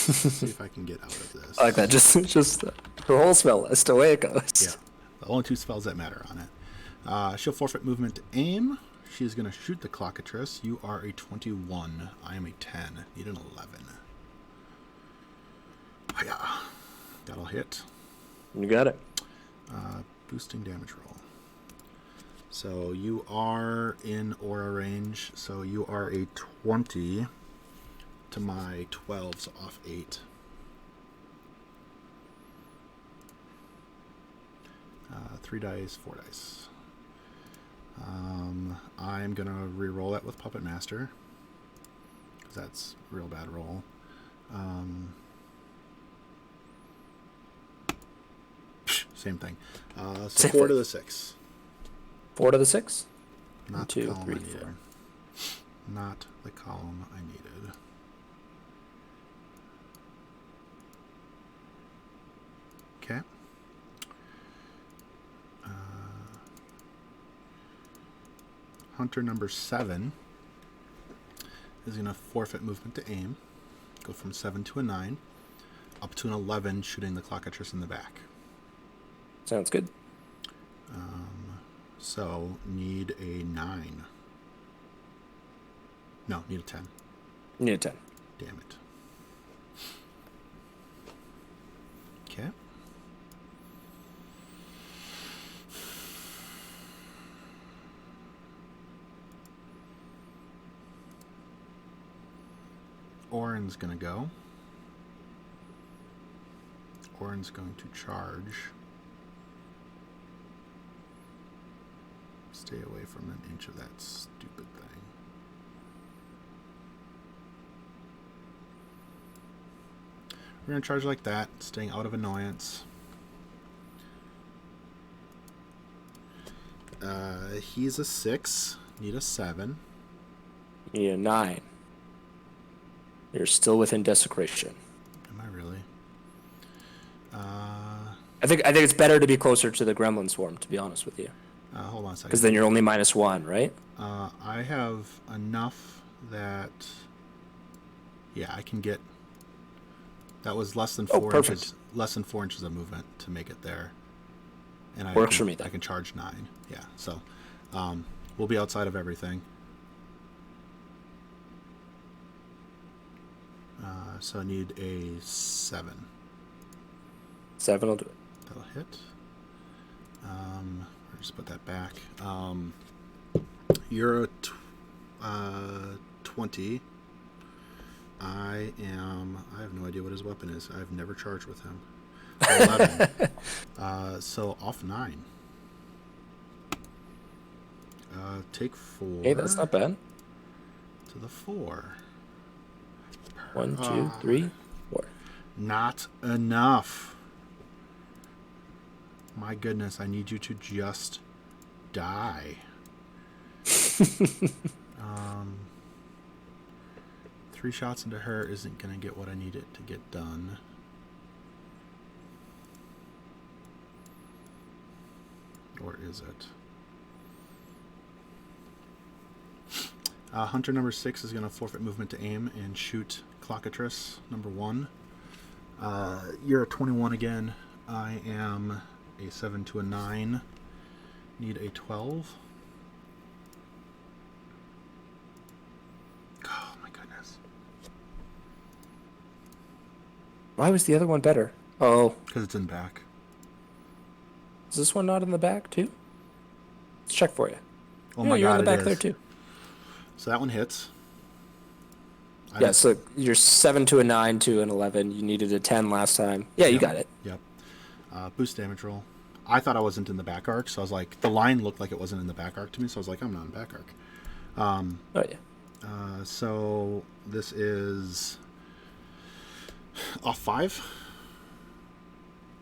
Let's see if I can get out of this. I like that. Just her whole spell list. Away it goes. Yeah. The only 2 spells that matter on it. She'll forfeit movement to aim. She's going to shoot the Clockatrice. You are a 21. I am a 10. Need an 11. Oh, yeah. That'll hit. You got it. Boosting damage roll. So you are in aura range. So you are a 20 to my 12, so off 8. Three dice, 4 dice. I'm going to re-roll that with Puppet Master, because that's a real bad roll. Same thing. So Same 4 thing. to the 6. 4 to the 6. Not 2, the column 3, I needed. 4. Not the column I needed. Okay. Hunter number 7 is going to forfeit movement to aim. Go from 7 to a 9. Up to an 11, shooting the Clockatrice in the back. Sounds good. So, need a 9. No, need a 10. You need a 10. Damn it. Okay. Orin's gonna go. Orin's going to charge. Stay away from an inch of that stupid thing. We're going to charge like that, staying out of annoyance. He's a 6. Need a 7. You need a 9. You're still within desecration. Am I really? I think it's better to be closer to the Gremlin Swarm, to be honest with you. Hold on a second. Because then you're only -1, right? I have enough that... Yeah, I can get... That was less than 4 perfect. inches. Less than 4 inches of movement to make it there. And Works for me, then. I can charge 9. Yeah, so we'll be outside of everything. So I need a 7. 7 will do it. That'll hit. I'll just put that back. You're a 20. I have no idea what his weapon is. I've never charged with him. 11. So off 9. Take 4. Hey, that's not bad. To the 4. 1, 2, 3, 4. Not enough. My goodness, I need you to just die. 3 shots into her isn't going to get what I need it to get done. Or is it? Hunter number 6 is going to forfeit movement to aim and shoot Clockatrice number 1. You're a 21 again. I am a 7 to a 9. Need a 12. Oh my goodness. Why was the other one better? Oh, Because it's in back. is this one not in the back too? Let's check for you. Oh Yeah, my you're god, in the it back there is. too. So that one hits. Yeah, so you're 7 to a 9 to an 11. You needed a 10 last time. Yeah, you got it. Yep. Boost damage roll. I thought I wasn't in the back arc, so I was like, the line looked like it wasn't in the back arc to me, so I was like, I'm not in back arc. Oh, yeah. So this is off 5.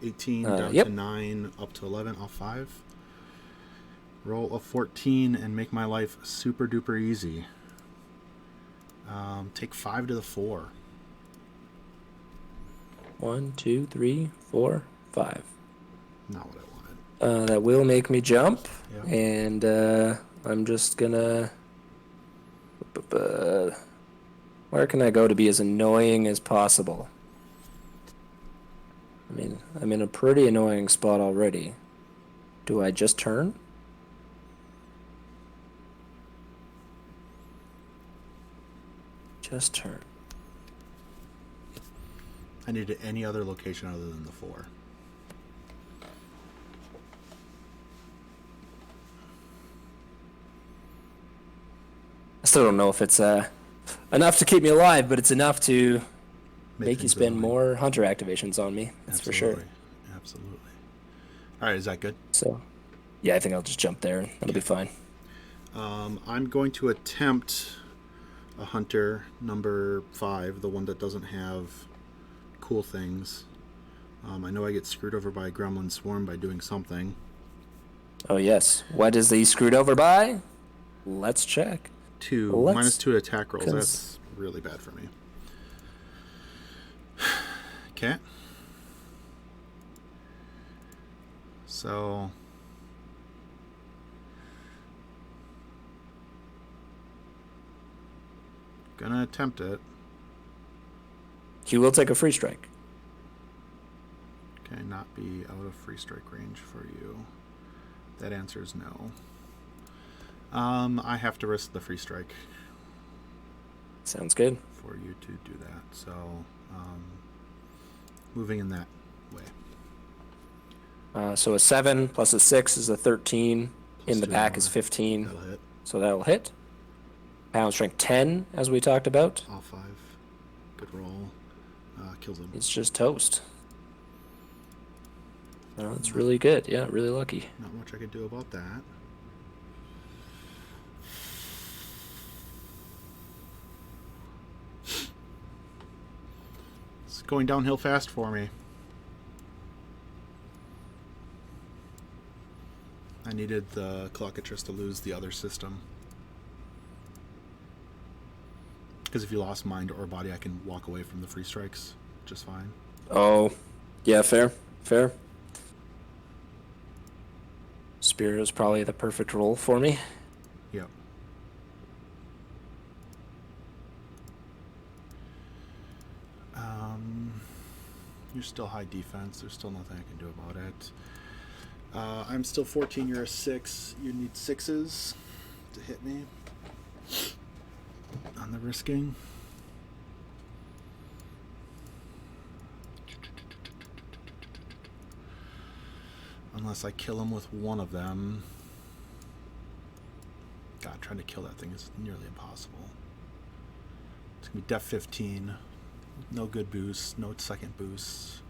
18 down yep. to 9, up to 11, off 5. Roll a 14 and make my life super duper easy. Take 5 to the 4. 1, 2, 3, 4, 5. Not what I wanted. That will make me jump, Yeah. and I'm just gonna... Where can I go to be as annoying as possible? I mean, I'm in a pretty annoying spot already. Do I just turn? Just turn. I needed any other location other than the 4. I still don't know if it's enough to keep me alive, but it's enough to make you things spend annoying. more hunter activations on me. That's for sure. Absolutely. All right, is that good? So, yeah, I think I'll just jump there and that'll be fine. I'm going to attempt a hunter number 5, the one that doesn't have cool things. I know I get screwed over by Gremlin Swarm by doing something. Oh, yes. What is he screwed over by? Let's check. 2, Let's minus 2 attack rolls. cons- That's really bad for me. Okay. So... Gonna attempt it. He will take a free strike. Okay, not be out of free strike range for you. That answer is no. I have to risk the free strike Sounds good. for you to do that. So, moving in that way. So a 7 plus a 6 is a 13. Plus In the 2 back more. is 15. That'll hit. So that'll hit. Pound strength 10, as we talked about. All 5. Good roll. Kills him. It's just toast. No, it's really good. Yeah, really lucky. Not much I could do about that. It's going downhill fast for me. I needed the Clockatrice to lose the other system. Because if you lost mind or body, I can walk away from the free strikes just fine. Oh, yeah, fair. Fair. Spear is probably the perfect roll for me. Yep. You're still high defense. There's still nothing I can do about it. I'm still 14. You're a 6. You need 6s to hit me on the risking. Unless I kill him with one of them. God, trying to kill that thing is nearly impossible. It's going to be Def 15. No good boost. No second boost.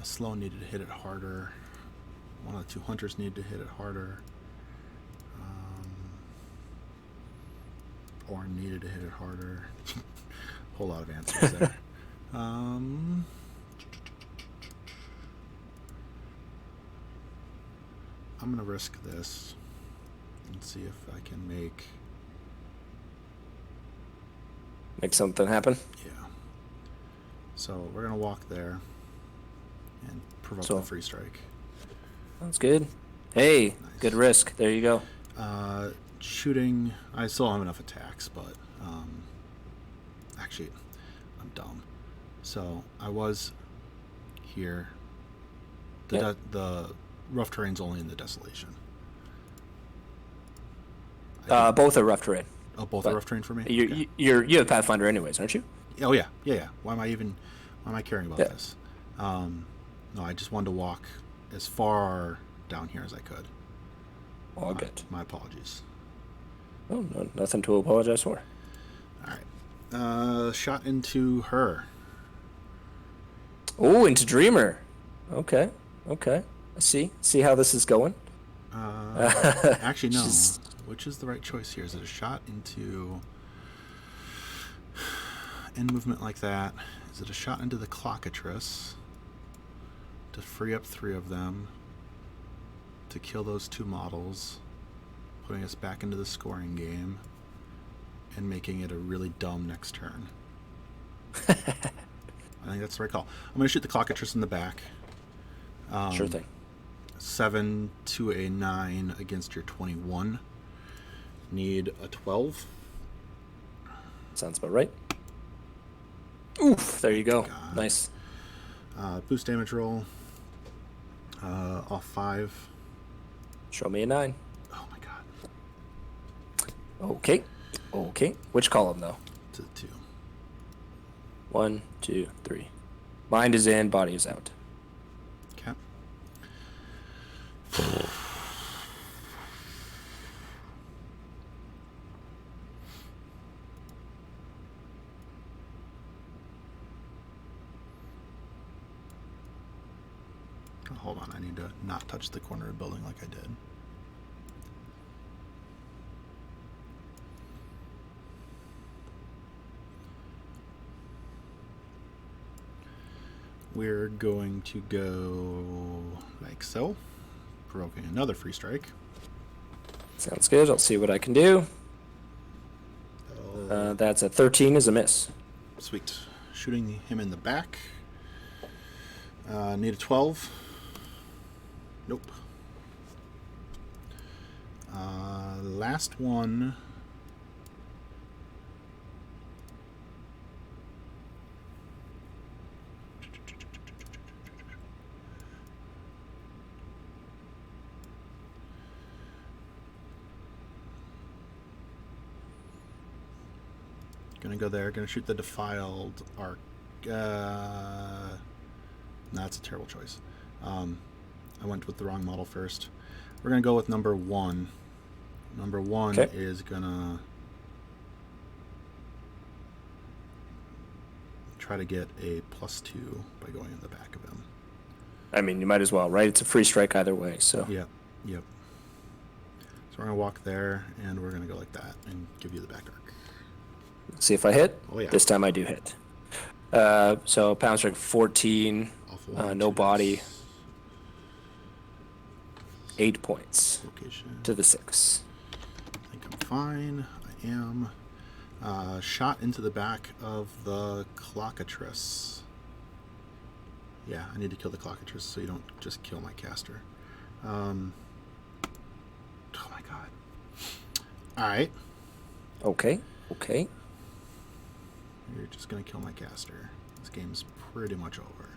Sloan needed to hit it harder. One of the 2 hunters needed to hit it harder. Orin needed to hit it harder. Whole lot of answers there. I'm going to risk this and see if I can make something happen. Yeah. So we're going to walk there and provoke the free strike. That's good. Hey, Nice. good risk. There you go. Shooting, I still don't have enough attacks, but actually, I'm dumb. So I was here. The rough terrain's only in the desolation. Both are rough terrain. Oh, both are rough terrain for me? You have Pathfinder anyways, aren't you? Oh, yeah. Why am I caring about this? No, I just wanted to walk as far down here as I could. All good. My apologies. Oh, no, nothing to apologize for. All right. Shot into her. Oh, into Dreamer. Okay. I see how this is going. Actually, no. Which is the right choice here? Is it a shot into end movement like that? Is it a shot into the Clockatrice to free up 3 of them to kill those 2 models, putting us back into the scoring game and making it a really dumb next turn? I think that's the right call. I'm going to shoot the Clockatrice in the back. Sure thing. 7 to a 9 against your 21. Need a 12. Sounds about right. Oof, there you go. God. Nice. Boost damage roll. Off 5. Show me a 9. Oh my god. Okay. Which column, though? To 2. 1, 2, 3. Mind is in, body is out. Okay. Hold on, I need to not touch the corner of the building like I did. We're going to go like so, provoking another free strike. Sounds good. I'll see what I can do. That's a 13 is a miss. Sweet. Shooting him in the back. Need a 12. Nope. Last one. Gonna go there. Gonna shoot the Defiled Arch. That's a terrible choice. I went with the wrong model first. We're gonna go with number 1. Number 1 is gonna try to get a +2 by going in the back of him. I mean, you might as well, right? It's a free strike either way, so. Yep. So we're gonna walk there, and we're gonna go like that and give you the back arc. See if I hit. Oh yeah. This time I do hit. So pound strike 14. No body. 8 points. Location. To the 6. I think I'm fine. I am. Shot into the back of the Clockatrice. Yeah, I need to kill the Clockatrice so you don't just kill my caster. God. All right. Okay. You're just going to kill my caster. This game's pretty much over.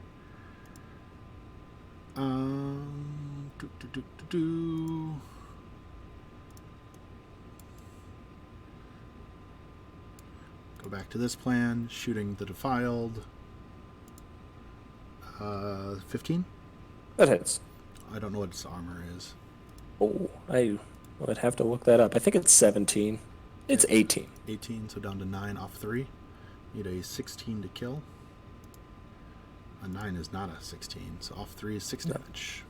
Go back to this plan. Shooting the Defiled. 15? That hits. I don't know what its armor is. Oh, I would have to look that up. I think it's 17. It's 18. 18, so down to 9 off 3. Need a 16 to kill. A 9 is not a 16, so off 3 is 6 damage.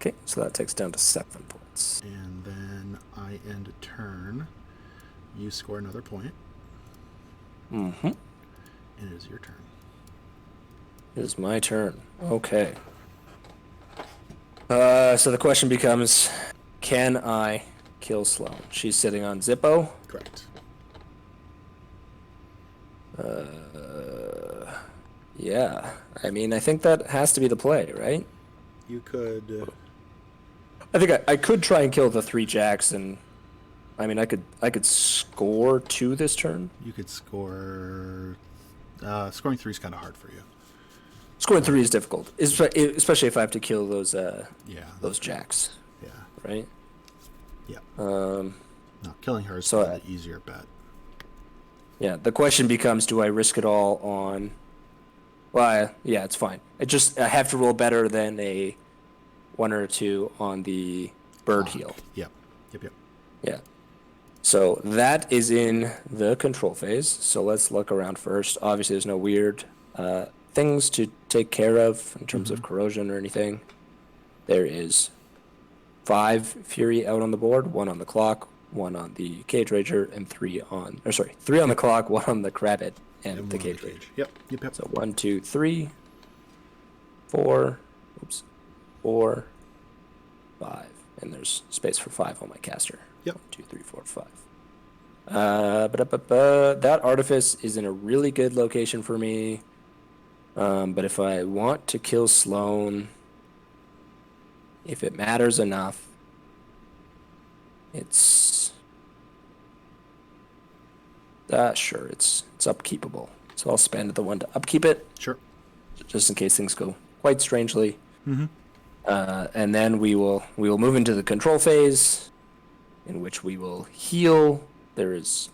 Okay, so that takes down to 7 points. And then I end turn. You score another point. Mm-hmm. And it is your turn. It is my turn. Okay. So the question becomes, can I kill Sloan? She's sitting on Zippo. Correct. Yeah. I mean, I think that has to be the play, right? You could... I think I could try and kill the 3 jacks, and I mean, I could score 2 this turn. You could score... scoring 3 is kind of hard for you. Scoring 3 is difficult, especially if I have to kill those those jacks. Yeah. Right? Yeah. No, killing her is so the easier bet. Yeah, the question becomes, do I risk it all on... Well, yeah, it's fine. I have to roll better than a 1 or 2 on the bird heal. Yep. Yeah. So that is in the control phase. So let's look around first. Obviously, there's no weird things to take care of in terms of corrosion or anything. There is 5 Fury out on the board, 1 on the clock, 1 on the Cage Rager, and 3 on the clock, 1 on the Crabbit and the Cage Rager. Yep. So 1, 2, 3, 4, 5, and there's space for 5 on my caster. Yep. 1, 2, 3, 4, 5. That Artifice is in a really good location for me. But if I want to kill Sloan, if it matters enough, it's sure, it's upkeepable. So I'll spend the 1 to upkeep it. Sure. Just in case things go quite strangely. And then we will move into the control phase, in which we will heal. There is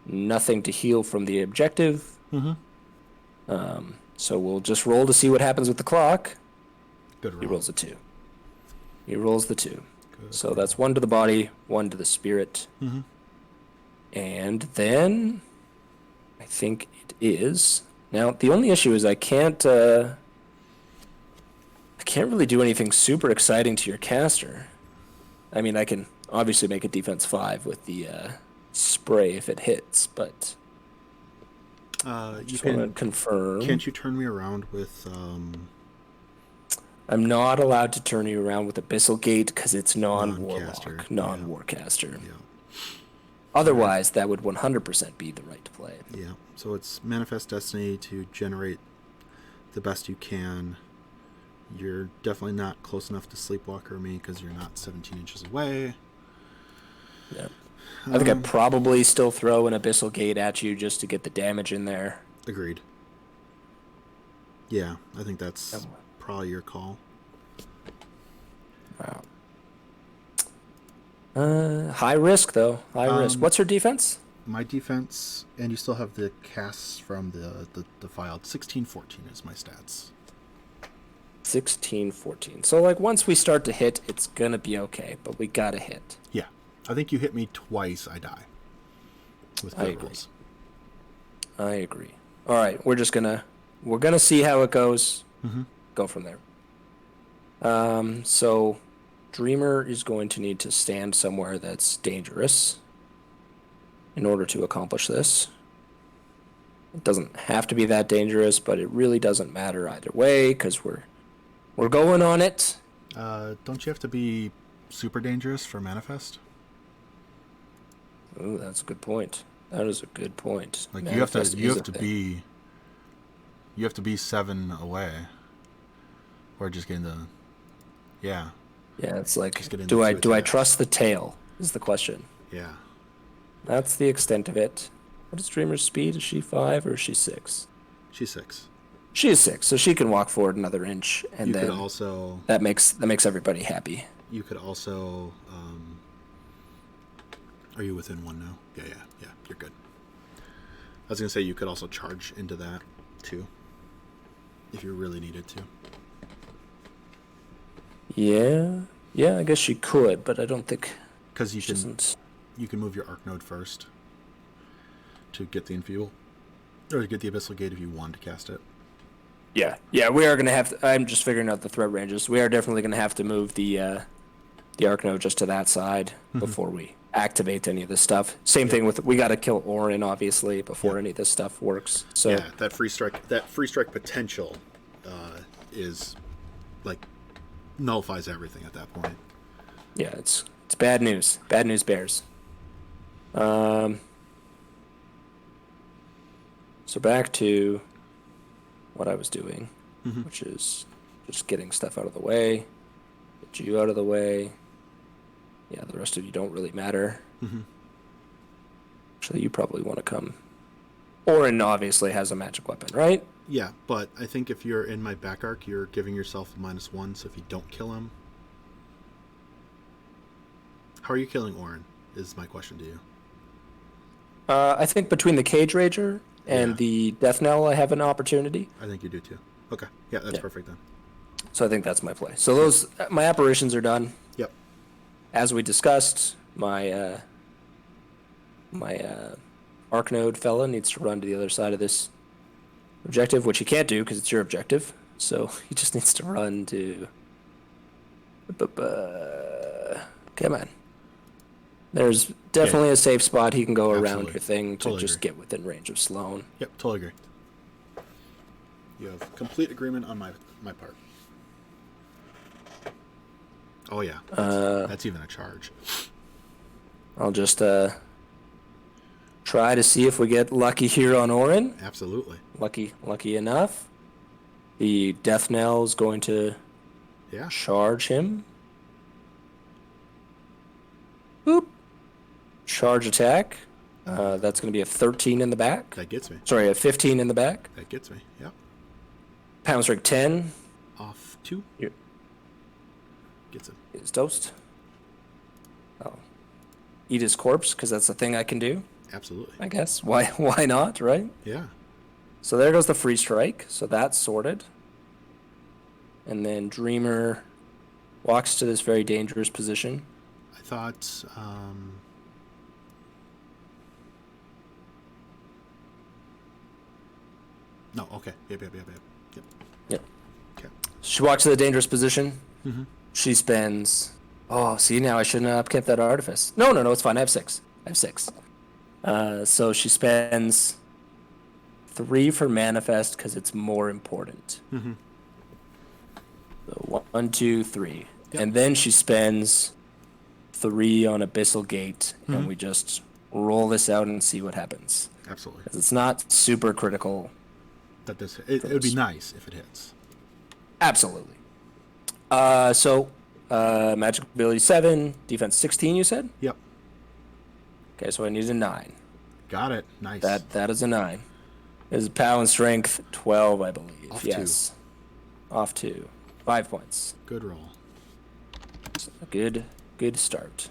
nothing to heal from the objective. So we'll just roll to see what happens with the clock. Good roll. He rolls a 2. He rolls the 2. Good So roll. that's 1 to the body, 1 to the spirit. And then I think it is. Now the only issue is I can't really do anything super exciting to your caster. I mean, I can obviously make a defense 5 with the spray if it hits, but you just can want to confirm. Can't you turn me around with? I'm not allowed to turn you around with Abyssal Gate because it's Non-caster, non-warlock, non-warcaster. Yeah. Otherwise, that would 100% be the right to play. Yeah. So it's Manifest Destiny to generate the best you can. You're definitely not close enough to Sleepwalker me because you're not 17 inches away. Yeah. I think I'd probably still throw an Abyssal Gate at you just to get the damage in there. Agreed. Yeah, I think that's probably your call. Wow. High risk, though. High risk. What's her defense? My defense, and you still have the casts from the Defiled. 16-14 is my stats. 16-14. So, like, once we start to hit, it's going to be okay, but we got to hit. Yeah. I think you hit me twice, I die. With good rolls. I agree. All right, we're gonna see how it goes. Go from there. So Dreamer is going to need to stand somewhere that's dangerous in order to accomplish this. It doesn't have to be that dangerous, but it really doesn't matter either way because we're going on it. Don't you have to be super dangerous for Manifest? Ooh, that's a good point. That is a good point. Like Manifest you have to be 7 away, or just getting the, yeah. Yeah, it's like, Just get do into I it, trust the tail? is the question. Yeah. That's the extent of it. What is Dreamer's speed? Is she 5 or is she 6? She's 6. She is 6, so she can walk forward another inch, and You then could also... that makes everybody happy. You could also... Are you within 1 now? Yeah, you're good. I was going to say you could also charge into that, too. If you really needed to. Yeah, I guess she could, but I don't think... Because you can move your Arc Node first to get the Enfeeble. Or to get the Abyssal Gate if you want to cast it. Yeah, we are going to have to... I'm just figuring out the threat ranges. We are definitely going to have to move the Arc Node just to that side before we activate any of this stuff. Same thing with... We got to kill Orin, obviously, before any of this stuff works. So yeah, that free strike potential is, like, nullifies everything at that point. Yeah, it's bad news. Bad news bears. So back to what I was doing, which is just getting stuff out of the way, get you out of the way. Yeah, the rest of you don't really matter. Actually, you probably want to come. Orin obviously has a magic weapon, right? Yeah, but I think if you're in my back arc, you're giving yourself a -1, so if you don't kill him... How are you killing Orin, is my question to you. I think between the Cage Rager and the Death Knell, I have an opportunity. I think you do too. Okay, yeah, that's perfect then. So I think that's my play. So my apparitions are done. Yep. As we discussed, my Arc Node fella needs to run to the other side of this objective, which he can't do because it's your objective. So he just needs to run to... Come on. There's definitely a safe spot he can go around your thing to just get within range of Sloan. Yep, totally agree. You have complete agreement on my part. Oh yeah, that's even a charge. I'll just try to see if we get lucky here on Orin. Absolutely. Lucky enough. The Death Knell is going to charge him. Boop. Charge attack. That's going to be a 13 in the back. That gets me. Sorry, a 15 in the back. That gets me, yep. Pound strike 10. Off 2. Yep. Gets him. He's toast. I'll eat his corpse, because that's the thing I can do. Absolutely. I guess. Why not, right? Yeah. So there goes the free strike. So that's sorted. And then Dreamer walks to this very dangerous position. I thought... No, okay. Yep. Okay. She walks to the dangerous position. She spends... Oh, see, now I shouldn't have kept that artifice. No, it's fine. I have 6. So she spends 3 for manifest because it's more important. So 1, 2, 3. Yep. And then she spends 3 on Abyssal Gate, and we just roll this out and see what happens. Absolutely. 'Cause it's not super critical. It would be nice if it hits. Absolutely. Magic ability 7, defense 16, you said? Yep. Okay, so I need a 9. Got it. Nice. That is a 9. Is power and strength 12, I believe. Off yes. 2. Off 2. 5 points. Good roll. A good start.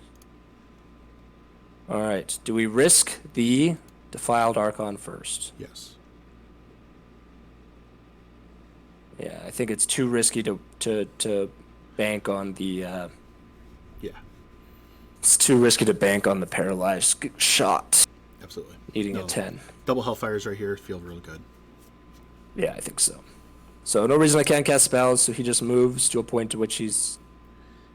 All right. Do we risk the Defiled Archon first? Yes. Yeah, I think it's too risky to bank on the. Yeah. It's too risky to bank on the paralyzed shot. Absolutely. Needing a 10. Double Hellfires right here feel real good. Yeah, I think so. So no reason I can't cast spells, so he just moves to a point to which he's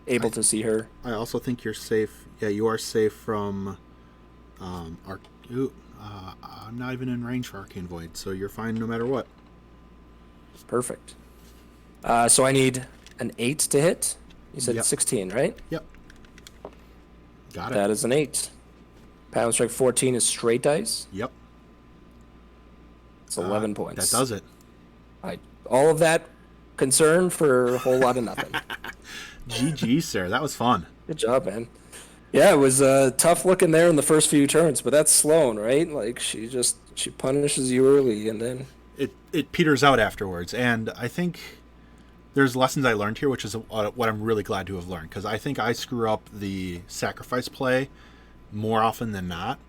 able to see her. I also think you're safe. Yeah, you are safe from I'm not even in range for Arcane Void, so you're fine no matter what. Perfect. So I need an 8 to hit. You said 16, right? Yep. Got it. That is an 8. Pound strike 14 is straight dice. Yep. It's 11 points. That does it. All of that concern for a whole lot of nothing. GG, sir. That was fun. Good job, man. Yeah, it was tough looking there in the first few turns, but that's Sloan, right? Like she punishes you early and then It peters out afterwards, and I think there's lessons I learned here, which is what I'm really glad to have learned, because I think I screw up the sacrifice play more often than not,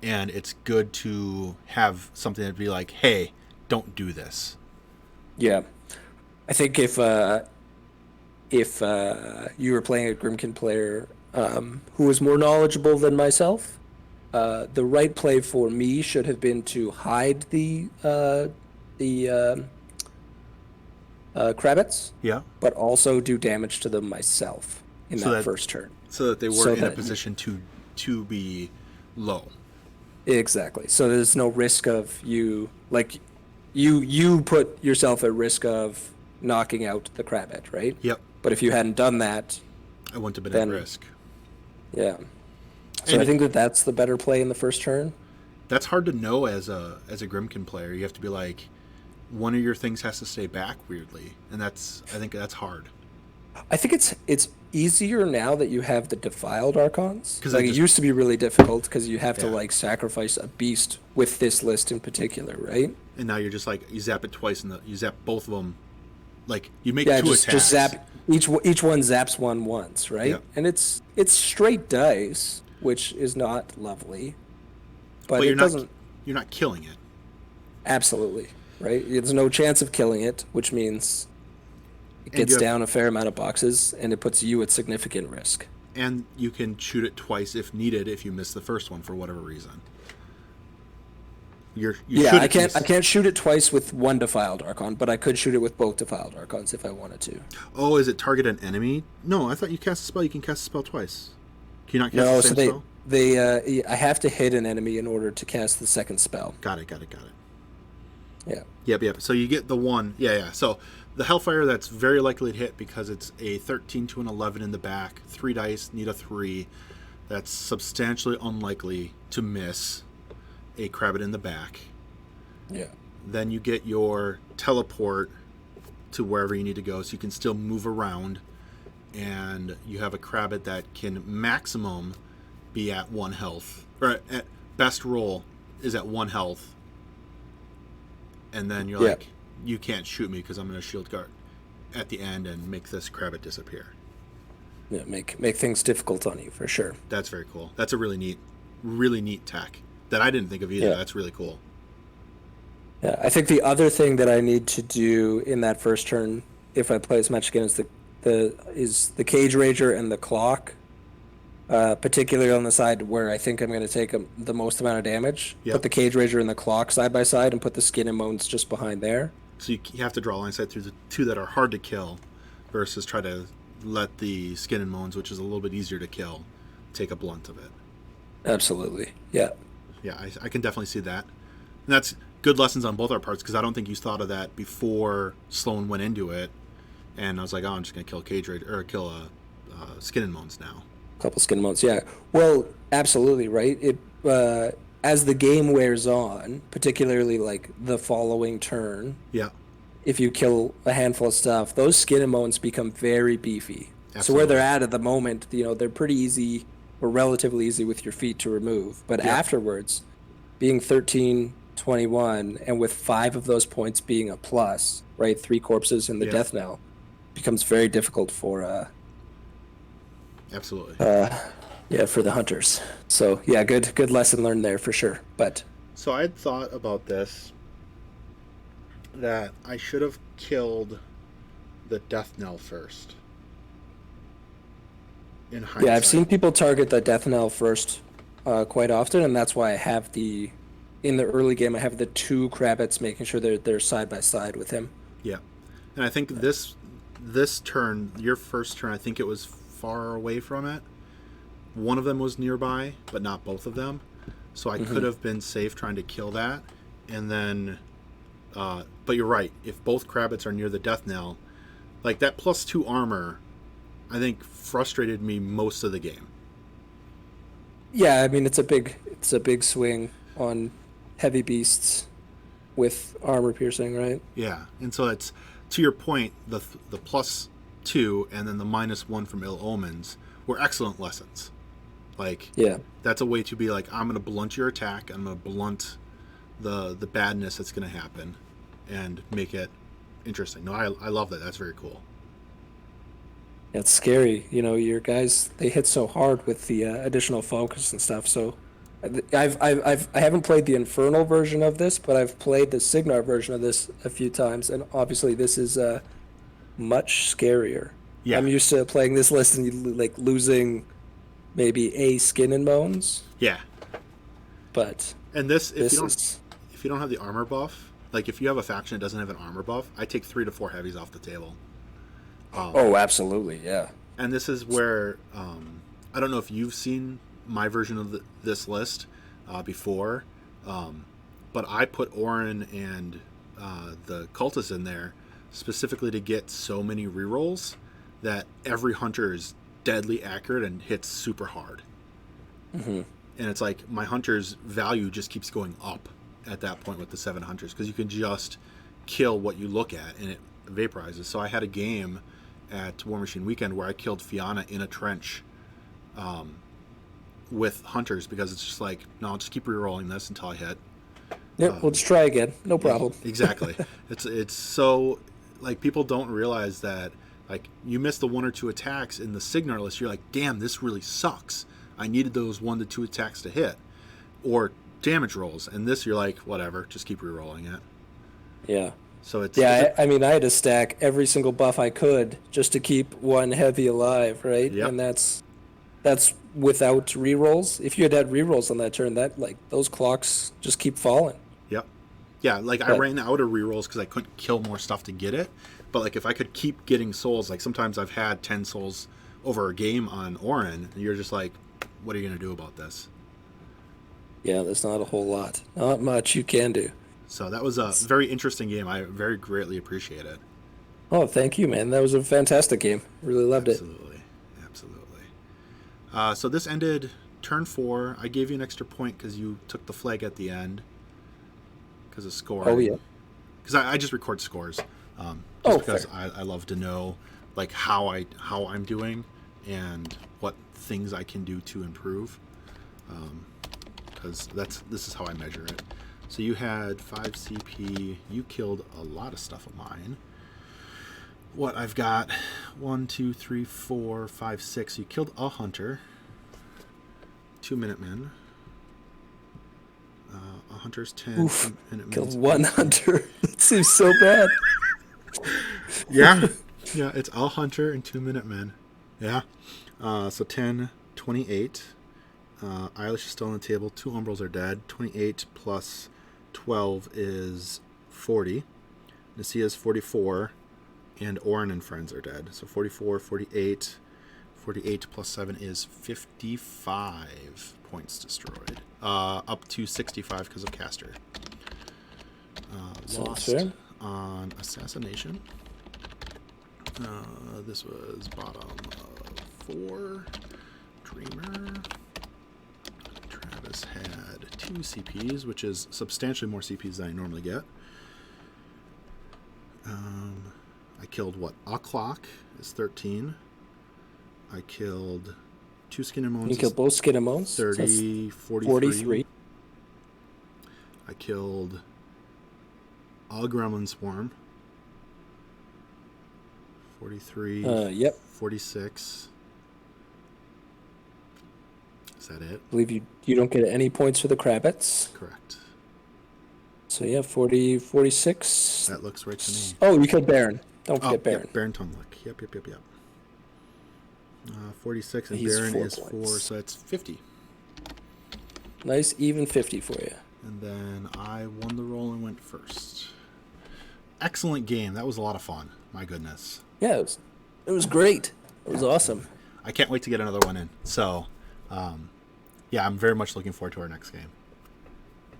and it's good to have something to be like, hey, don't do this. yeah. I think if you were playing a Grymkin player who was more knowledgeable than myself, the right play for me should have been to hide the Crabbits, Yeah. but also do damage to them myself in So that that- first turn. So that they So weren't in a that- position to be low. Exactly. So there's no risk of you like you put yourself at risk of knocking out the Crabbit, right? Yep. But if you hadn't done that, I wouldn't have been Then- at risk. yeah. So And I think that's the better play in the first turn. That's hard to know as a Grymkin player. You have to be like, one of your things has to stay back weirdly, and I think that's hard. I think it's easier now that you have the Defiled Archons. 'Cause Like I it just- used to be really difficult because you have to Yeah. like sacrifice a beast with this list in particular, right? And now you're just like, you zap it twice, and you zap both of them. Like you make Yeah, two just attacks. zap each one zaps one once, right? Yep. And it's straight dice, which is not lovely, but you're it doesn't you're not killing it. absolutely right. There's no chance of killing it, which means it And you gets have- down a fair amount of boxes, and it puts you at significant risk. And you can shoot it twice if needed if you miss the first one for whatever reason. You Yeah, should I at can't. least- I can't shoot it twice with one Defiled Archon, but I could shoot it with both Defiled Archons if I wanted to. Oh, is it target an enemy? No, I thought you cast a spell. You can cast a spell twice. Can you not cast No, the so same they spell? I have to hit an enemy in order to cast the second spell. Got it. Yeah. Yep. So you get the one. Yeah. So the Hellfire, that's very likely to hit because it's a 13 to an 11 in the back. 3 dice, need a 3. That's substantially unlikely to miss a Crabbit in the back. Yeah. Then you get your teleport to wherever you need to go, so you can still move around. And you have a Crabbit that can maximum be at 1 health. Or at best roll is at 1 health. And then you're Yeah. like, you can't shoot me because I'm going to shield guard at the end and make this Crabbit disappear. Yeah. Make things difficult on you for sure. That's very cool. That's a really neat tech that I didn't think of either. Yeah. That's really cool. Yeah. I think the other thing that I need to do in that first turn, if I play this match again, is the Cage Rager and the Clock. Particularly on the side where I think I'm going to take the most amount of damage. Yep. Put the Cage Rager and the Clock side by side, and put the Skin and Moans just behind there. So you have to draw a line sight through the 2 that are hard to kill versus try to let the Skin and Moans, which is a little bit easier to kill, take a blunt of it. Absolutely. Yeah. Yeah, I can definitely see that. And that's good lessons on both our parts because I don't think you thought of that before Sloan went into it. And I was like, oh, I'm just going to kill Cage Rager or kill a Skin and Moans now. Couple Skin Moans, yeah. Well, absolutely, right? It as the game wears on, particularly like the following turn, Yeah. if you kill a handful of stuff, those Skin and Moans become very beefy. So Absolutely. where they're at the moment, they're pretty easy or relatively easy with your feet to remove. But Yeah. afterwards, being 13, 21, and with 5 of those points being a plus, right? 3 corpses and the Yeah. death knell, becomes very difficult for Absolutely. for the hunters. So yeah, good lesson learned there for sure. But So I had thought about this, that I should have killed the Death Knell first. In hindsight. yeah, I've seen people target the death knell first quite often, and that's why I have in the early game I have the 2 Crabbits, making sure they're side by side with him. Yeah. And I think this turn, your first turn, I think it was far away from it. One of them was nearby, but not both of them. So I could have been safe trying to kill that. And then, but you're right. If both Crabbits are near the Death Knell, like that +2 armor, I think frustrated me most of the game. Yeah, I mean it's a big swing on heavy beasts with armor piercing, right? Yeah. And so it's, to your point, the +2 and then the -1 from Ill Omens were excellent lessons. Like, Yeah. that's a way to be like, I'm going to blunt your attack. I'm going to blunt the badness that's going to happen and make it interesting. No, I love that. That's very cool. It's scary, your guys, they hit so hard with the additional focus and stuff. So I haven't played the Infernal version of this, but I've played the Cygnar version of this a few times, and obviously this is much scarier. Yeah. I'm used to playing this list and like losing maybe a skin and Moans, Yeah. but And this this you don't is if you don't have the armor buff, like if you have a faction that doesn't have an armor buff, I take 3 to 4 heavies off the table. oh, absolutely, yeah. And this is where I don't know if you've seen my version of this list before, but I put Orin and the Cultist in there specifically to get so many rerolls that every hunter is deadly accurate and hits super hard. Mm-hmm. And it's like my hunter's value just keeps going up at that point with the 7 hunters, because you can just kill what you look at and it vaporizes. So I had a game at Warmachine Weekend where I killed Fianna in a trench with hunters, because it's just like, no, I'll just keep rerolling this until I hit. Yep, we'll just try again. No problem. Exactly. It's so, like, people don't realize that, like, you miss the 1 or 2 attacks in the Cygnar list, you're like, damn, this really sucks. I needed those 1 to 2 attacks to hit, or damage rolls. And this, you're like, whatever, just keep rerolling it. Yeah. So it's I mean, I had to stack every single buff I could just to keep 1 heavy alive, right? Yep. And that's without rerolls. If you had rerolls on that turn, that like those clocks just keep falling. Yep. Yeah, like I ran out of rerolls because I couldn't kill more stuff to get it. But like if I could keep getting souls, like sometimes I've had 10 souls over a game on Orin, and you're just like, what are you gonna do about this? Yeah, there's not a whole lot. Not much you can do. So that was a very interesting game. I very greatly appreciate it. Oh, thank you, man. That was a fantastic game. Really loved it. Absolutely. So this ended turn 4. I gave you an extra point because you took the flag at the end because of scoring. Oh, yeah. Because I just record scores. Because I love to know like how I'm doing and what things I can do to improve. Because this is how I measure it. So you had 5 CP. You killed a lot of stuff of mine. What I've got 1, 2, 3, 4, 5, 6. You killed a hunter. 2 Minutemen. A hunter's 10. Oof. Minutemen's Killed 1 hunter. That seems so bad. Yeah. Yeah, it's a hunter and 2 Minutemen. Yeah. So 10, 28. Eilish is still on the table. 2 Umbrals are dead. 28 plus 12 is 40. Nicia is 44. And Orin and friends are dead. So 44, 48. 48 plus 7 is 55 points destroyed. Up to 65 because of caster. Lost on assassination. This was bottom of 4. Dreamer. Travis had 2 CPs, which is substantially more CPs than I normally get. I killed a clock is 13. I killed 2 Skin and Moans. You killed both Skin and Moans? 30, 43. I killed a Gremlin Swarm. 43. Yep. 46. Is that it? I believe you don't get any points for the Crabbits. Correct. So yeah, 40, 46. That looks right to me. Oh, you killed Baron. Don't forget Baron. Yep, Baron Tonguelick. Yep. 46 and He's Baron 4 is 4, points. so it's 50. Nice even 50 for you. And then I won the roll and went first. Excellent game. That was a lot of fun. My goodness. Yeah, it was great. It was awesome. I can't wait to get another one in. So, yeah, I'm very much looking forward to our next game.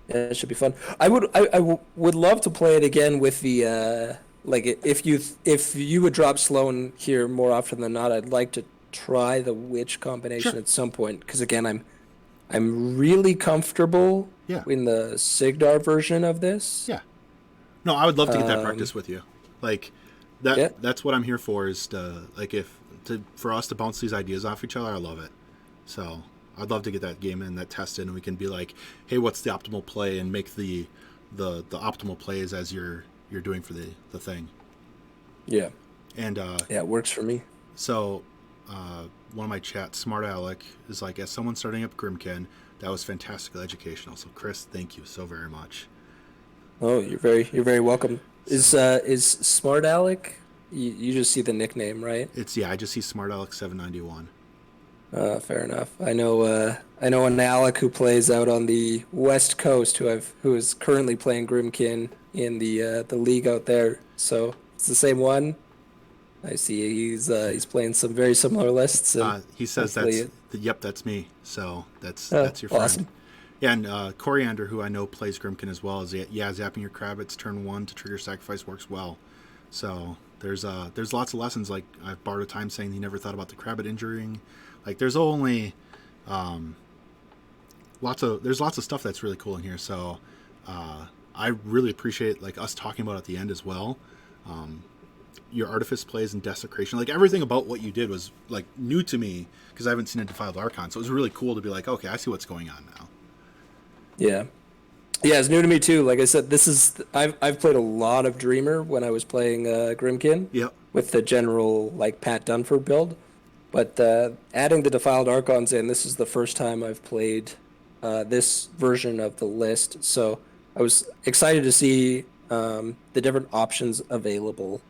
Yeah, it should be fun. I would love to play it again with the like if you would drop Sloan here more often than not. I'd like to try the witch combination at some point, because again I'm really comfortable in the Cygnar version of this. Yeah. No, I would love to get that practice with you. Like that. Yeah. That's what I'm here for. Is to for us to bounce these ideas off each other. I love it. So I'd love to get that game in, that test in, and we can be like, hey, what's the optimal play, and make the optimal plays as you're doing for the thing. Yeah. And yeah, it works for me. So one of my chats, Smart Alec, is like, as someone starting up Grymkin, that was fantastically educational. So Chris, thank you so very much. Oh, you're very welcome. Is Smart Alec? You just see the nickname, right? I just see Smart Alec 791. Fair enough. I know an Alec who plays out on the West Coast who is currently playing Grymkin in the league out there. So it's the same one. I see he's playing some very similar lists. And he says that's me. So that's your friend. Awesome. Yeah, and Coriander, who I know plays Grymkin as well, is zapping your Crabbits turn 1 to trigger sacrifice works well. So there's lots of lessons. Like I've borrowed a time saying he never thought about the Crabbit injuring. Like there's only lots of stuff that's really cool in here. So I really appreciate like us talking about it at the end as well. Your artifice plays and desecration, like everything about what you did was like new to me because I haven't seen a Defiled Archon. So it was really cool to be like, okay, I see what's going on now. Yeah, it's new to me too. Like I said, I've played a lot of Dreamer when I was playing Grymkin. Yep. With the general like Pat Dunford build, but adding the Defiled Archons in, this is the first time I've played this version of the list. So I was excited to see the different options available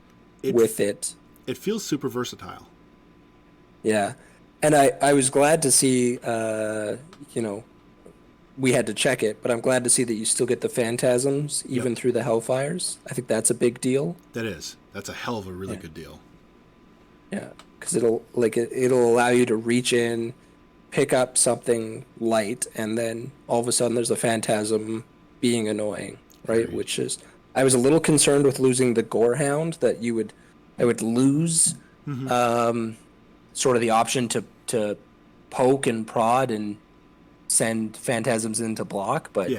with it. It feels super versatile. Yeah, and I was glad to see we had to check it, but I'm glad to see that you still get the phantasms even through the Hellfires. I think that's a big deal. That's a hell of a really good deal. Yeah, because it'll allow you to reach in, pick up something light, and then all of a sudden there's a phantasm being annoying, right? Agreed. Which is, I was a little concerned with losing the Gorehound, that I would lose sort of the option to poke and prod and send phantasms into block, but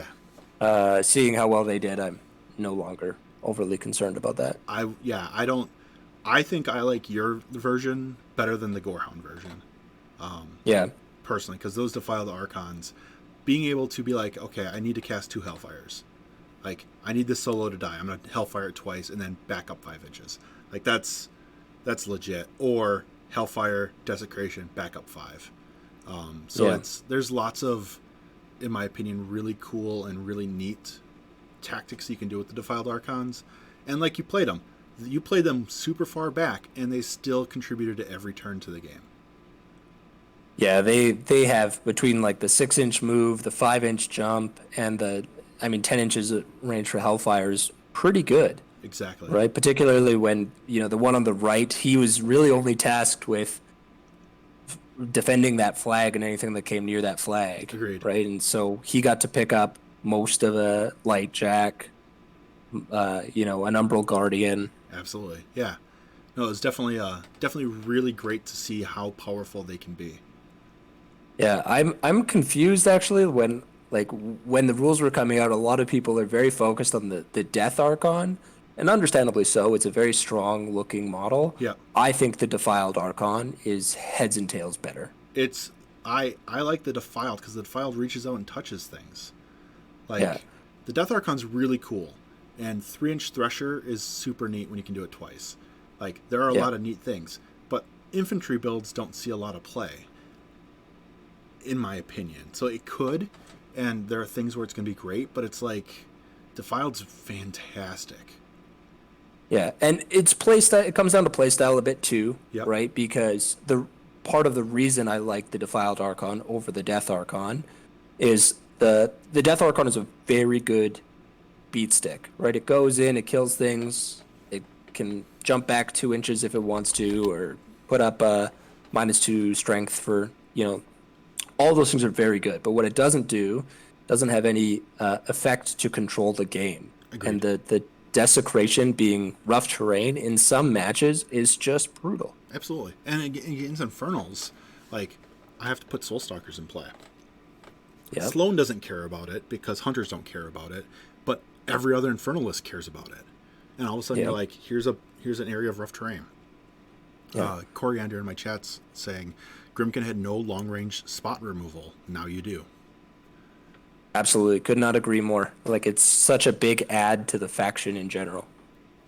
seeing how well they did, I'm no longer overly concerned about that. I think I like your version better than the Gorehound version. Personally, because those Defiled Archons, being able to be like, okay, I need to cast 2 Hellfires. Like, I need this solo to die. I'm going to Hellfire it twice and then back up 5 inches. Like, that's legit. Or Hellfire, Desecration, back up 5. There's lots of, in my opinion, really cool and really neat tactics you can do with the Defiled Archons. And like you played them super far back, and they still contributed to every turn to the game. Yeah, they have between like the 6-inch move, the 5-inch jump, and 10 inches of range for Hellfire is pretty good. Exactly. Right, particularly when the one on the right, he was really only tasked with defending that flag and anything that came near that flag. Agreed. Right, and so he got to pick up most of a light jack, an Umbral Guardian. Absolutely, yeah. No, it was definitely really great to see how powerful they can be. Yeah, I'm confused actually when the rules were coming out. A lot of people are very focused on the Death Archon, and understandably so. It's a very strong looking model. Yeah. I think the Defiled Archon is heads and tails better. I like the Defiled because the Defiled reaches out and touches things. The Death Archon's really cool, and 3-inch Thresher is super neat when you can do it twice. Like, there are a lot of neat things, but infantry builds don't see a lot of play, in my opinion. So it could, and there are things where it's going to be great, but it's like, Defiled's fantastic. Yeah, and it's playstyle. It comes down to playstyle a bit too, right? Because the part of the reason I like the Defiled Archon over the Death Archon is the Death Archon is a very good beat stick, right? It goes in, it kills things, it can jump back 2 inches if it wants to, or put up a -2 strength for all those things are very good. But what it doesn't do, doesn't have any effect to control the game. Agreed. And the desecration being rough terrain in some matches is just brutal. Absolutely. And against Infernals, like, I have to put Soulstalkers in play. Yep. Sloan doesn't care about it because Hunters don't care about it, but every other Infernalist cares about it. And all of a sudden you're like, here's an area of rough terrain. Yeah. Coriander in my chat's saying Grymkin had no long-range spot removal. Now you do. Absolutely. Could not agree more. Like, it's such a big add to the faction in general.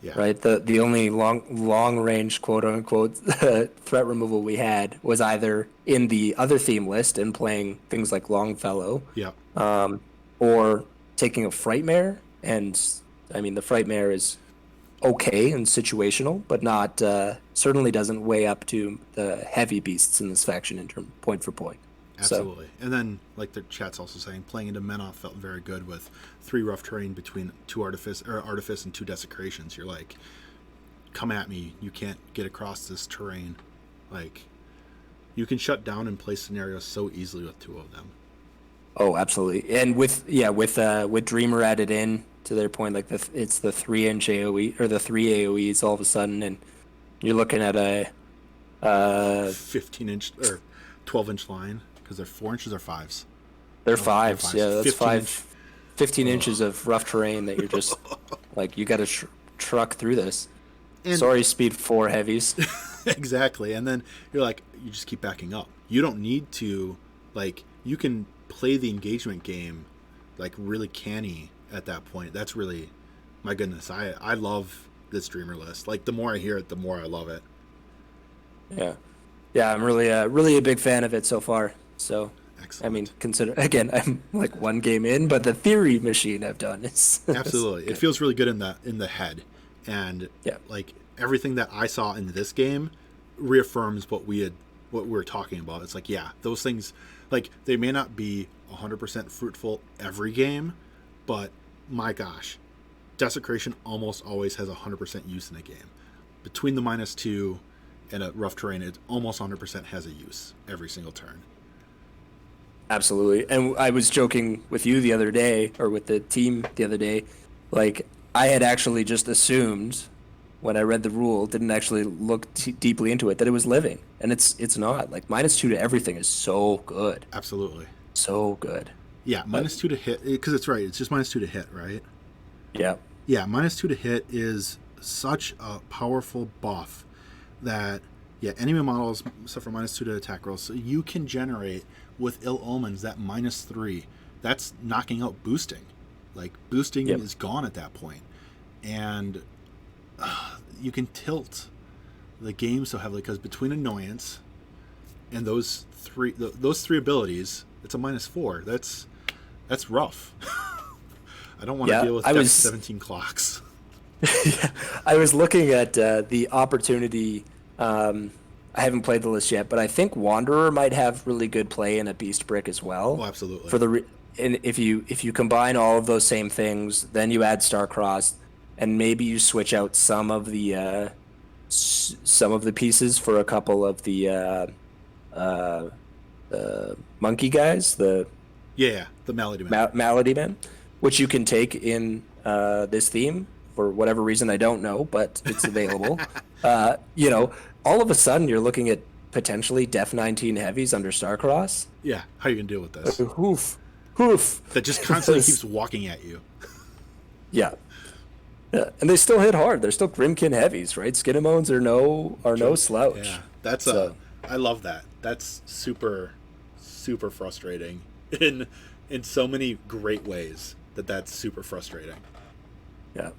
Yeah. Right? The only long range quote unquote threat removal we had was either in the other theme list and playing things like Longfellow, Yeah. or taking a Frightmare. And I mean, the Frightmare is okay and situational, but not certainly doesn't weigh up to the heavy beasts in this faction in terms point for point. Absolutely. And then, like the chat's also saying, playing into Menoth felt very good with 3 rough terrain between 2 artifice and 2 desecrations. You're like, come at me. You can't get across this terrain. Like, you can shut down and play scenarios so easily with 2 of them. Oh, absolutely. And with Dreamer added in to their point, like it's the 3-inch AoE or the 3 AoEs all of a sudden, and you're looking at a 15-inch or 12-inch line. Because they're 4 inches or 5s. They're 5s. Yeah, that's 15 Ugh. inches of rough terrain that you're just like, you got to truck through this. And sorry, speed 4 heavies. exactly. And then you're like, you just keep backing up. You don't need to, like, you can play the engagement game like really canny at that point. That's really, my goodness, I love this Dreamer list. Like, the more I hear it, the more I love it. Yeah, I'm really a big fan of it so far. So, excellent. I mean, consider, again, I'm like 1 game in, but the theory machine I've done is absolutely. It feels really good in the head, and like everything that I saw in this game reaffirms what we were talking about. It's like, yeah, those things, like, they may not be 100% fruitful every game, but my gosh, desecration almost always has 100% use in a game. Between the -2 and a rough terrain, it almost 100% has a use every single turn. Absolutely. And I was joking with you the other day, or with the team the other day, like, I had actually just assumed when I read the rule, didn't actually look deeply into it, that it was living. And it's not. Like, -2 to everything is so good. Absolutely. So good. Yeah, -2 to hit, because it's right. It's just -2 to hit, right? Yeah. Yeah, -2 to hit is such a powerful buff that, yeah, enemy models suffer -2 to attack rolls. So you can generate with Ill Omens that -3. That's knocking out boosting. Like, boosting is gone at that point. And you can tilt the game so heavily because between Annoyance and those three abilities, it's a -4. That's rough. I don't want to deal with 17 clocks. I was looking at the opportunity. I haven't played the list yet, but I think Wanderer might have really good play in a Beast Brick as well. Oh, absolutely. And if you combine all of those same things, then you add Starcross, and maybe you switch out some of the pieces for a couple of the monkey guys, the Malady Man. Malady Men, which you can take in this theme for whatever reason I don't know, but it's available. All of a sudden you're looking at potentially Def 19 heavies under Starcross. Yeah, how are you gonna deal with this? Hoof. That just constantly keeps walking at you. Yeah, and they still hit hard. They're still Grymkin heavies, right? Moans are no slouch. Yeah, that's I love that. That's super, super frustrating in so many great ways. That's super frustrating. Yeah,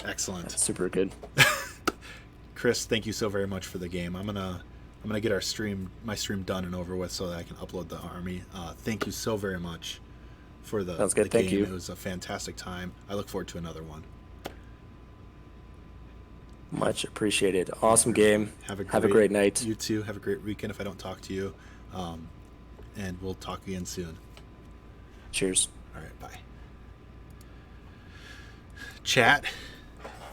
excellent. That's super good. Chris, thank you so very much for the game. I'm gonna get my stream done and over with so that I can upload the army. Thank you so very much for the, Sounds good. the Thank game. you. It was a fantastic time. I look forward to another one. Much appreciated. Awesome game. Have a great night. You too. Have a great weekend if I don't talk to you. And we'll talk again soon. Cheers. All right, bye. Chat,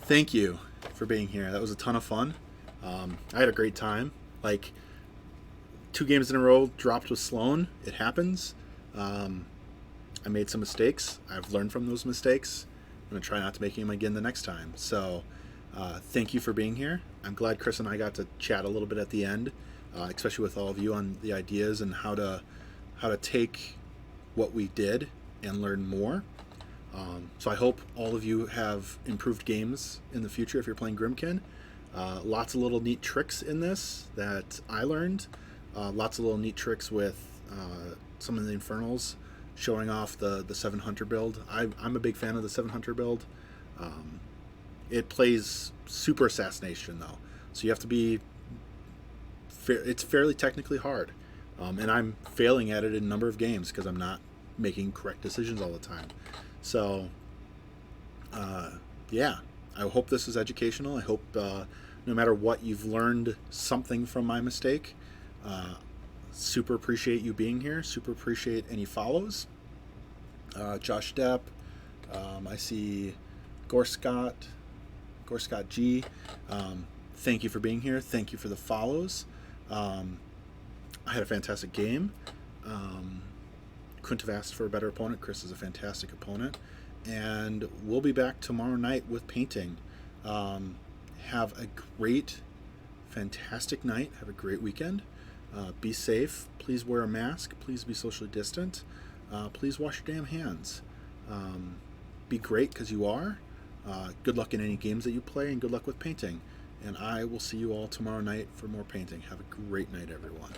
thank you for being here. That was a ton of fun. I had a great time. Like, 2 games in a row dropped with Sloan. It happens. I made some mistakes. I've learned from those mistakes. I'm going to try not to make them again the next time. So thank you for being here. I'm glad Chris and I got to chat a little bit at the end, especially with all of you on the ideas and how to take what we did and learn more. So I hope all of you have improved games in the future if you're playing Grymkin. Lots of little neat tricks in this that I learned. Lots of little neat tricks with some of the Infernals, showing off the 7 Hunter build. I'm a big fan of the 7 Hunter build. It plays super assassination though, so you have to be. It's fairly technically hard, and I'm failing at it in a number of games because I'm not making correct decisions all the time. So, yeah, I hope this is educational. I hope no matter what, you've learned something from my mistake. Super appreciate you being here. Super appreciate any follows. Josh Depp. I see Gorscott G. Thank you for being here. Thank you for the follows. I had a fantastic game. Couldn't have asked for a better opponent. Chris is a fantastic opponent. And we'll be back tomorrow night with painting. Have a great, fantastic night. Have a great weekend. Be safe. Please wear a mask. Please be socially distant. Please wash your damn hands. Be great because you are. Good luck in any games that you play, and good luck with painting. And I will see you all tomorrow night for more painting. Have a great night, everyone.